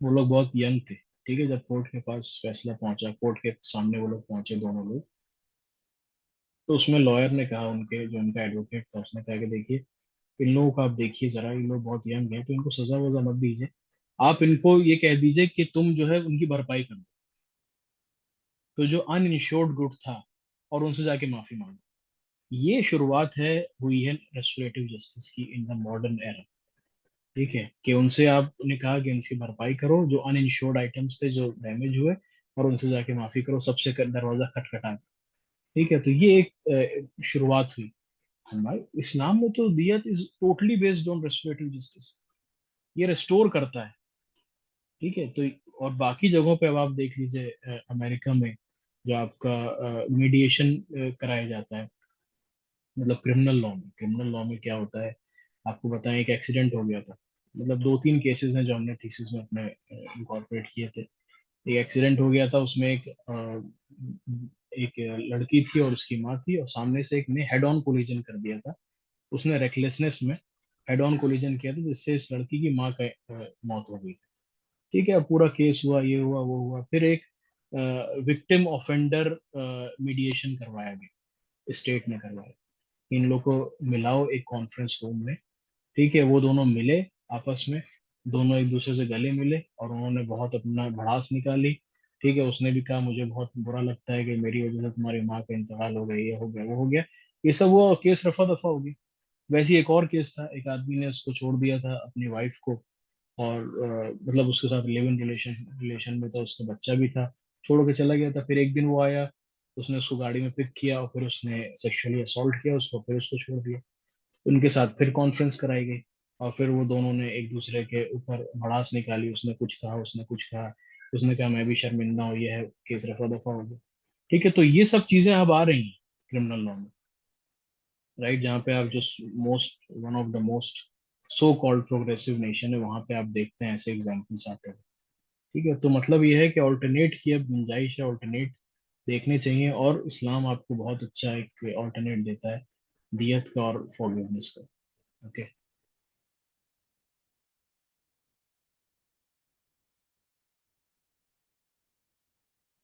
वो लोग बहुत यंग थे। ठीक है, जब कोर्ट के पास फैसला पहुंचा, कोर्ट के सामने वो लोग पहुंचे दोनों लोग, तो उसमें लॉयर ने कहा, उनके जो उनका एडवोकेट था उसने कहा कि देखिए, इन लोगों को आप देखिए जरा, इन लोग बहुत यंग हैं, तो इनको सजा वजा मत दीजिए, आप इनको ये कह दीजिए कि तुम जो है उनकी भरपाई कर दो, तो जो अनइंश्योर्ड गुड था, और उनसे जाके माफी मांगो। ये शुरुआत है, हुई है रेस्टोरेटिव जस्टिस की इन द मॉडर्न एरा। ठीक है, कि उनसे आपने कहा कि इनकी भरपाई करो, जो अनइंश्योर्ड आइटम्स थे जो डैमेज हुए, और उनसे जाके माफी करो, सबसे दरवाजा खटखटा के। ठीक है, तो ये एक शुरुआत हुई। हमारे इस्लाम में तो दियत is totally based on restorative justice, ये रेस्टोर करता है। ठीक है, तो और बाकी जगहों पे अब आप देख लीजिए, अमेरिका में जो आपका मीडिएशन कराया जाता है, मतलब क्रिमिनल लॉ में क्या होता है, आपको बताएं, एक एक्सीडेंट हो गया था, मतलब 2-3 केसेस हैं जो हमने थीसिस में अपने इनकॉर्पोरेट किए थे। एक एक्सीडेंट हो गया था, उसमें एक लड़की थी और उसकी माँ थी, और सामने से एक ने हेड ऑन कोलिजन कर दिया था, उसने रेकलेसनेस में हेड ऑन कोलिजन किया था, जिससे इस लड़की की माँ का मौत हो गई। ठीक है, अब पूरा केस हुआ, ये हुआ वो हुआ, फिर एक विक्टिम ऑफेंडर मीडिएशन करवाया गया, स्टेट ने करवाया, इन लोग को मिलाओ एक कॉन्फ्रेंस रूम में। ठीक है, वो दोनों मिले आपस में, दोनों एक दूसरे से गले मिले, और उन्होंने बहुत अपना भड़ास निकाली। ठीक है, उसने भी कहा मुझे बहुत बुरा लगता है कि मेरी वजह से तुम्हारी माँ का इंतकाल हो गया, ये हो गया वो हो गया, ये सब हुआ, केस रफा दफा हो गई। वैसे ही एक और केस था, एक आदमी ने उसको छोड़ दिया था अपनी वाइफ को, और मतलब उसके साथ लिव इन रिलेशन में था, उसका बच्चा भी था, छोड़ के चला गया था। फिर एक दिन वो आया, उसने उसको गाड़ी में पिक किया, और फिर उसने सेक्सुअली असॉल्ट किया उसको, फिर उसको छोड़ दिया। उनके साथ फिर कॉन्फ्रेंस कराई गई, और फिर वो दोनों ने एक दूसरे के ऊपर भड़ास निकाली, उसने कुछ कहा, उसने कुछ कहा, उसने कहा मैं भी शर्मिंदा हूँ, ये है, केस रफा दफा हो गया। ठीक है, तो ये सब चीजें अब आ रही हैं क्रिमिनल लॉ में, राइट, जहाँ पे आप जो most, one of the most so called progressive nation है, वहां पे आप देखते हैं ऐसे एग्जाम्पल्स आते हैं। ठीक है, तो मतलब ये है कि ऑल्टरनेट की अब गुंजाइश है, ऑल्टरनेट देखने चाहिए, और इस्लाम आपको बहुत अच्छा एक ऑल्टरनेट देता है, दियत का और फॉरगिवनेस का। Okay,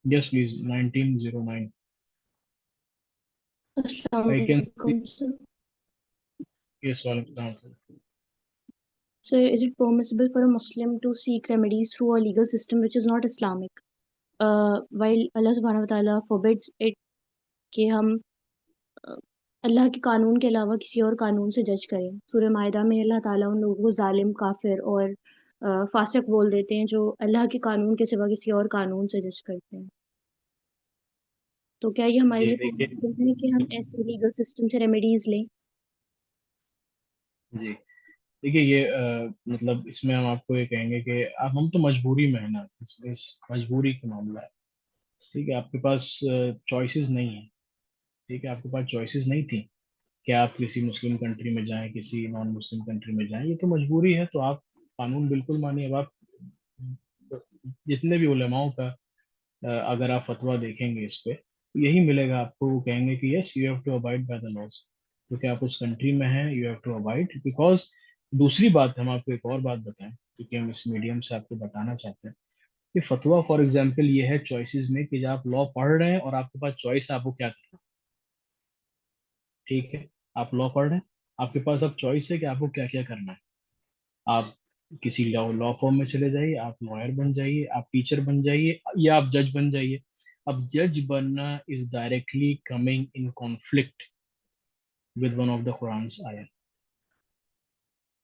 yes please, 1909, I can see, Assalamualaikum, sir. Yes, वालेकुम सलाम। So, is it permissible for a Muslim to seek remedies through a legal system which is not Islamic? While Allah subhanahu wa ta'ala forbids it कि हम uh, अल्लाह के कानून के अलावा किसी और कानून से जज करें। सूरह मायदा में अल्लाह ताला उन लोगों को जालिम, काफिर और फासिक बोल देते हैं जो अल्लाह के कानून के सिवा किसी और कानून से जज करते हैं। तो क्या ये हमारे जी लिए देखिए, पॉसिबल है कि हम ऐसे लीगल सिस्टम से रेमेडीज लें? जी देखिए, ये मतलब इसमें हम आपको ये कहेंगे कि आप, हम तो मजबूरी में है ना, इस मजबूरी का मामला है। ठीक है, आपके पास चॉइसेस नहीं है। ठीक है, आपके पास चॉइसेस नहीं थी कि आप किसी मुस्लिम कंट्री में जाएं, किसी नॉन मुस्लिम कंट्री में जाएं, ये तो मजबूरी है। तो आप कानून बिल्कुल मानिए। अब आप जितने भी उलेमाओं का अगर आप फतवा देखेंगे इस पे, तो यही मिलेगा आपको। वो कहेंगे कि yes you have to abide by the laws, क्योंकि आप उस कंट्री में हैं, you have to abide. Because दूसरी बात, हम आपको एक और बात बताएं, क्योंकि हम इस मीडियम से आपको बताना चाहते हैं कि फतवा फॉर एग्जाम्पल ये है चॉइसेस में, कि जब आप लॉ पढ़ रहे हैं और आपके पास चॉइस है आपको क्या करना है। ठीक है, आप लॉ पढ़ रहे हैं, आपके पास अब चॉइस है कि आपको क्या क्या करना है। आप किसी लॉ लॉ फॉर्म में चले जाइए, आप लॉयर बन जाइए, आप टीचर बन जाइए, या आप जज बन जाइए। अब जज बनना is directly coming in conflict with one of the Quran आयत।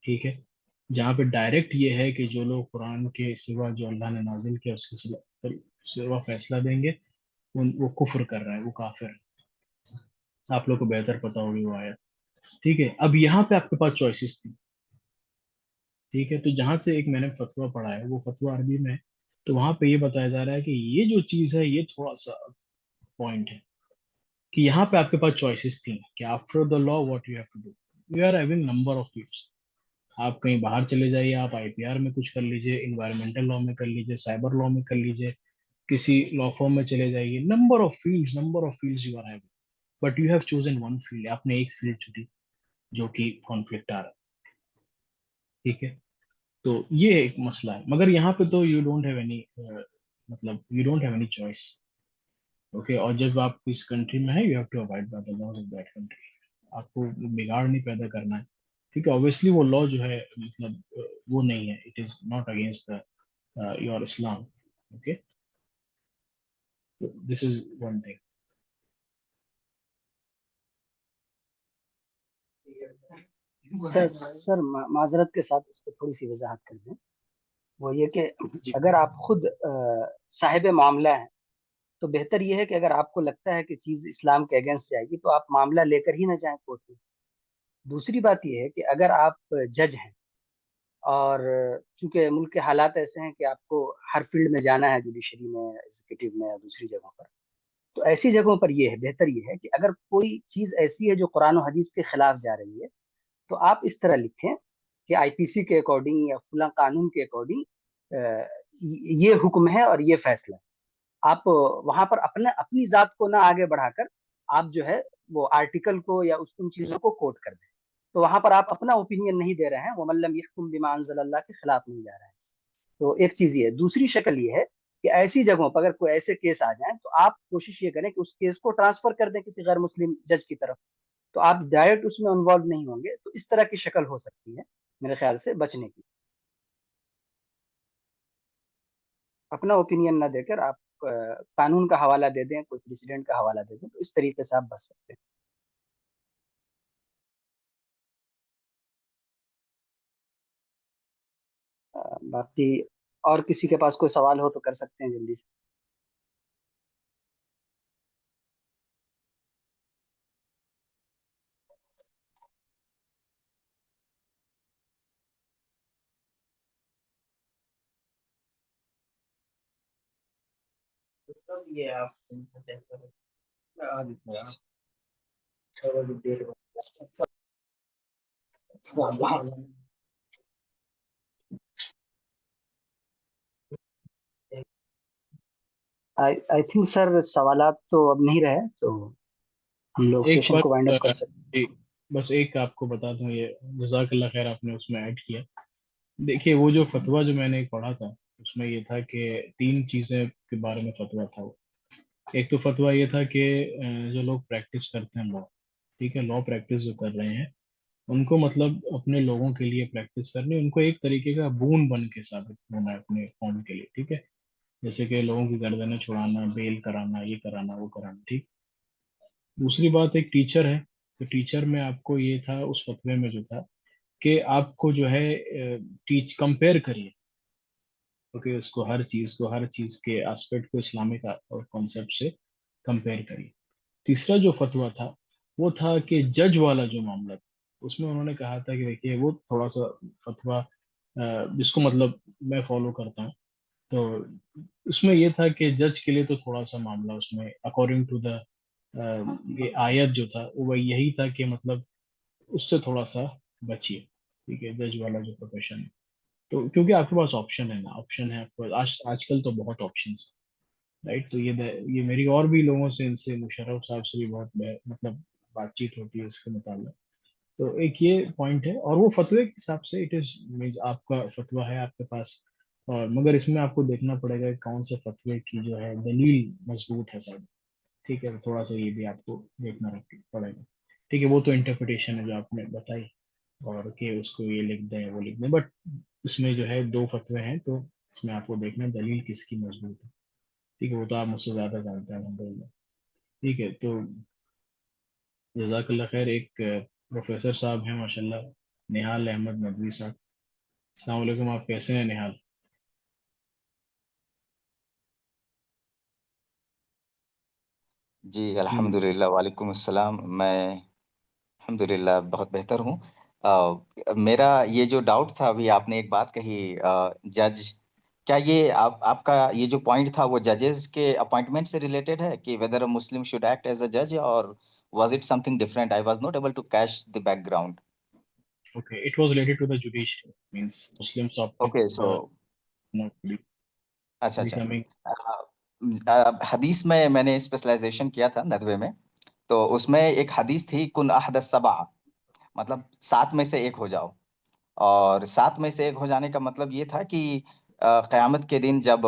ठीक है, जहाँ पे डायरेक्ट ये है कि जो लोग कुरान के सिवा जो अल्लाह ने नाजिल किया उसके सिवा फैसला देंगे, वो कुफ्र कर रहा है, वो काफिर है। आप लोग को बेहतर पता होगी वो आयत। ठीक है, अब यहाँ पे आपके पास चॉइसेस थी। ठीक है, तो जहां से एक मैंने फतवा पढ़ा है, वो फतवा अरबी में है, तो वहां पे ये बताया जा रहा है कि ये जो चीज है ये थोड़ा सा पॉइंट है, कि यहाँ पे आपके पास चॉइसेस थी कि after the law what you have to do. You are having number of fields. आप कहीं बाहर चले जाइए, आप आईपीआर में कुछ कर लीजिए, इन्वायरमेंटल लॉ में कर लीजिए, साइबर लॉ में कर लीजिए, किसी लॉ फॉर्म में चले जाइए। Number of fields you are having, but you have chosen one field. आपने एक फील्ड चुनी जो कि कॉन्फ्लिक्ट आ रहा है। ठीक है, तो ये एक मसला है। मगर यहाँ पे तो यू डोंट हैव एनी, मतलब you don't have any choice. Okay, और जब आप इस कंट्री में है, you have to abide by the laws of that country. आपको बिगाड़ नहीं पैदा करना है। ठीक है, ऑब्वियसली वो लॉ जो है, मतलब वो नहीं है, it is not against the your Islam. Okay, this is one thing. Sir माजरत के साथ इस पर थोड़ी सी वजाहत कर दें। वो ये कि जी, अगर आप खुद साहिब मामला हैं तो बेहतर ये है कि अगर आपको लगता है कि चीज इस्लाम के अगेंस्ट जाएगी तो आप मामला लेकर ही ना जाएं कोर्ट में। दूसरी बात ये है कि अगर आप जज हैं और चूंकि मुल्क के हालात ऐसे हैं कि आपको हर फील्ड में जाना है, जुडिशरी में, एग्जीक्यूटिव में या दूसरी जगहों पर, तो ऐसी जगहों पर ये है, बेहतर ये है कि अगर कोई चीज ऐसी है जो कुरान और हदीस के खिलाफ जा रही है तो आप इस तरह लिखें कि आईपीसी के अकॉर्डिंग या फुला कानून के अकॉर्डिंग ये हुक्म है और ये फैसला है। आप वहां पर अपनी जात को ना आगे बढ़ाकर आप जो है वो आर्टिकल को या उन चीजों को कोट कर दें। तो वहां पर आप अपना ओपिनियन नहीं दे रहे हैं, वो मल्लम यहकुम बिमा अंज़लल्लाह के खिलाफ नहीं जा रहे हैं। तो एक चीज ये है। दूसरी शक्ल ये है कि ऐसी जगहों पर अगर कोई ऐसे केस आ जाए तो आप कोशिश ये करें कि उस केस को ट्रांसफर कर दें किसी गैर मुस्लिम जज की तरफ, तो आप डायरेक्ट उसमें इन्वॉल्व नहीं होंगे। तो इस तरह की शक्ल हो सकती है मेरे ख्याल से बचने की। अपना ओपिनियन ना देकर आप कानून का हवाला दे दें, कोई प्रेसिडेंट का हवाला दे दें, तो इस तरीके से आप बच सकते हैं। बाकी और किसी के पास कोई सवाल हो तो कर सकते हैं जल्दी से। ये आप आई थिंक सर सवालात तो अब नहीं रहे, तो हम लोग एक सेशन बात को वाइंड अप कर सकते हैं। जी, बस एक आपको बता दूं, ये जज़ाकल्लाह खैर आपने उसमें ऐड किया। देखिए, वो जो फतवा जो मैंने पढ़ा था, उसमें ये था कि तीन चीज़ें के बारे में फतवा था वो। एक तो फतवा ये था कि जो लोग प्रैक्टिस करते हैं लॉ, ठीक है, लॉ प्रैक्टिस जो कर रहे हैं, उनको मतलब अपने लोगों के लिए प्रैक्टिस करनी, उनको एक तरीके का बून बन के साबित होना है अपने कौम के लिए। ठीक है, जैसे कि लोगों की गर्दनें छुड़ाना, बेल कराना, ये कराना, वो कराना। ठीक, दूसरी बात, एक टीचर है, तो टीचर में आपको ये था उस फतवे में जो था कि आपको जो है टीच कंपेयर करिए। ओके, उसको हर चीज के एस्पेक्ट को इस्लामिक कॉन्सेप्ट से कंपेयर करिए। तीसरा जो फतवा था, वो था कि जज वाला जो मामला था, उसमें उन्होंने कहा था कि देखिए वो थोड़ा सा फतवा जिसको मतलब मैं फॉलो करता हूँ, तो उसमें ये था कि जज के लिए तो थोड़ा सा मामला उसमें अकॉर्डिंग टू द ये आयत जो था वो यही था कि मतलब उससे थोड़ा सा बचिए, ठीक है, जज वाला जो प्रोफेशन है। तो क्योंकि आपके पास ऑप्शन है ना, ऑप्शन है आपके पास, आजकल तो बहुत ऑप्शंस है, राइट। तो ये मेरी और भी लोगों से, इनसे मुशर्रफ साहब से भी बहुत मतलब बातचीत होती है इसके मुताबिक। तो एक ये पॉइंट है, और वो फतवे के हिसाब से इट इज मीन्स आपका फतवा है आपके पास, और मगर इसमें आपको देखना पड़ेगा कि कौन से फतवे की जो है दलील मजबूत है साहब, ठीक है। तो थोड़ा सा ये भी आपको देखना पड़ेगा, ठीक है। वो तो इंटरप्रिटेशन है जो आपने बताई, और कि उसको ये लिख दें वो लिख दें, बट इसमें जो है दो फतवे हैं, तो इसमें आपको देखना है दलील किसकी मजबूत है, ठीक है। वो तो आप मुझसे ज़्यादा जानते हैं अल्हम्दुलिल्लाह, ठीक है। तो जज़ाकल्लाह खैर। एक प्रोफेसर साहब हैं माशाल्लाह, निहाल अहमद नदवी साहब। अस्सलाम वालेकुम, आप कैसे हैं निहाल? जी हम्म, अल्हम्दुलिल्लाह, वालेकुम अस्सलाम। मैं अल्हम्दुलिल्लाह बहुत बेहतर हूँ। मेरा ये जो डाउट था, अभी आपने एक बात कही, जज, क्या ये आपका ये जो पॉइंट था वो जजेस के अपॉइंटमेंट से रिलेटेड है कि whether a Muslim should act as a जज, और was it something different? I was not able to catch the background. Okay, it was related to the judiciary, means Muslims opted okay, so not अच्छा अच्छा। Becoming. हदीस में मैंने specialisation किया था नदवे में, तो उसमें एक हदीस थी, कुन अहद सबा, मतलब सात में से एक हो जाओ। और सात में से एक हो जाने का मतलब ये था कि क़यामत के दिन जब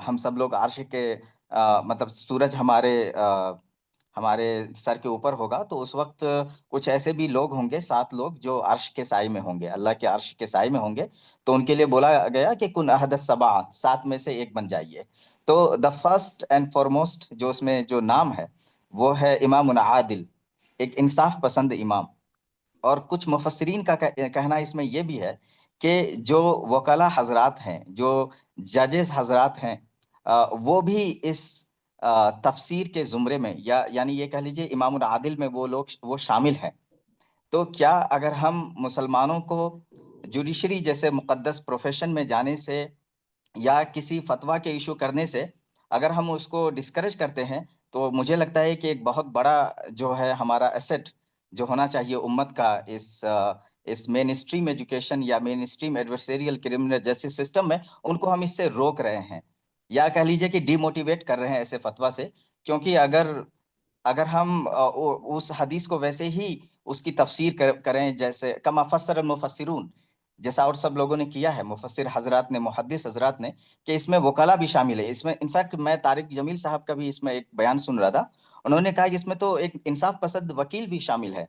हम सब लोग अर्श के मतलब सूरज हमारे सर के ऊपर होगा, तो उस वक्त कुछ ऐसे भी लोग होंगे, सात लोग, जो अर्श के साए में होंगे, अल्लाह के अर्श के साए में होंगे। तो उनके लिए बोला गया कि कुन अहद सबा, सात में से एक बन जाइए। तो द फर्स्ट एंड फॉरमोस्ट जो उसमें जो नाम है, वो है इमाम आदिल, एक इंसाफ पसंद इमाम। और कुछ मुफस्सिरीन का कहना इसमें यह भी है कि जो वकला हजरात हैं, जो जजेस हजरात हैं, वो भी इस तफसीर के जुमरे में, या यानी ये कह लीजिए इमामुल आदिल में वो लोग वो शामिल हैं। तो क्या अगर हम मुसलमानों को जुडिशरी जैसे मुकद्दस प्रोफेशन में जाने से, या किसी फतवा के इशू करने से अगर हम उसको डिस्करेज करते हैं, तो मुझे लगता है कि एक बहुत बड़ा जो है हमारा एसेट जो होना चाहिए उम्मत का, इस मेन स्ट्रीम एजुकेशन या main stream adversarial criminal justice system में, उनको हम इससे रोक रहे हैं, या कह लीजिए कि डिमोटिवेट कर रहे हैं ऐसे फतवा से। क्योंकि अगर अगर हम उस हदीस को वैसे ही उसकी तफसीर करें, जैसे कमा फस्सर मुफस्सिरून, जैसा और सब लोगों ने किया है, मुफस्सिर हजरात ने, मुहद्दिस हजरात ने, कि इसमें वकला भी शामिल है। इसमें इनफैक्ट मैं तारिक जमील साहब का भी इसमें एक बयान सुन रहा था, उन्होंने कहा कि इसमें तो एक इंसाफ पसंद वकील भी शामिल है।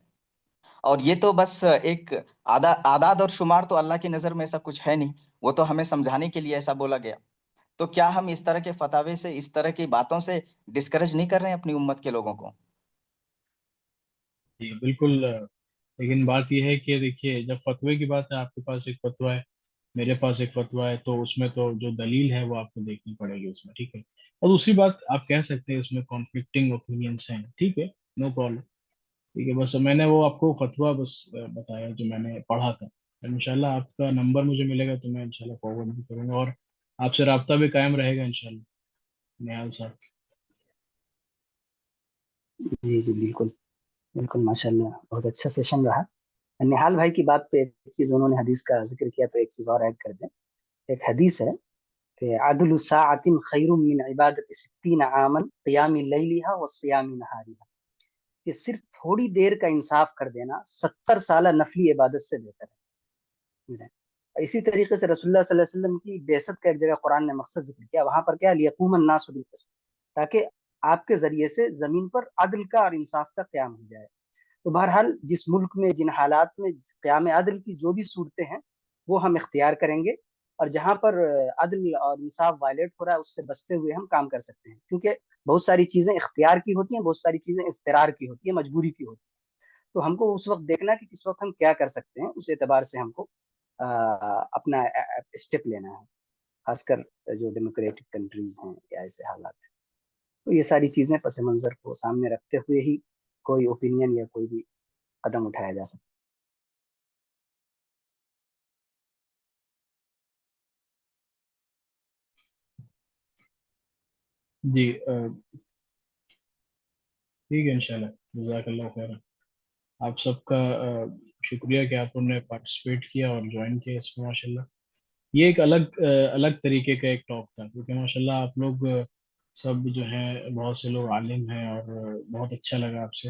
और ये तो बस एक आदाद और शुमार, तो अल्लाह की नज़र में ऐसा कुछ है नहीं, वो तो हमें समझाने के लिए ऐसा बोला गया। तो क्या हम इस तरह के फतावे से, इस तरह की बातों से डिस्करेज नहीं कर रहे हैं अपनी उम्मत के लोगों को? जी बिल्कुल। लेकिन बात यह है कि देखिए, जब फतवे की बात है, आपके पास एक फतवा है, मेरे पास एक फतवा है, तो उसमें तो जो दलील है वो आपको देखनी पड़ेगी उसमें, ठीक है। और दूसरी बात, आप कह सकते हैं उसमें कॉन्फ्लिक्टिंग ओपिनियंस हैं, ठीक है, नो प्रॉब्लम, ठीक है। बस मैंने वो आपको फतवा बस बताया जो मैंने पढ़ा था। इंशाल्लाह आपका नंबर मुझे मिलेगा तो मैं इंशाल्लाह फॉरवर्ड भी करूंगा, और आपसे रब्ता भी कायम रहेगा इंशाल्लाह, निहाल साहब। जी जी बिल्कुल बिल्कुल, माशाल्लाह बहुत अच्छा सेशन रहा। निहाल भाई की बात पे एक चीज उन्होंने हदीस का जिक्र किया, तो एक चीज और ऐड कर दें। एक हदीस है कि अदलु साअतिन खैरुम मिन इबादति सित्तीन आमन क़ियामी लैलिहा व सियामी नहारिहा, कि सिर्फ थोड़ी देर का इंसाफ कर देना 70 साल नफली इबादत से बेहतर है। इसी तरीके से रसूलुल्लाह सल्लल्लाहु अलैहि वसल्लम की बेसत का एक जगह कुरान ने मकसद जिक्र किया, वहां पर क्या, लियक़ूमन नासु बिल क़िस्त, ताकि आपके जरिए से जमीन पर अदल का और इंसाफ का क़याम हो जाए। तो बहरहाल जिस मुल्क में, जिन हालात में क़याम अदल की जो भी सूरतें हैं, वो हम इख्तियार करेंगे, और जहाँ पर अदल और इंसाफ वायलेट हो रहा है, उससे बचते हुए हम काम कर सकते हैं। क्योंकि बहुत सारी चीज़ें इख्तियार की होती हैं, बहुत सारी चीज़ें इज़्तिरार की होती हैं, मजबूरी की होती हैं। तो हमको उस वक्त देखना कि किस वक्त हम क्या कर सकते हैं, उस एतबार से हमको अपना स्टेप लेना है, खासकर जो डेमोक्रेटिक कंट्रीज हैं या ऐसे हालात हैं। तो ये सारी चीज़ें पस मंज़र को सामने रखते हुए ही कोई ओपिनियन या कोई भी कदम उठाया जा सकता है। जी ठीक है इंशाल्लाह। जज़ाकल्लाह खैर। आप सबका शुक्रिया कि आप लोगों ने पार्टिसिपेट किया और ज्वाइन किया इसमें माशाल्लाह। ये एक अलग तरीके का एक टॉक था, क्योंकि माशाल्लाह आप लोग सब जो हैं बहुत से लोग आलिम हैं, और बहुत अच्छा लगा आपसे